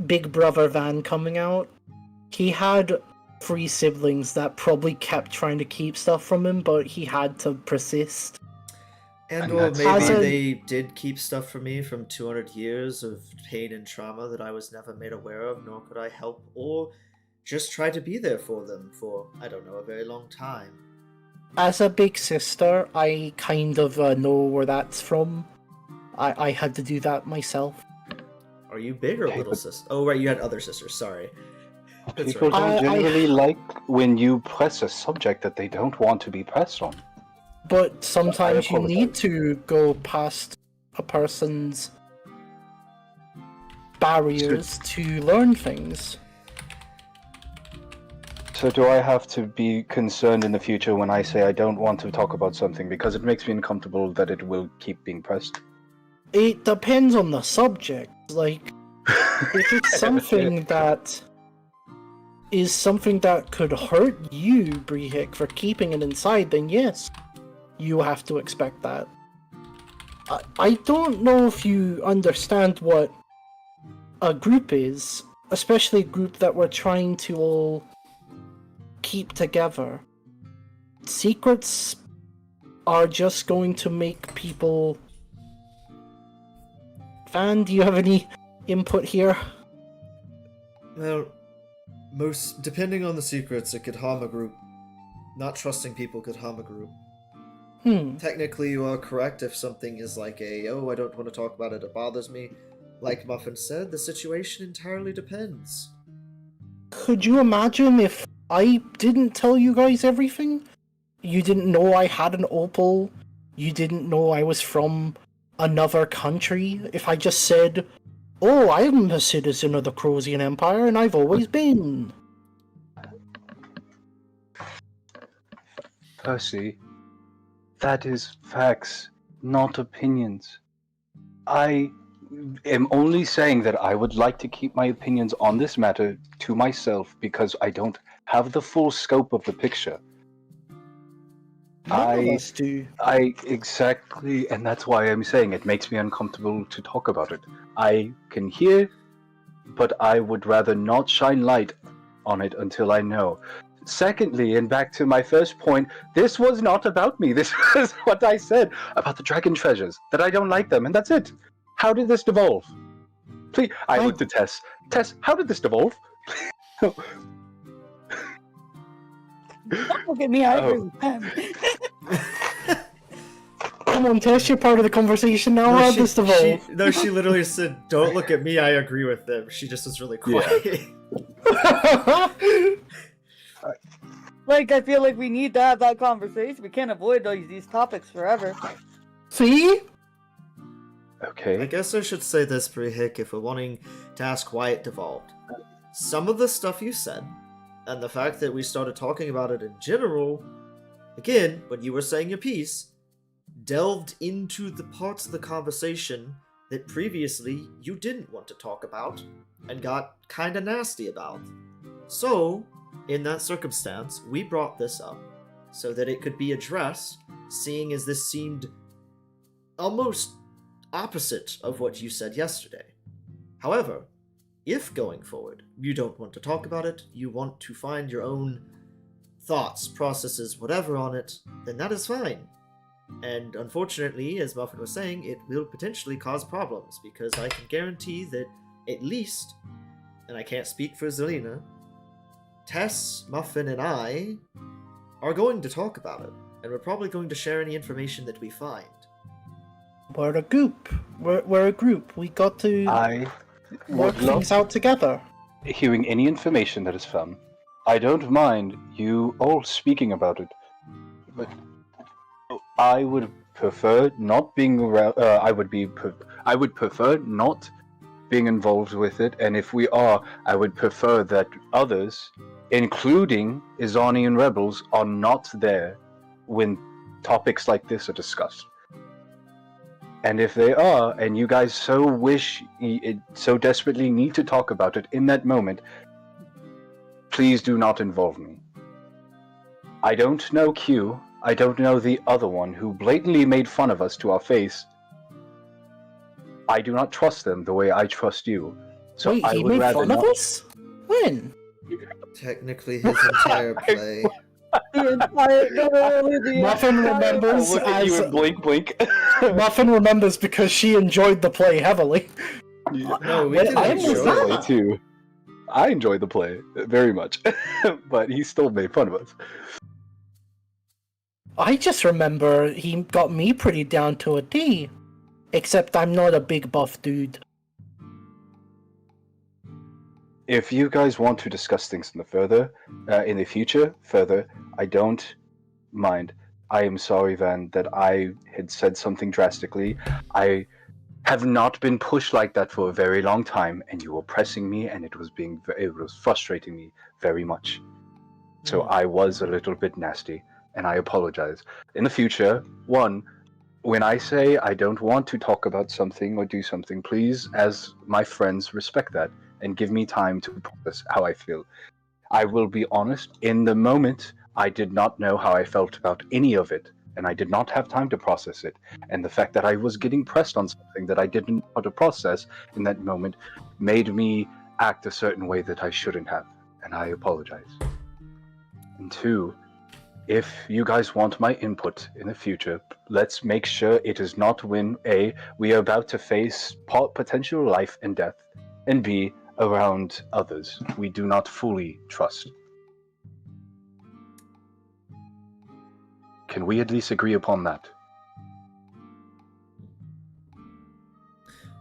Big Brother Van coming out. He had 3 siblings that probably kept trying to keep stuff from him, but he had to persist. And And or that's- maybe they did keep stuff from me from 200 years of pain and trauma that I was never made aware of, nor could I help, or just try to be there for them for, I don't know, a very long time. As a big sister, I kind of know where that's from. I had to do that myself. Are you big or Okay, little but- sister? Oh, right, you had other sisters, sorry. That's People right. don't I- generally like when you press a subject that they don't want to be pressed on. But sometimes you apologize. need to go past a person's barriers to learn things. So do I have to be concerned in the future when I say I don't want to talk about something because it makes me uncomfortable that it will keep being pressed? It depends on the subject. Like, if it's something that is something that could hurt you, Brehik, for keeping it inside, then yes, you have to expect that. I don't know if you understand what a group is, especially a group that we're trying to all keep together. Secrets are just going to make people... Van, do you have any input here? Well, depending on the secrets, it could harm a group. Not trusting people could harm a group. Technically, you are correct if something is like oh, I don't want to talk about it, it bothers me. Like Muffin said, the situation entirely depends. Could you imagine if I didn't tell you guys everything? You didn't know I had an opal. You didn't know I was from another country. If I just said, oh, I'm a citizen of the Crouzyan Empire and I've always been. Percy, that is facts, not opinions. I am only saying that I would like to keep my opinions on this matter to myself because I don't have the full scope of the picture. None of us do. Exactly, and that's why I'm saying it makes me uncomfortable to talk about it. I can hear, but I would rather not shine light on it until I know. Secondly, and back to my first point, this was not about me. This was what I said about the dragon treasures, that I don't like them, and that's it. How did this devolve? Please, I looked at Tess. Tess, how did this devolve? Don't look at me, I Oh. agree with them. Come on, Tess, you're part of the conversation now. How this evolve? She literally said, don't look at me, I agree with them. She just was really quiet. Like, I feel like we need to have that conversation. We can't avoid these topics forever. See? I Okay. guess I should say this, Brehik, if we're wanting to ask why it devolved. Some of the stuff you said, and the fact that we started talking about it in general, again, when you were saying your piece, delved into the parts of the conversation that previously you didn't want to talk about, and got kinda nasty about. So, in that circumstance, we brought this up, so that it could be addressed, seeing as this seemed almost opposite of what you said yesterday. However, if going forward you don't want to talk about it, you want to find your own thoughts, processes, whatever on it, then that is fine. And unfortunately, as Muffin was saying, it will potentially cause problems, because I can guarantee that at least, and I can't speak for Zelina, Tess, Muffin, and I are going to talk about it, and we're probably going to share any information that we find. We're a group. We're a group. We got to I work would love things out together. hearing any information that is found. I don't mind you all speaking about it, but I would prefer not being around. I would prefer not being involved with it, and if we are, I would prefer that others, including Izanian rebels, are not there when topics like this are discussed. And if they are, and you guys so desperately need to talk about it in that moment, please do not involve me. I don't know Q. I don't know the other one who blatantly made fun of us to our face. I do not trust them the way I trust you. So Wait, I he would made rather fun not. of us? When? Technically, his entire play. The entire, literally the Muffin entire- remembers Look at you as and blink, blink. Muffin remembers because she enjoyed the play heavily. No, we Well, didn't I enjoyed was the enjoy play it. too. I enjoyed the play very much, but he still made fun of us. I just remember he got me pretty down to a T. Except I'm not a big buff dude. If you guys want to discuss things in the future, I don't mind. I am sorry, Van, that I had said something drastically. I have not been pushed like that for a very long time, and you were pressing me, and it was frustrating me very much. So I was a little bit nasty, and I apologize. In the future, when I say I don't want to talk about something or do something, please, as my friends, respect that and give me time to process how I feel. I will be honest, in the moment, I did not know how I felt about any of it, and I did not have time to process it. And the fact that I was getting pressed on something that I didn't know how to process in that moment made me act a certain way that I shouldn't have, and I apologize. And two, if you guys want my input in the future, let's make sure it is not when A, we are about to face potential life and death, and B, around others we do not fully trust. Can we at least agree upon that?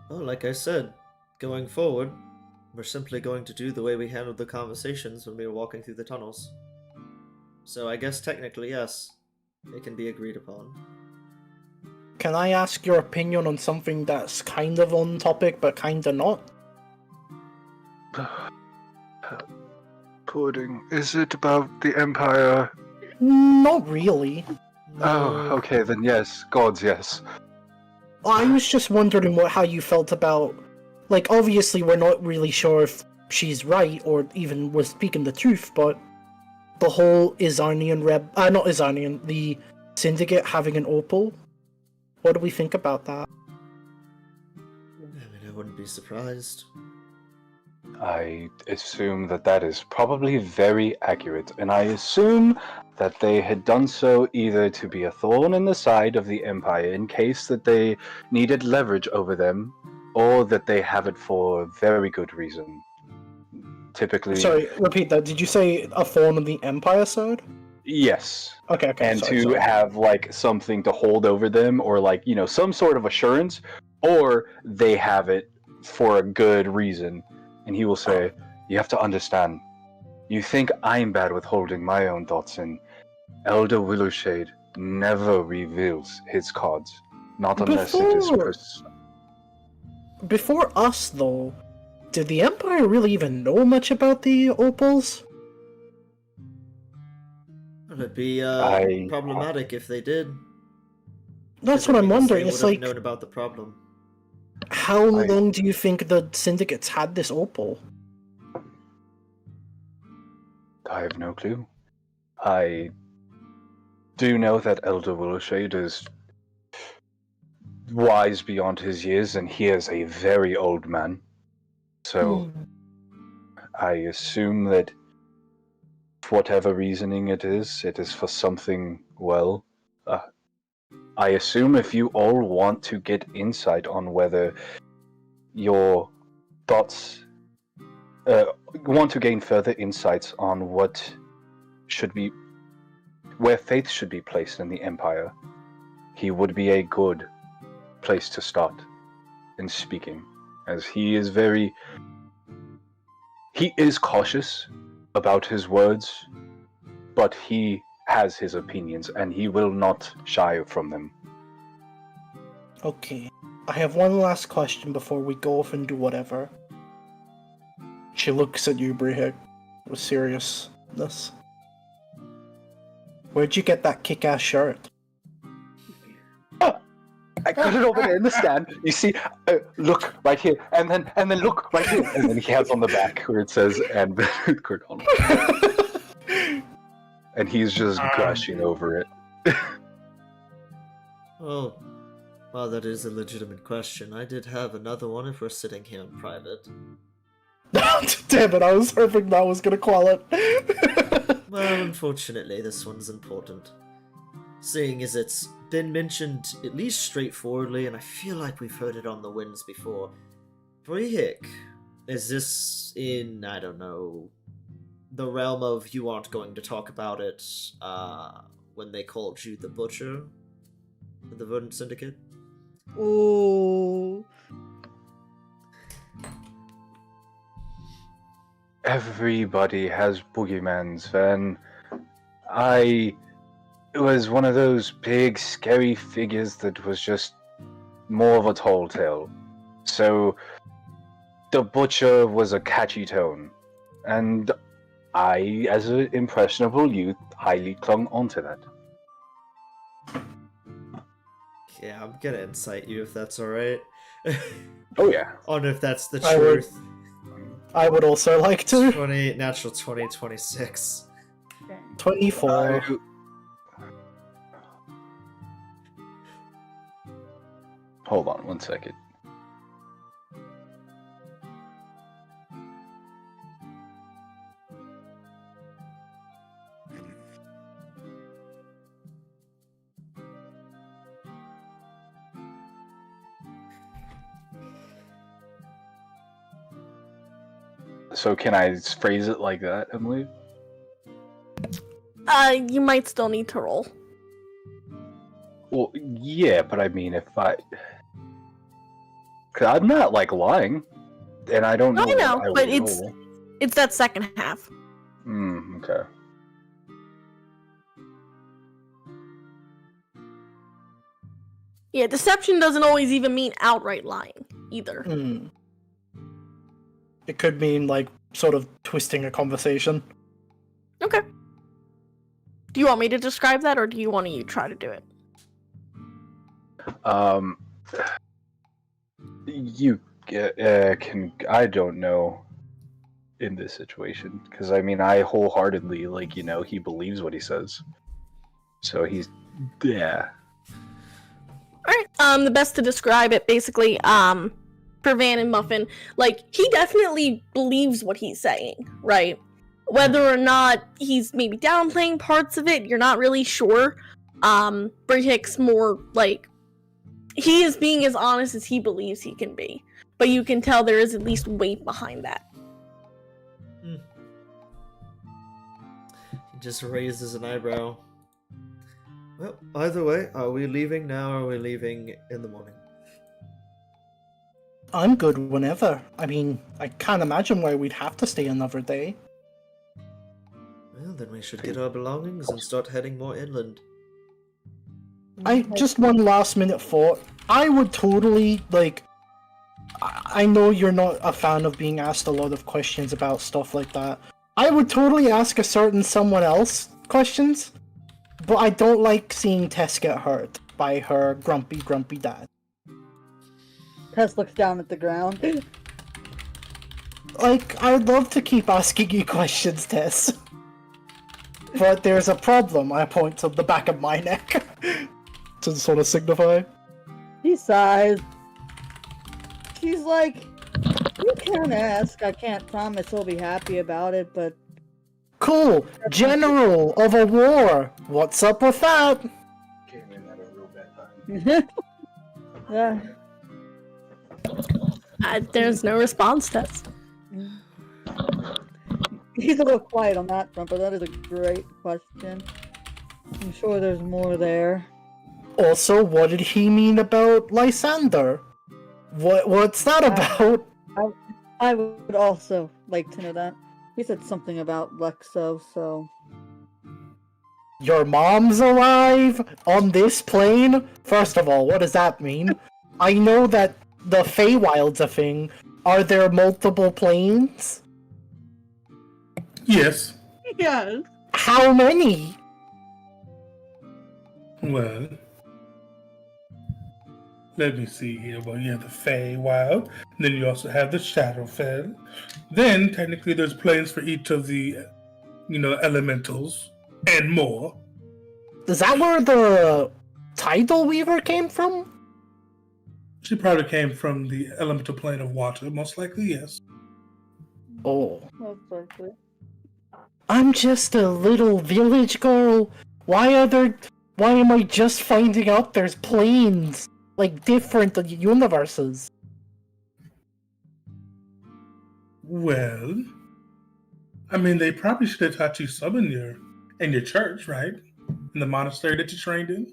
Well, like I said, going forward, we're simply going to do the way we handled the conversations when we were walking through the tunnels. So I guess technically, yes, it can be agreed upon. Can I ask your opinion on something that's kind of on topic, but kind of not? Pudding, is it about the Empire? Not really. Oh, okay, then yes, gods, yes. I was just wondering how you felt about... Like, obviously we're not really sure if she's right, or even was speaking the truth, but... The whole the Syndicate having an opal? What do we think about that? I mean, I wouldn't be surprised. I assume that is probably very accurate, and I assume that they had done so either to be a thorn in the side of the Empire in case that they needed leverage over them, or that they have it for a very good reason. Typically... Sorry, repeat that. Did you say a thorn on the Empire side? Yes. Okay, And sorry. have, like, something to hold over them, or, like, you know, some sort of assurance, or they have it for a good reason. And he will say, you have to understand, you think I'm bad with holding my own thoughts in. Elder Willowshade never reveals his cards. Not unless it is... Before us, though, did the Empire really even know much about the opals? It'd be problematic if they did. That's what I'm wondering. It's like, known about the problem. how long do you think the Syndicates had this opal? I have no clue. I do know that Elder Willowshade is wise beyond his years, and he is a very old man. So, I assume that for whatever reasoning it is for something well. I assume if you all want to get insight on whether your thoughts want to gain further insights on where faith should be placed in the Empire, he would be a good place to start in speaking, as he is cautious about his words, but he has his opinions, and he will not shy from them. Okay. I have one last question before we go off and do whatever. She looks at you, Brihik, with seriousness. Where'd you get that kick-ass shirt? I got it over there in the stand. You see, look right here, and then look right here, and then he has on the back where it says "and Cordon," and he's just gushing over it. Oh, well, that is a legitimate question. I did have another one if we're sitting here in private. Damn it! I was hoping that was gonna quell it. Well, unfortunately, this one's important. Seeing as it's been mentioned at least straightforwardly, and I feel like we've heard it on the winds before. Brihik, is this in, I don't know, the realm of you aren't going to talk about it when they called you the Butcher in the Verdant Syndicate? Ooh. Everybody has boogeymans, and it was one of those big, scary figures that was just more of a tall tale. So, the Butcher was a catchy tone, and I, as an impressionable youth, highly clung onto that. Yeah, I'm gonna incite you if that's alright. Oh yeah. On if that's the I would- truth. I would also like to. 20, natural 20, 26. 24. Hold on 1 second. So can I phrase it like that, Emily? You might still need to roll. Well, yeah, but I mean, if I... Cause I'm not, like, lying. And I don't know I know, what I but would it's roll. it's that second half. Okay. Yeah, deception doesn't always even mean outright lying, either. Hmm. It could mean, like, sort of twisting a conversation. Okay. Do you want me to describe that, or do you want to try to do it? You can... I don't know in this situation. Because, I mean, I wholeheartedly, like, you know, he believes what he says. So he's... Yeah. Alright, the best to describe it, basically, for Van and Muffin, like, he definitely believes what he's saying, right? Whether or not he's maybe downplaying parts of it, you're not really sure. Brihik's more, like, he is being as honest as he believes he can be. But you can tell there is at least weight behind that. He just raises an eyebrow. Well, either way, are we leaving now or are we leaving in the morning? I'm good whenever. I mean, I can't imagine why we'd have to stay another day. Well, then we should get our belongings and start heading more inland. Just one last minute thought. I would totally, like... I know you're not a fan of being asked a lot of questions about stuff like that. I would totally ask a certain someone else questions. But I don't like seeing Tess get hurt by her grumpy dad. Tess looks down at the ground. Like, I'd love to keep asking you questions, Tess. But there's a problem. I point to the back of my neck. To sort of signify. He sighs. She's like, you can ask. I can't promise he'll be happy about it, but... Cool! General of a war! What's up with that? Came in at a real bad time. Yeah. There's no response, Tess. He's a little quiet on that front, but that is a great question. I'm sure there's more there. Also, what did he mean about Lysander? What's that about? I would also like to know that. He said something about Lexo, so... Your mom's alive? On this plane? First of all, what does that mean? I know that the Feywild's a thing. Are there multiple planes? Yes. Yes. How many? Well, let me see here. Well, you have the Feywild, then you also have the Shadowfell. Then, technically, there's planes for each of the, elementals and more. Is that where the Tidal Weaver came from? She probably came from the elemental plane of water, most likely, yes. Oh. Most likely. I'm just a little village girl. Why am I just finding out there's planes? Like, different universes? Well, I mean, they probably should have taught you some in your church, right? In the monastery that you trained in?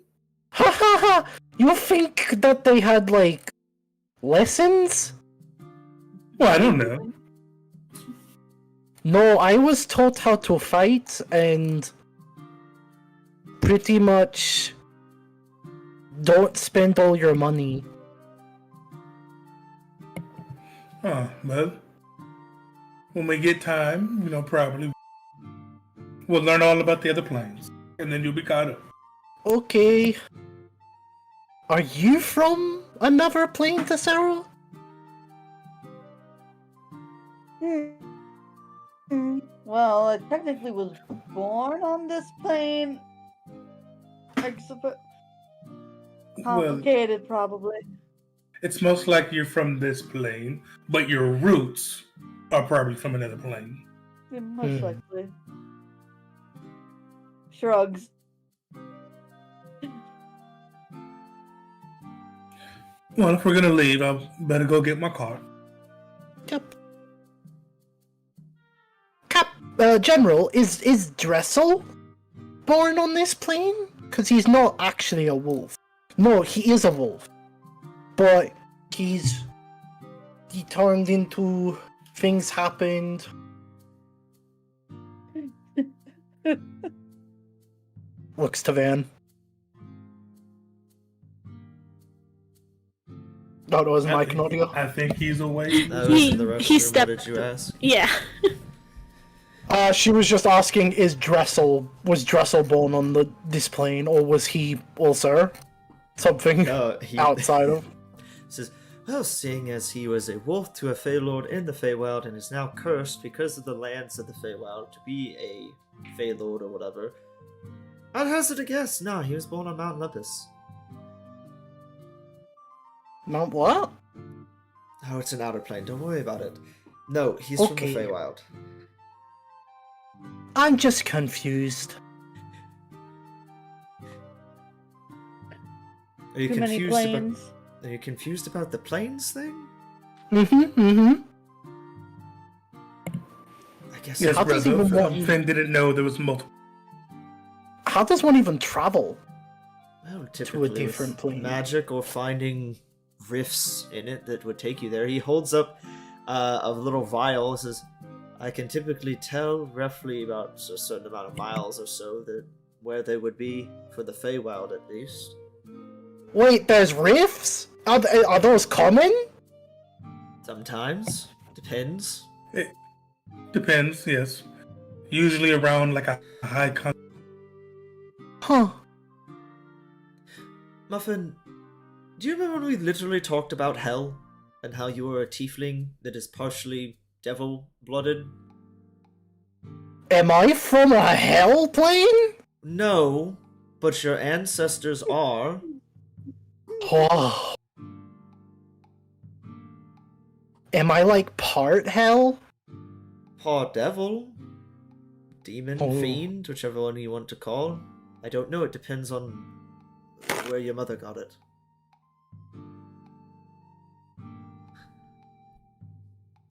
Ha ha ha! You think that they had, like, lessons? Well, I don't know. No, I was taught how to fight and pretty much don't spend all your money. Oh, well, when we get time, probably we'll learn all about the other planes, and then you'll be caught up. Okay. Are you from another plane, Tessera? Well, I technically was born on this plane. I suppose. Complicated, probably. It's most likely you're from this plane, but your roots are probably from another plane. Yeah, most likely. Shrugs. Well, if we're gonna leave, I better go get my car. Yep. General, is Dressel born on this plane? Because he's not actually a wolf. No, he is a wolf. But he turned into... things happened. Looks to Van. That was Mike and audio. I think he's away. I was in the restroom. stepped- What did you ask? Yeah. She was just asking, was Dressel born on this plane, or was he also something outside of? Says, well, seeing as he was a wolf to a Feylord in the Feywild and is now cursed because of the lands of the Feywild to be a Feylord or whatever, I'd hazard a guess. No, he was born on Mount Olympus. Mount what? Oh, it's an outer plane. Don't worry about it. No, he's Okay. from the Feywild. I'm just confused. Are you Too many confused planes. Are you confused about the planes thing? Mm-hmm. I guess. Yes, How does brother. even one- Finn didn't know there was multiple. How does one even travel? Well, to a typically different with plane? magic or finding rifts in it that would take you there. He holds up a little vial. Says, I can typically tell roughly about a certain amount of miles or so that where they would be for the Feywild at least. Wait, there's rifts? Are those common? Sometimes. Depends. It depends, yes. Usually around like a high con. Huh. Muffin, do you remember when we literally talked about hell? And how you were a tiefling that is partially devil-blooded? Am I from a hell plane? No, but your ancestors are. Oh. Am I like part hell? Part devil, demon, Oh. fiend, whichever one you want to call. I don't know, it depends on where your mother got it.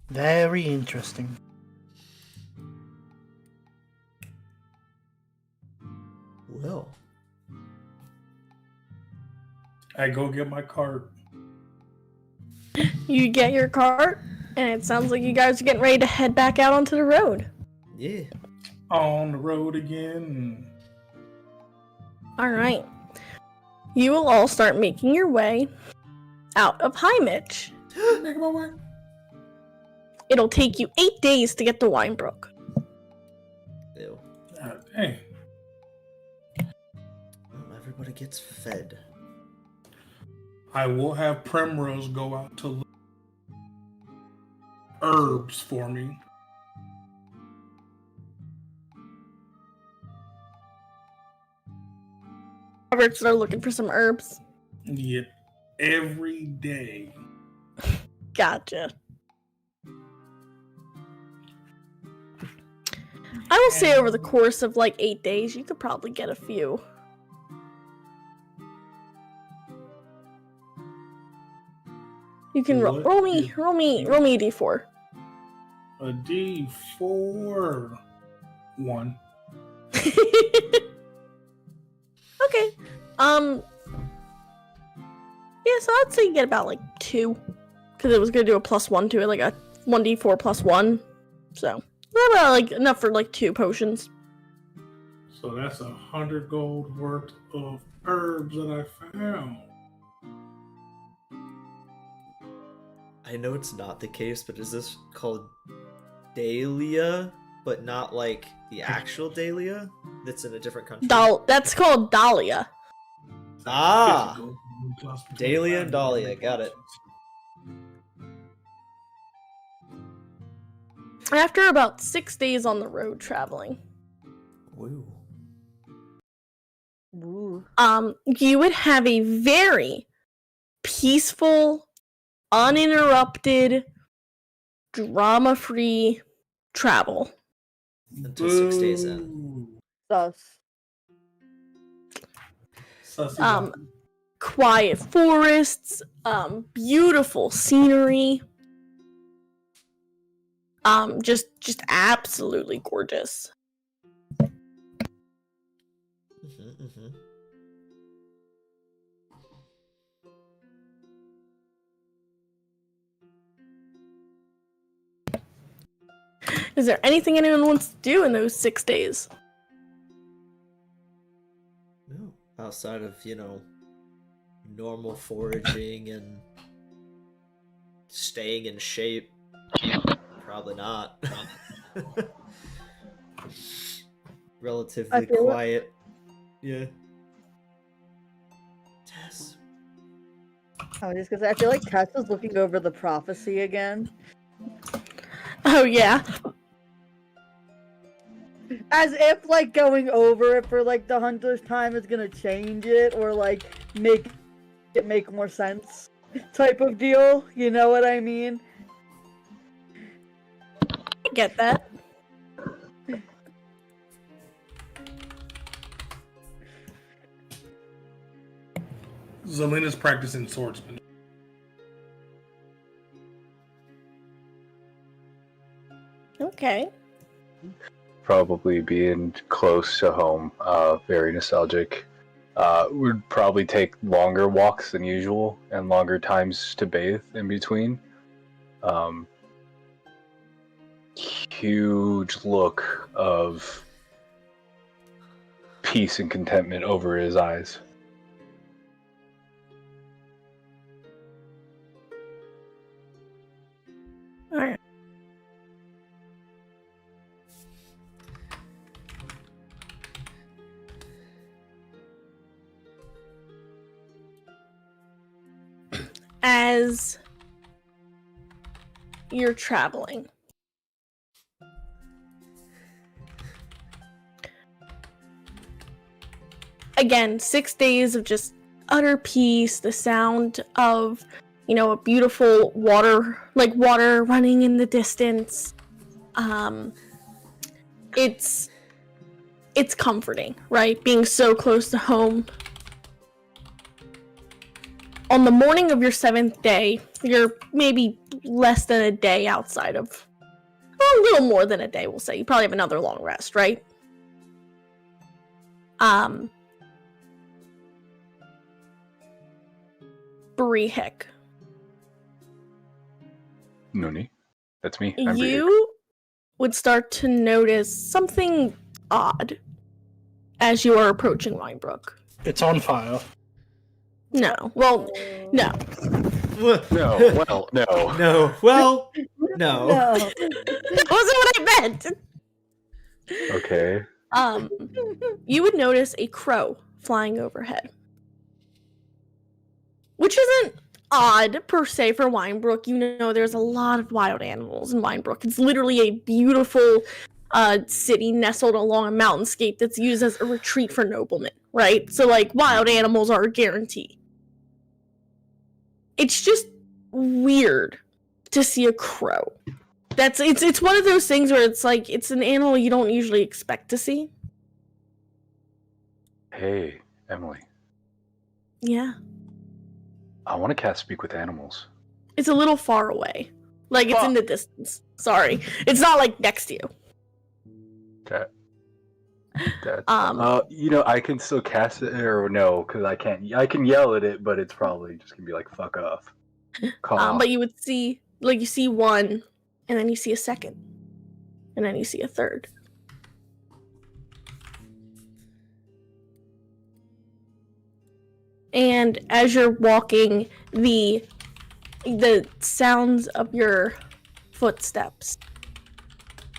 Very interesting. Well. I go get my cart. You get your cart, and it sounds like you guys are getting ready to head back out onto the road. Yeah. On the road again. All right. You will all start making your way out of Himich. Making my way. It'll take you 8 days to get to Wynbrook. Ew. Hey. Well, everybody gets fed. I will have Primrose go out to look herbs for me. Roberts are looking for some herbs. Yeah, every day. Gotcha. I will say over the course of like 8 days, you could probably get a few. You can roll me a d4. A D4. 1. Okay. Yeah, so I'd say you get about like 2. Because it was gonna do a +1 to it, like a 1d4 +1. So about like enough for like 2 potions. So that's 100 gold worth of herbs that I found. I know it's not the case, but is this called Dahlia, but not like the actual Dahlia that's in a different country? That's called Dahlia. Ah! Dahlia and Dahlia, got it. After about 6 days on the road traveling, Woo. Ooh. you would have a very peaceful, uninterrupted, drama-free travel. Until 6 days in. Boo. Sus. Sussy. Quiet forests, beautiful scenery. Just absolutely gorgeous. Is there anything anyone wants to do in those 6 days? No. Outside of, normal foraging and staying in shape. Probably not. Relatively quiet. Yeah. Tess. I was just gonna say, I feel like Tess is looking over the prophecy again. Oh yeah. As if, like, going over it for, like, the 100th time is gonna change it, or, like, make it make more sense type of deal. You know what I mean? I get that. Zelina's practicing swordsmanship. Okay. Probably being close to home, very nostalgic. Would probably take longer walks than usual and longer times to bathe in between. Huge look of peace and contentment over his eyes. All right. As you're traveling, again, 6 days of just utter peace, the sound of, a beautiful water running in the distance. It's comforting, right? Being so close to home. On the morning of your 7th day, you're maybe less than a day outside of, a little more than a day, we'll say. You probably have another long rest, right? Brehik. Nuni. That's me. I'm Brehik. You would start to notice something odd as you are approaching Wynbrook. It's on fire. No. Well, no. No, well, no. No. Well, no. That wasn't what I meant. Okay. You would notice a crow flying overhead. Which isn't odd, per se, for Wynbrook. You know, there's a lot of wild animals in Wynbrook. It's literally a beautiful city nestled along a mountainscape that's used as a retreat for noblemen, right? So, like, wild animals are a guarantee. It's just weird to see a crow. It's one of those things where it's like, it's an animal you don't usually expect to see. Hey, Emily. Yeah. I want to cast Speak with Animals. It's a little far away. Like, it's in the distance. Sorry. It's not, like, next to you. That. You know, I can still cast it, or no, because I can't. I can yell at it, but it's probably just going to be like, fuck off. But you would see, like, you see one, and then you see a second. And then you see a third. And as you're walking, the sounds of your footsteps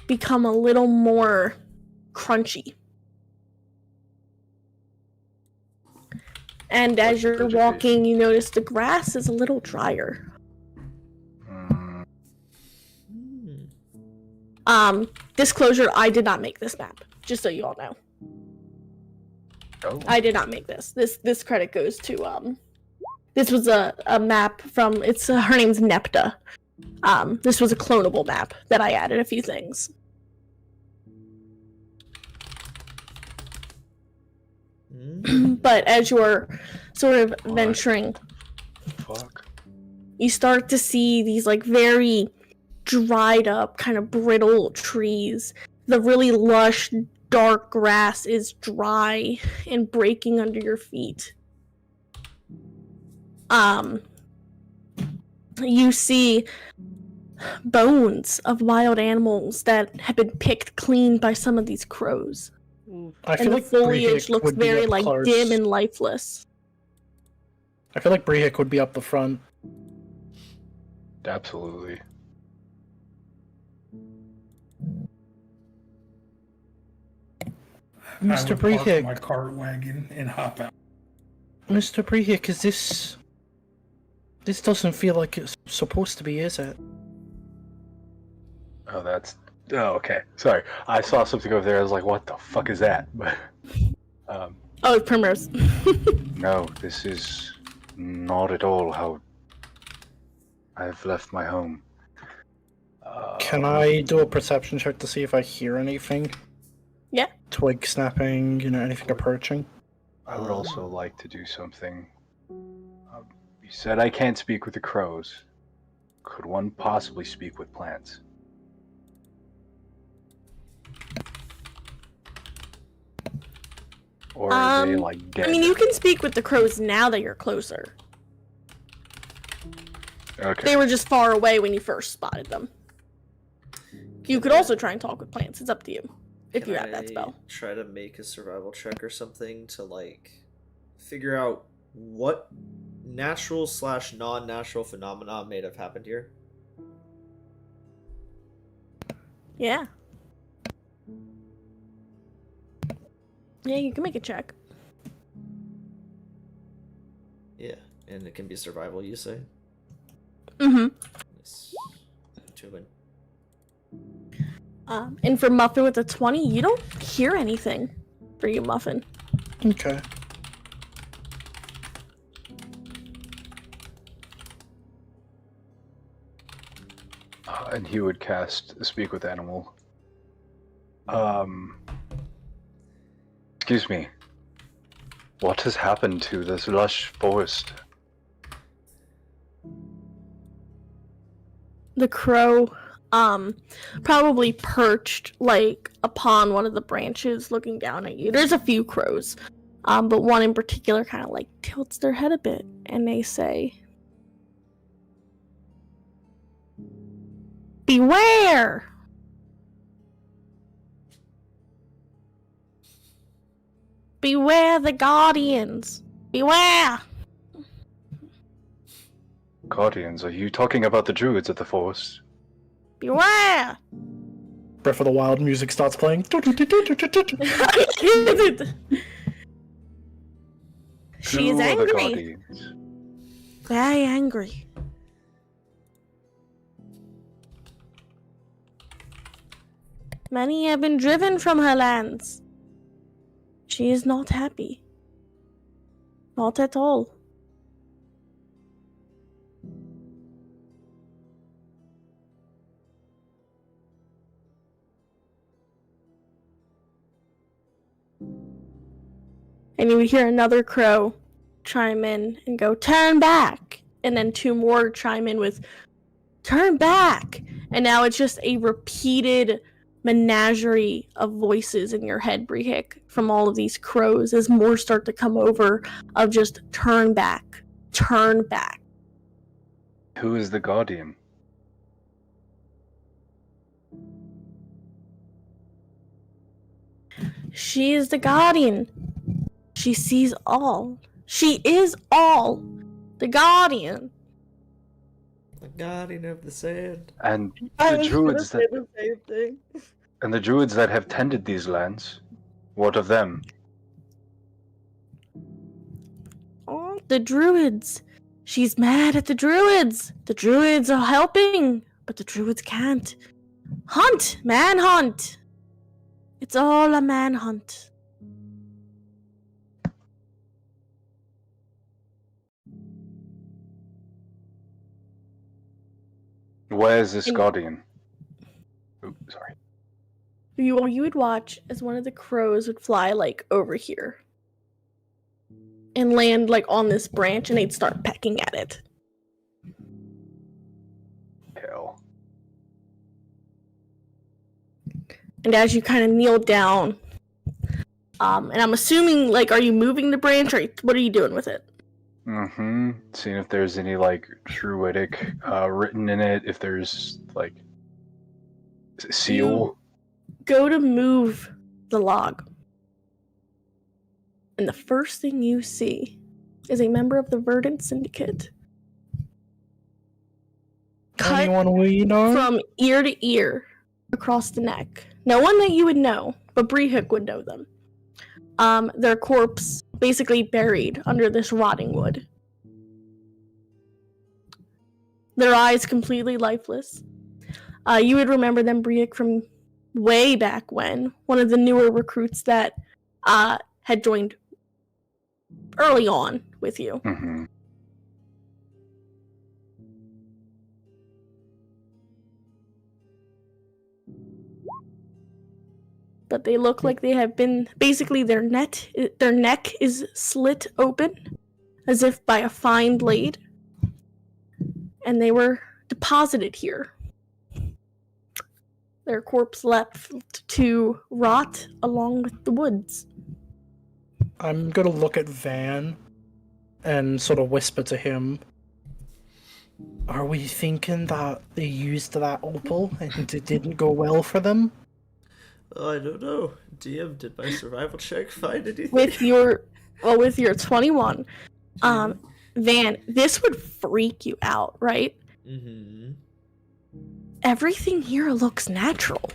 become a little more crunchy. And as you're walking, you notice the grass is a little drier. Disclosure, I did not make this map, just so you all know. Oh. I did not make this. This credit goes to this was a map from her name's Nepta. This was a clonable map that I added a few things. But as you're sort of venturing, you start to see these like very dried up, kind of brittle trees. The really lush, dark grass is dry and breaking under your feet. You see bones of wild animals that have been picked clean by some of these crows. I feel And the like foliage Brehik looks would be very up like close. dim and lifeless. I feel like Brehik would be up the front. Absolutely. Mr. I would park Brehik. my cart wagon and hop out. Mr. Brehik, is this... This doesn't feel like it's supposed to be, is it? Oh, that's... Oh, okay. Sorry. I saw something over there. I was like, what the fuck is that? But, Oh, it's Primrose. no, this is not at all how I've left my home. Can I do a perception check to see if I hear anything? Yeah. Twig snapping, anything approaching? I would also like to do something. You said I can't speak with the crows. Could one possibly speak with plants? Or are they like dead? I mean, you can speak with the crows now that you're closer. Okay. They were just far away when you first spotted them. You could also try and talk with plants. It's up to you. If you have that spell. Try to make a survival check or something to like figure out what natural / non-natural phenomena may have happened here. Yeah. Yeah, you can make a check. Yeah, and it can be survival, you say? Mm-hmm. Yes. To win. And for Muffin with a 20, you don't hear anything for you, Muffin. Okay. And he would cast Speak with Animal. Excuse me. What has happened to this lush forest? The crow, probably perched, like, upon one of the branches looking down at you. There's a few crows, but one in particular kind of, like, tilts their head a bit, and they say, Beware! Beware the guardians! Beware! Guardians, are you talking about the druids of the forest? Beware! Breath of the Wild music starts playing. She Who is are the angry. guardians? Very angry. Many have been driven from her lands. She is not happy. Not at all. And you would hear another crow chime in and go, "Turn back!" And then two more chime in with, "Turn back!" And now it's just a repeated menagerie of voices in your head, Brehik, from all of these crows as more start to come over of just turn back, turn back. Who is the guardian? She is the guardian. She sees all. She is all. The guardian. The guardian of the sand. And I the was druids gonna that say the same thing. and the druids that have tended these lands. What of them? Oh, the druids. She's mad at the druids. The druids are helping, but the druids can't. Hunt! Manhunt! It's all a manhunt. Where's this And- guardian? Oops, sorry. You would watch as one of the crows would fly like over here and land like on this branch, and they'd start pecking at it. Hell. And as you kind of kneel down, and I'm assuming, like, are you moving the branch, or what are you doing with it? Mm-hmm. Seeing if there's any, like, druidic written in it, if there's, like, seal. You go to move the log, and the first thing you see is a member of the Verdant Syndicate. Cut Anyone we know? from ear to ear across the neck. No one that you would know, but Brehik would know them. Their corpse basically buried under this rotting wood. Their eyes completely lifeless. You would remember them, Brehik, from way back when. One of the newer recruits that had joined early on with you. Mm-hmm. But they look like they have been, basically their neck is slit open as if by a fine blade, and they were deposited here. Their corpse left to rot along with the woods. I'm gonna look at Van and sort of whisper to him. Are we thinking that they used that opal and it didn't go well for them? I don't know. DM, did my survival check find anything? With your 21, Van, this would freak you out, right? Mm-hmm. Everything here looks natural.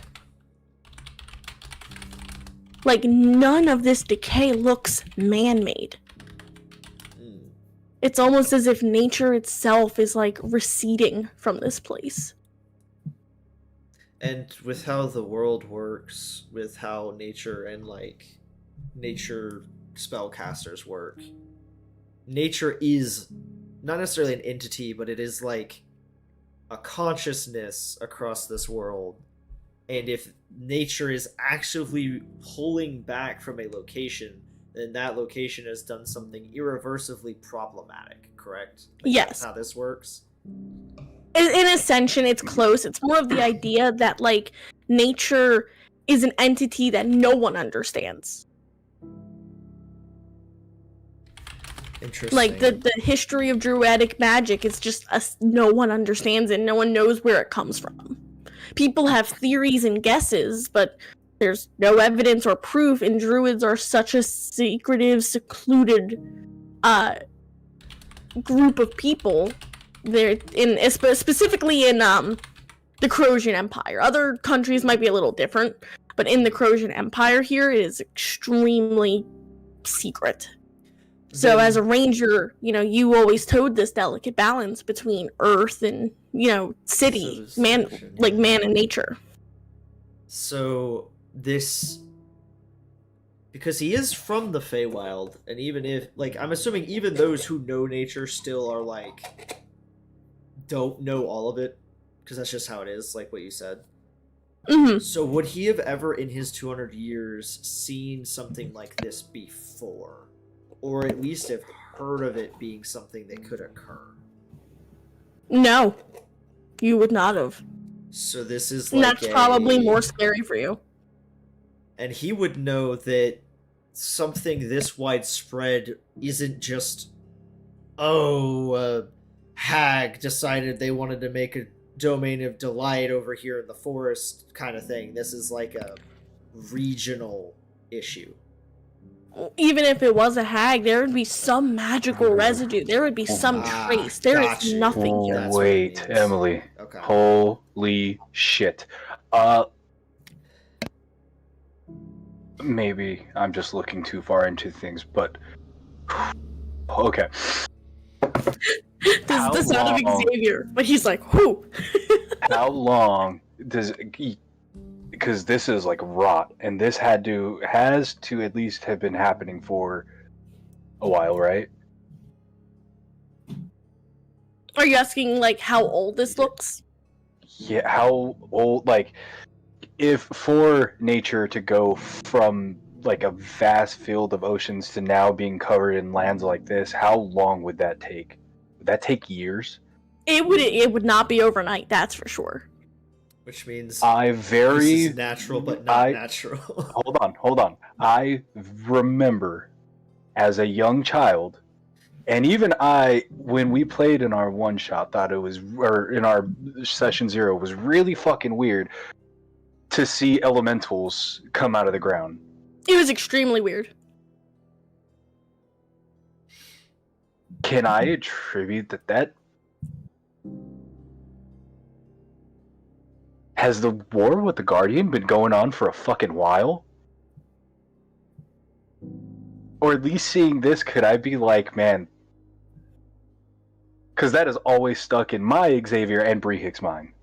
Like, none of this decay looks man-made. Mm. It's almost as if nature itself is, like, receding from this place. And with how the world works, with how nature and, like, nature spellcasters work, nature is not necessarily an entity, but it is, like, a consciousness across this world. And if nature is actively pulling back from a location, then that location has done something irreversibly problematic, correct? Like, Yes. That's how this works? In Ascension, it's close. It's more of the idea that, like, nature is an entity that no one understands. Interesting. Like, the history of druidic magic is just no one understands it. No one knows where it comes from. People have theories and guesses, but there's no evidence or proof, and druids are such a secretive, secluded group of people. They're specifically in the Crouzyan Empire. Other countries might be a little different, but in the Crouzyan Empire here, it is extremely secret. So as a ranger, you always towed this delicate balance between earth and, city, man and nature. So this, because he is from the Feywild, and even if, I'm assuming even those who know nature still are, don't know all of it, because that's just how it is, like what you said. Mm-hmm. So would he have ever in his 200 years seen something like this before? Or at least have heard of it being something that could occur? No. You would not have. So this is and that's probably more scary for you. And he would know that something this widespread isn't just, hag decided they wanted to make a domain of delight over here in the forest kind of thing. This is like a regional issue. Even if it was a hag, there would be some magical residue. There would be some trace. There is nothing here. Wait, Emily. Okay. Holy shit. Maybe I'm just looking too far into things, but okay. This is the sound of Xavier, but he's like, whoo. How long does because this is like rot, and this has to at least have been happening for a while, right? Are you asking how old this looks? Yeah, how old? If for nature to go from a vast field of oceans to now being covered in lands like this, how long would that take? Would that take years? It would not be overnight, that's for sure. Which means this is natural, but not natural. Hold on. I remember as a young child, and even when we played in our one shot, thought it was, or in our session 0, was really fucking weird to see elementals come out of the ground. It was extremely weird. Can I attribute that? Has the war with the Guardian been going on for a fucking while? Or at least seeing this, could I be like, man... Because that is always stuck in my Xavier and Brehik's mind.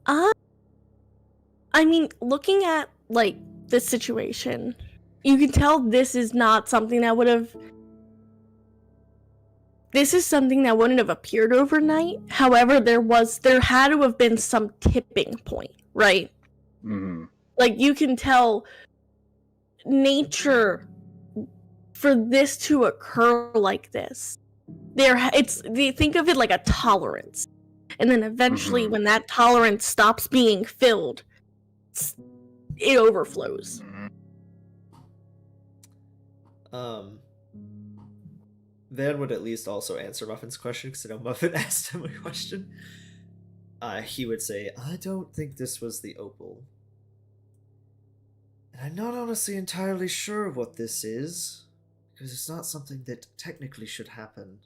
I mean, looking at, this situation, you can tell this is not something that would have... This is something that wouldn't have appeared overnight. However, there had to have been some tipping point, right? Mm-hmm. You can tell nature, for this to occur like this, they think of it like a tolerance. And then eventually when that tolerance stops being filled, it overflows. Van would at least also answer Muffin's question, because I know Muffin asked him a question. He would say, I don't think this was the opal. And I'm not honestly entirely sure what this is, because it's not something that technically should happen,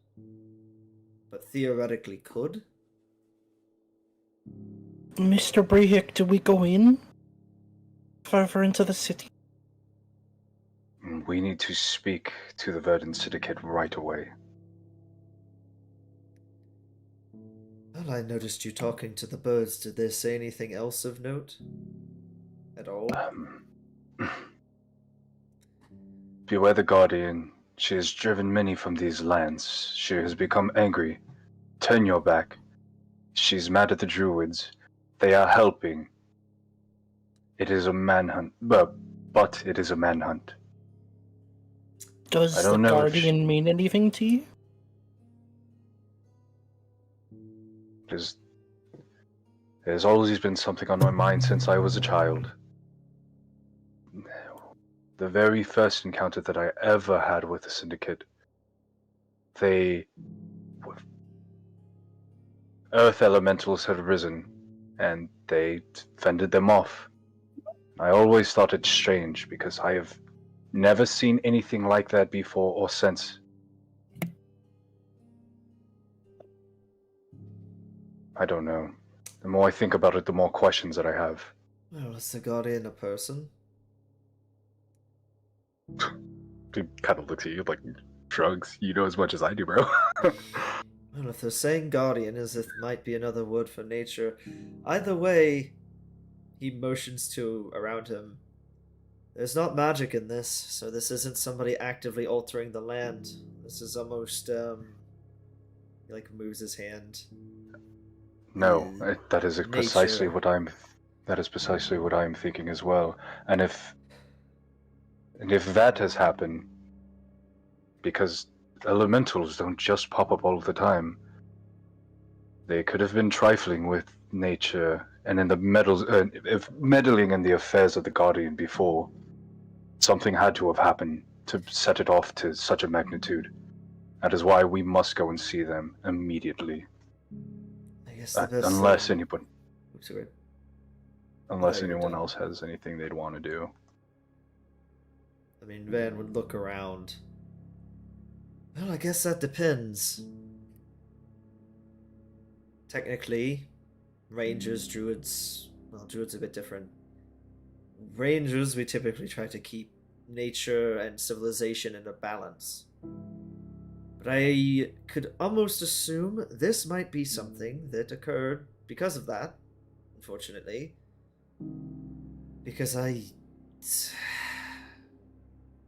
but theoretically could. Mr. Brehik, do we go in? Further into the city? We need to speak to the Verdant Syndicate right away. Well, I noticed you talking to the birds. Did they say anything else of note? At all? Beware the Guardian. She has driven many from these lands. She has become angry. Turn your back. She's mad at the Druids. They are helping. It is a manhunt. But it is a manhunt. Does the Guardian mean anything to you? There's always been something on my mind since I was a child. The very first encounter that I ever had with the Syndicate, they were earth elementals had risen, and they fended them off. I always thought it strange because I have never seen anything like that before or since. I don't know. The more I think about it, the more questions that I have. Well, is the Guardian a person? Dude kind of looks at you like shrugs. You know as much as I do, bro. Well, if they're saying Guardian as it might be another word for nature, either way, he motions to around him. There's not magic in this, so this isn't somebody actively altering the land. This is almost, he like moves his hand. No, that is precisely Nature. what I'm. That is precisely what I'm thinking as well. And if that has happened, because elementals don't just pop up all the time, they could have been trifling with nature and in the meddling in the affairs of the Guardian before. Something had to have happened to set it off to such a magnitude. That is why we must go and see them immediately. I guess the best Unless thing... anyone, Oops, sorry. unless Oh, you're anyone done. else has anything they'd want to do. I mean, Van would look around. Well, I guess that depends. Technically, rangers, druids... Well, druids are a bit different. Rangers, we typically try to keep nature and civilization in a balance. But I could almost assume this might be something that occurred because of that, unfortunately. Because I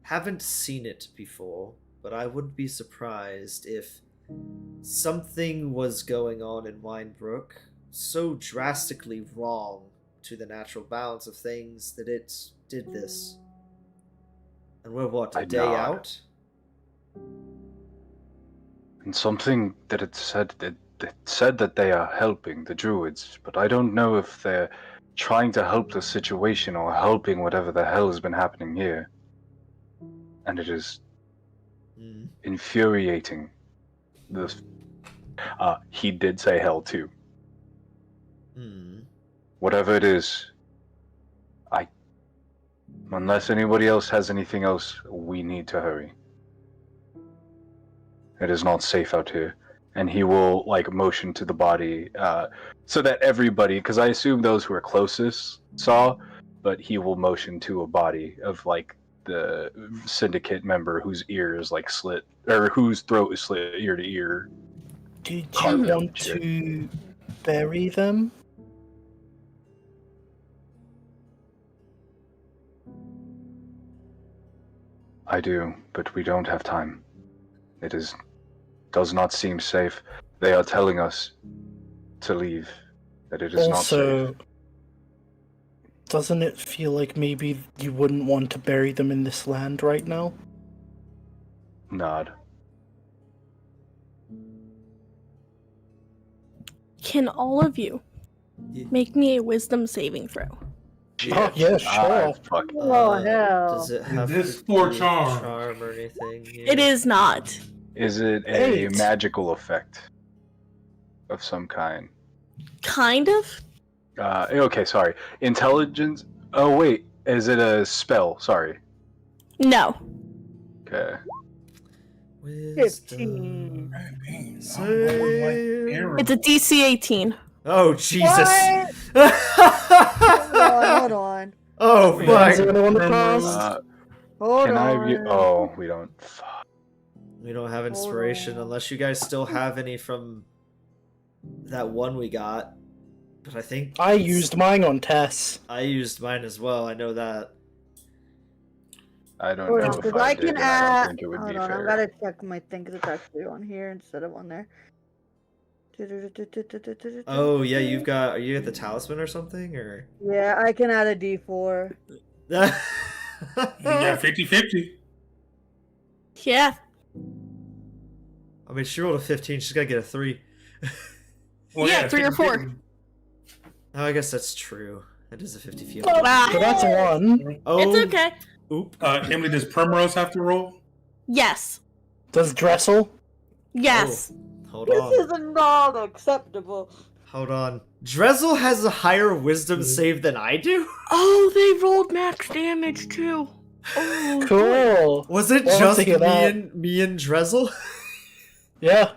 haven't seen it before, but I wouldn't be surprised if something was going on in Wynbrook so drastically wrong to the natural balance of things that it did this. And we're what, a I day nod. out? And something that it said that they are helping the druids, but I don't know if they're trying to help the situation or helping whatever the hell has been happening here. And it is infuriating. He did say hell too. Whatever it is, unless anybody else has anything else, we need to hurry. It is not safe out here. And he will, motion to the body, so that everybody, because I assume those who are closest saw, but he will motion to a body of, the syndicate member whose ear is, slit, or whose throat is slit ear to ear. Did you Carved out want shit. to bury them? I do, but we don't have time. It does not seem safe. They are telling us to leave. That it is not Also, safe. doesn't it feel like maybe you wouldn't want to bury them in this land right now? Nod. Can all of you make me a wisdom saving throw? Oh, yeah, sure. Fuck. Oh, hell. Does it have this to for be charm? charm or anything? It is not. Is it a 8. magical effect of some kind? Kind of. Okay, sorry. Intelligence. Oh wait, is it a spell? Sorry. No. Okay. 15. It's a DC 18. Oh, Jesus. Hold on. Oh, Is fuck. there anyone that passed? Hold Can I on. view? Oh, we don't. Fuck. We don't have inspiration on. unless you guys still have any from that one we got. But I think I used mine on Tess. I used mine as well. I know that. I don't Hold know on, if because I I did, can and I add. don't think it would Hold be on, I fair. gotta check my thing because it's actually on here instead of on there. Oh yeah, you've got. Are you at the talisman or something or? Yeah, I can add a D4. You got 50-50. Yeah. I mean, she rolled a 15. She's gotta get a 3. Well, Yeah, 3 or 4. 50-50. Oh, I guess that's true. That is a 50-50. Ah. So that's 1. Oh, It's okay. Oop. Emily, does Primrose have to roll? Yes. Does Dressel? Yes. Hold This on. is not acceptable. Hold on. Drezel has a higher wisdom save than I do? Oh, they rolled max damage too. Oh, Cool. Was it Well, just to hear that. me and Drezel? Yeah.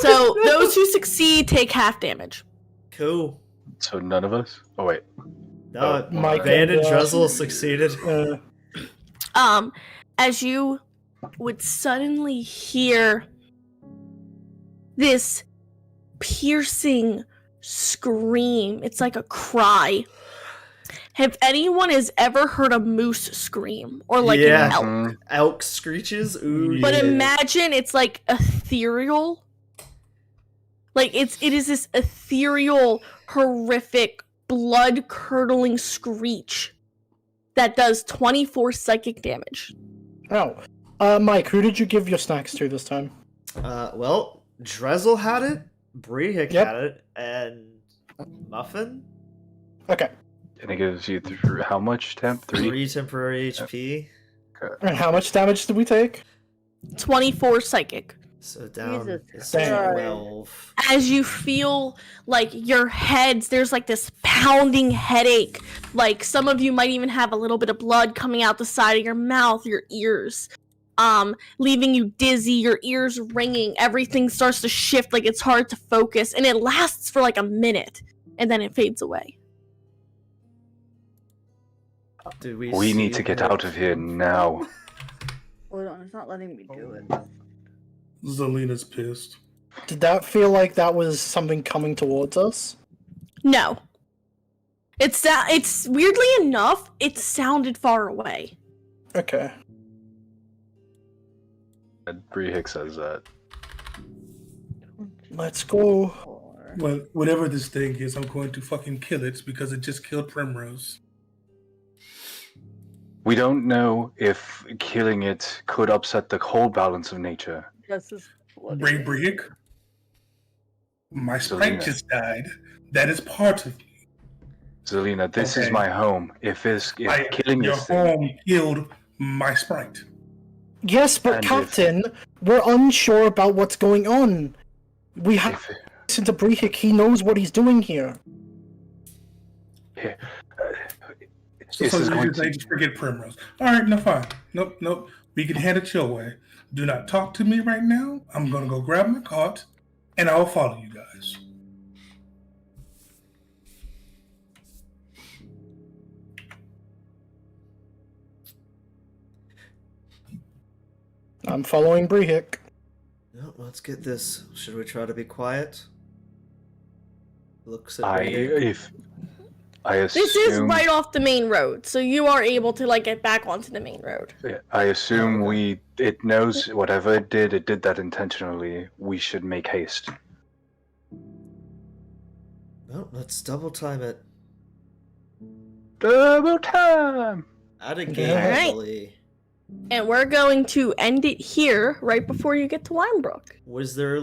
So those who succeed take half damage. Cool. So none of us? Oh, wait. No, Mike Van and and, Drezel succeeded. As you would suddenly hear this piercing scream. It's like a cry. Have anyone has ever heard a moose scream or like Yeah. an elk? Mhm. Elk screeches? Ooh, But yeah. imagine it's like ethereal. Like it is this ethereal, horrific, blood-curdling screech that does 24 psychic damage. Oh. Mike, who did you give your snacks to this time? Well, Drezel had it, Brehik Yep. had it, and Muffin? Okay. And it gives you how much temp? 3? 3 temporary HP. And how much damage did we take? 24 psychic. So down Jesus is Christ. 12. As you feel like your heads, there's like this pounding headache. Like some of you might even have a little bit of blood coming out the side of your mouth, your ears, leaving you dizzy, your ears ringing. Everything starts to shift, like it's hard to focus, and it lasts for like a minute, and then it fades away. Did we We need see to get her? out of here now. Hold on, it's not letting me do it. Zelina's pissed. Did that feel like that was something coming towards us? No. It's weirdly enough, it sounded far away. Okay. Brehik says that. Let's go. Well, whatever this thing is, I'm going to fucking kill it because it just killed Primrose. We don't know if killing it could upset the whole balance of nature. This is Bray Brick. My sprite Zelina. just died. That is part of me. Zelina, this is Okay. my home. If killing your this thing, home killed my sprite. Yes, but And if- Captain, we're unsure about what's going on. We have if, to listen to Brehik. He knows what he's doing here. So, this so is you going just, they to, just forget Primrose. All right, no, fine. Nope. We can hand it your way. Do not talk to me right now. I'm going to go grab my cart, and I'll follow you guys. I'm following Brehik. No, let's get this. Should we try to be quiet? Looks at I Brehik. This is assume right off the main road, so you are able to like get back onto the main road. I assume Oh, okay. it knows whatever it did that intentionally. We should make haste. No, let's double time it. Double time. Out of game, Alright. Emily. And we're going to end it here right before you get to Wynbrook. Was there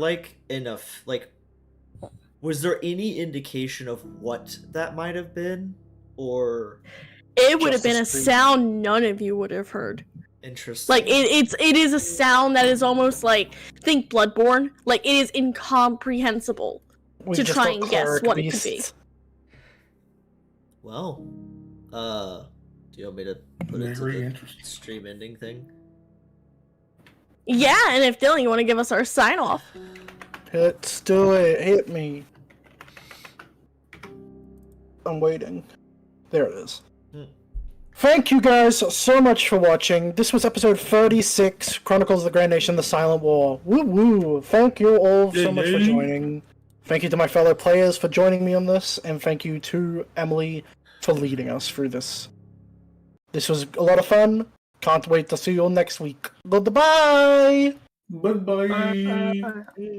was there any indication of what that might have been? Or It would have Just a been a scream. sound none of you would have heard. interesting? Like it is a sound that is almost like think Bloodborne. Like it is incomprehensible. We To just try got and guess cleric what it could be. beasts. Well, do you want me to put it to Very the interesting. stream ending thing? Yeah, and if Dylan, you want to give us our sign off. Let's do it. Hit me. I'm waiting. There it is. Hmm. Thank you guys so much for watching. This was episode 36, Chronicles of the Grand Nation, The Silent War. Woo woo! Thank you all so much for Yay. joining. Thank you to my fellow players for joining me on this, and thank you to Emily for leading us through this. This was a lot of fun. Can't wait to see you all next week. Goodbye! Bye-bye. Bye.